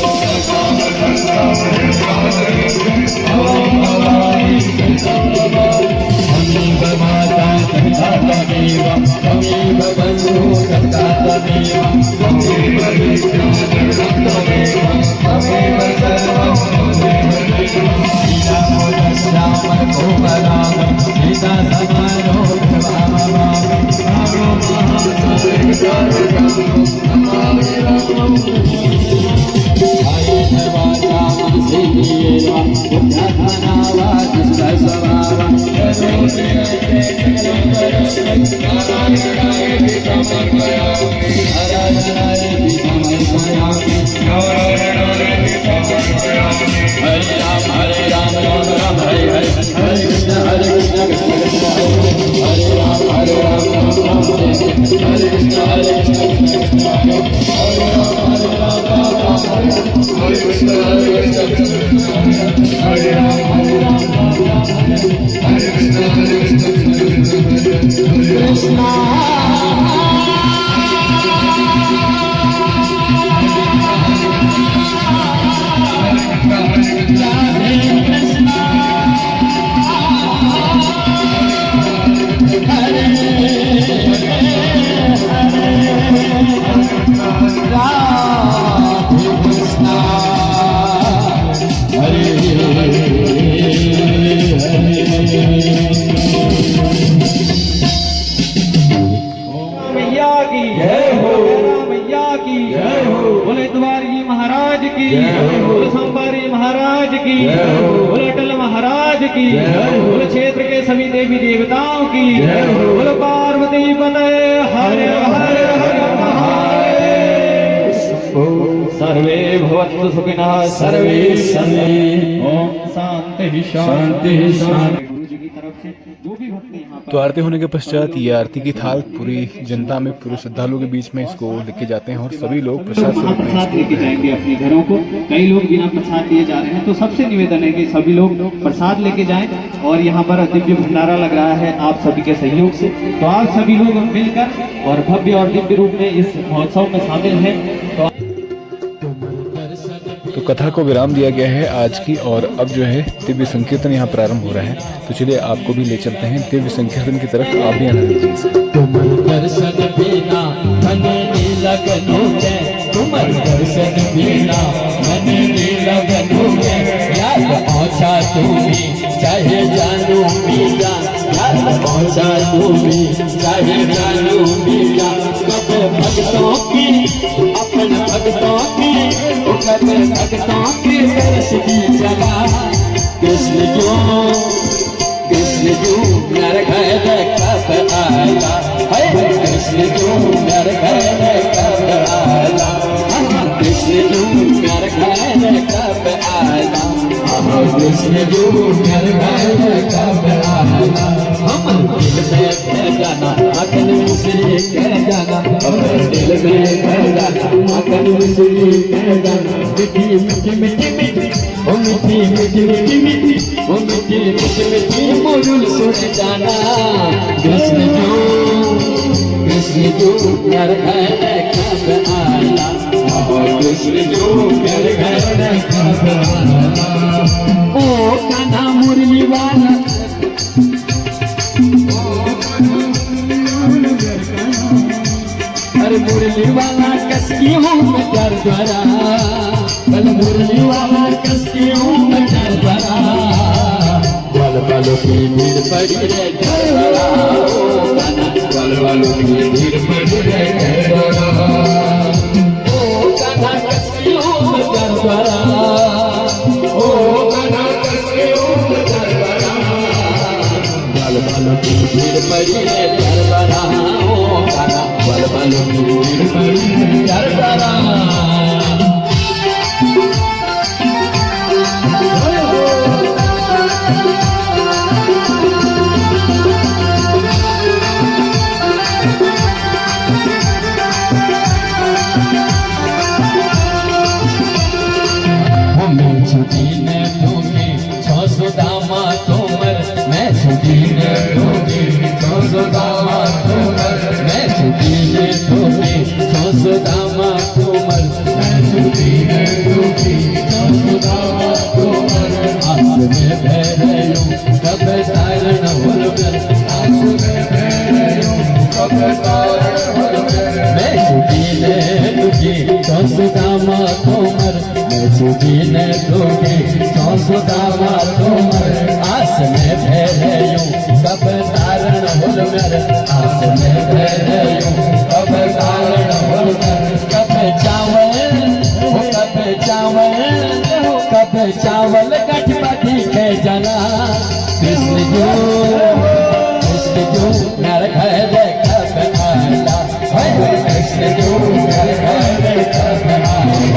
तमेव माता पिता तमेव तमेव बन्धु सखा तमेव तमेव विष्णु तमेव तमेव सर्वं श्याम कोमलाम सीता समानो हरे राम राम राम हरे हरे हरे कृष्ण कृष्ण कृष्ण हरे राम राम राम हरे हरे कृष्ण कृष्ण कृष्ण हरे राम राम हरे कृष्ण हरे राम हरे कृष्ण कृष्ण बोलो क्षेत्र के सभी देवी देवताओं की बोलो पार्वती पार्वती पते हर हर हर महादेव। ओम सर्वे भवन्तु सुखिनः सर्वे सन्तु। ओम शांति शांति शांति। गुरु जी की तरफ से जो भी भक्त यहाँ तो आरती होने के पश्चात ये आरती की थाल पूरी जनता में, पूरे श्रद्धालुओं के बीच में इसको लेके जाते हैं और सभी लोग प्रसाद स्वरूप में प्रसाद लेके जाएंगे अपने घरों को। कई लोग बिना प्रसाद लिए जा रहे हैं, तो सबसे निवेदन है कि सभी लोग प्रसाद लेके जाएं। और यहाँ पर दिव्य भंडारा लग रहा है आप सभी के सहयोग से, तो आप सभी लोग मिलकर और भव्य और दिव्य रूप में इस महोत्सव में शामिल हैं। तो कथा को विराम दिया गया है आज की, और अब जो है दिव्य संकीर्तन यहाँ प्रारंभ हो रहा है। तो चलिए आपको भी ले चलते हैं दिव्य संकीर्तन की तरफ, आप भी आनंद लीजिए। तुमर दर्शन बिना मन लगन हो जाए, तुमर दर्शन बिना मन लगन हो जाए। याद पहुँचा तुम्हें चाहे जानू मीरा, याद पहुँचा तुम्हें चाहे जानू मीरा। कब भक्तों की अपन भक्तों की, कब भक्तों की दर्श की जगह। कृष्ण क्यों नर घर कब आया, कृष्ण क्यों नर घर कब आया, कृष्ण क्यों नर घर कब आया, कृष्ण क्यों नर घर कब आया। हम दिल में कह जाना अकल मिश्री कह जाना, हम दिल में कह जाना अकल मिश्री कह जाना। मीठी मीठी मीठी मीठी ओ मीठी मीठी मीठी मीठी ओ मीठी मीठी मीठी मोरुल सुन जाना। कृष्ण क्यों नर घर कब आया, कृष्ण क्यों नर घर कब आया। ओ कान्हा मुरली वाला, अरे मुरली वाला कसकी हूँ मैं कर द्वारा, बल मुरली वाला कसकी हूँ मैं कर द्वारा। बल बलों की भीड़ पड़ी रे घर द्वारा, बल बलों की भीड़ पड़ी रे घर द्वारा। ओ कान्हा कसकी हूँ मैं कर द्वारा, ओ कान्हा कसकी हूँ मैं कर द्वारा। बल बलों की भीड़ पड़ी रे घर द्वारा, ओ कान्हा बल बलों की भीड़ पड़ी रे घर द्वारा। छुट्टी ने दूंगी 600 दामा तोमर, मैं छुट्टी ने दूंगी 600 दामा तोमर, मैं छुट्टी ने दूंगी 600 दामा तोमर, मैं छुट्टी ने दूंगी 600 दामा तोमर। आस में बह रही हूँ कब तारण होलकर, आस में बह रही हूँ कब तारण होलकर। मैं छुट्टी ने दूंगी 600 दामा तोमर, मैं छुट्टी ने दूंगी 600 दामा तोमर। आस में बह रही हूँ कब तारण होलकर, आस में बह रही हूँ कब तारण होलकर। कब चावल हो कब चावल हो कब चावल गठपति के जना। कृष्ण क्यों नर घर कब आया, कृष्ण क्यों नर घर कब आया।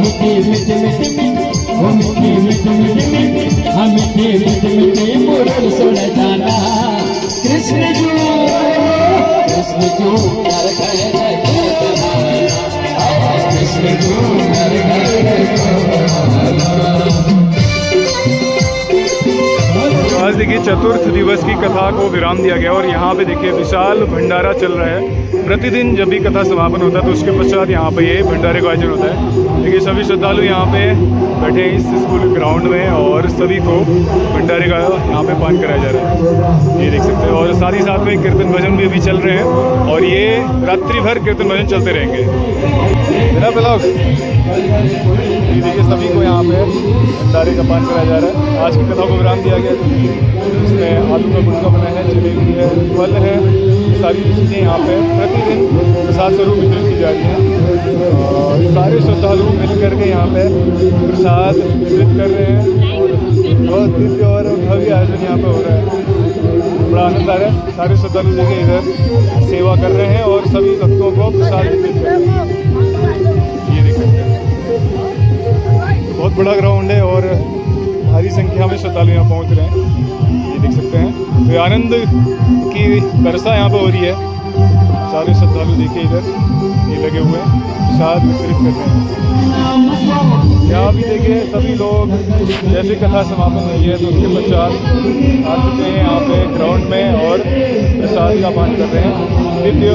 मीठी मीठी मीठी मीठी ओ मीठी मीठी मीठी मीठी, हम मीठी मीठी मीठी मुरल सुन जाना। कृष्ण क्यों नर घर कब आया, कृष्ण क्यों नर घर कब आया। आज देखिए चतुर्थ दिवस की कथा को विराम दिया गया और यहाँ पे देखिए विशाल भंडारा चल रहा है। प्रतिदिन जब भी कथा समापन होता है तो उसके पश्चात यहाँ पे ये भंडारे का आयोजन होता है। देखिए सभी श्रद्धालु यहाँ पे बैठे हैं इस स्कूल ग्राउंड में और सभी को भंडारे का यहाँ पे पान कराया जा रहा है, ये देख सकते हैं। और साथ ही साथ में कीर्तन भजन भी अभी चल रहे हैं और ये रात्रि भर कीर्तन भजन चलते रहेंगे। मेरा ब्लॉग ये देखिए सभी को यहाँ पे भंडारे का पान कराया जा रहा है। आज की कथा को विराम दिया गया, इसमें आलू का गुटका बना है, जलेबी है, फल है, सारी चीज़ें यहाँ पे प्रतिदिन प्रसाद स्वरूप वितरित की जा रही हैं। और सारे श्रद्धालु मिल करके यहाँ पे प्रसाद वितरित कर रहे हैं और बहुत दिव्य और भव्य आयोजन यहाँ पे हो रहा है। बड़ा आनंद आ रहा है। सारे श्रद्धालु देखिए इधर सेवा कर रहे हैं और सभी भक्तों को प्रसाद वितरित कर रहे हैं। ये देख सकते हैं, बहुत बड़ा ग्राउंड है और भारी संख्या में श्रद्धालु यहाँ पहुँच रहे हैं। ये देख सकते हैं, तो ये आनंद की वर्षा यहाँ पे हो रही है। सारे श्रद्धालु देखिए इधर ये लगे हुए हैं, प्रसाद वितरित कर रहे हैं। यहाँ भी देखिए सभी लोग जैसे कथा समापन हुई है तो उसके पश्चात आ चुके हैं यहाँ पे ग्राउंड में और प्रसाद का पान कर रहे हैं। दिव्य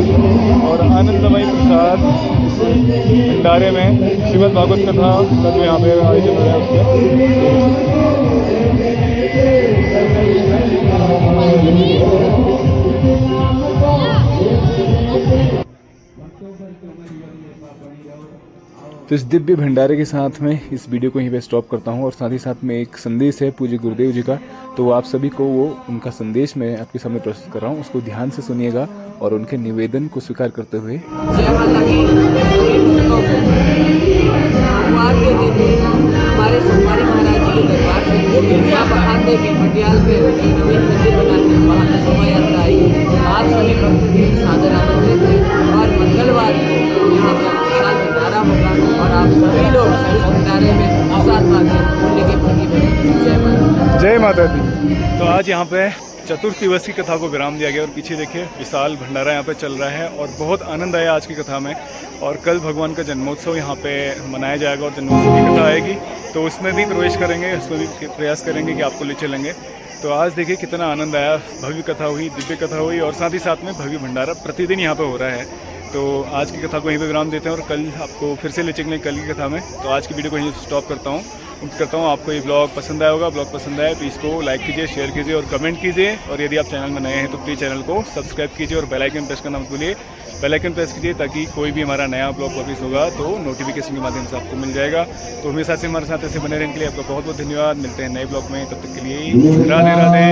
और आनंदमय प्रसाद इस भंडारे में श्रीमद् भागवत कथा का जो यहाँ पे आयोजन हो रहा है उसमें। तो इस दिव्य भंडारे के साथ में इस वीडियो को यहीं पे स्टॉप करता हूँ और साथ ही साथ में एक संदेश है पूज्य गुरुदेव जी का, तो आप सभी को वो उनका संदेश मैं आपके सामने प्रस्तुत कर रहा हूँ, उसको ध्यान से सुनिएगा और उनके निवेदन को स्वीकार करते हुए। जय माता की सभी भक्तों को सोमवार के दिन हमारे सोमवारी महाराज जी के दरबार से यहाँ बखान देवी मटियाल पे नवीन मंदिर बनाने वहाँ की शोभा यात्रा आई। आप सभी भक्त भी सादर आमंत्रित हैं और मंगलवार को यहाँ पर विशाल भंडारा होगा और आप सभी लोग इस भंडारे में प्रसाद मांगे पुण्य के भागी बने। जय माता। जय माता दी। तो आज यहाँ पे चतुर्थ दिवस की कथा को विराम दिया गया और पीछे देखिए विशाल भंडारा यहाँ पे चल रहा है और बहुत आनंद आया आज की कथा में। और कल भगवान का जन्मोत्सव यहाँ पे मनाया जाएगा और जन्मोत्सव की कथा आएगी तो उसमें भी प्रवेश करेंगे, उसमें भी प्रयास करेंगे कि आपको ले चलेंगे। तो आज देखिए कितना आनंद आया, भव्य कथा हुई, दिव्य कथा हुई और साथ ही साथ में भव्य भंडारा प्रतिदिन यहाँ पे हो रहा है। तो आज की कथा को यहीं पे विराम देते हैं और कल आपको फिर से ले चलेंगे कल की कथा में। तो आज की वीडियो को यहीं स्टॉप करता हूँ। उम्मीद करता हूँ आपको ये ब्लॉग पसंद आया होगा। ब्लॉग पसंद आया तो इसको लाइक कीजिए, शेयर कीजिए और कमेंट कीजिए। और यदि आप चैनल में नए हैं तो प्लीज़ चैनल को सब्सक्राइब कीजिए और बेल आइकन प्रेस करना मत भूलिए। बेल आइकन प्रेस कीजिए ताकि कोई भी हमारा नया ब्लॉग पब्लिश होगा तो नोटिफिकेशन के माध्यम से आपको मिल जाएगा। तो हमेशा से हमारे साथ ऐसे बने रहने के लिए आपका बहुत बहुत धन्यवाद। मिलते हैं नए ब्लॉग में, तब तक के लिए राधे राधे।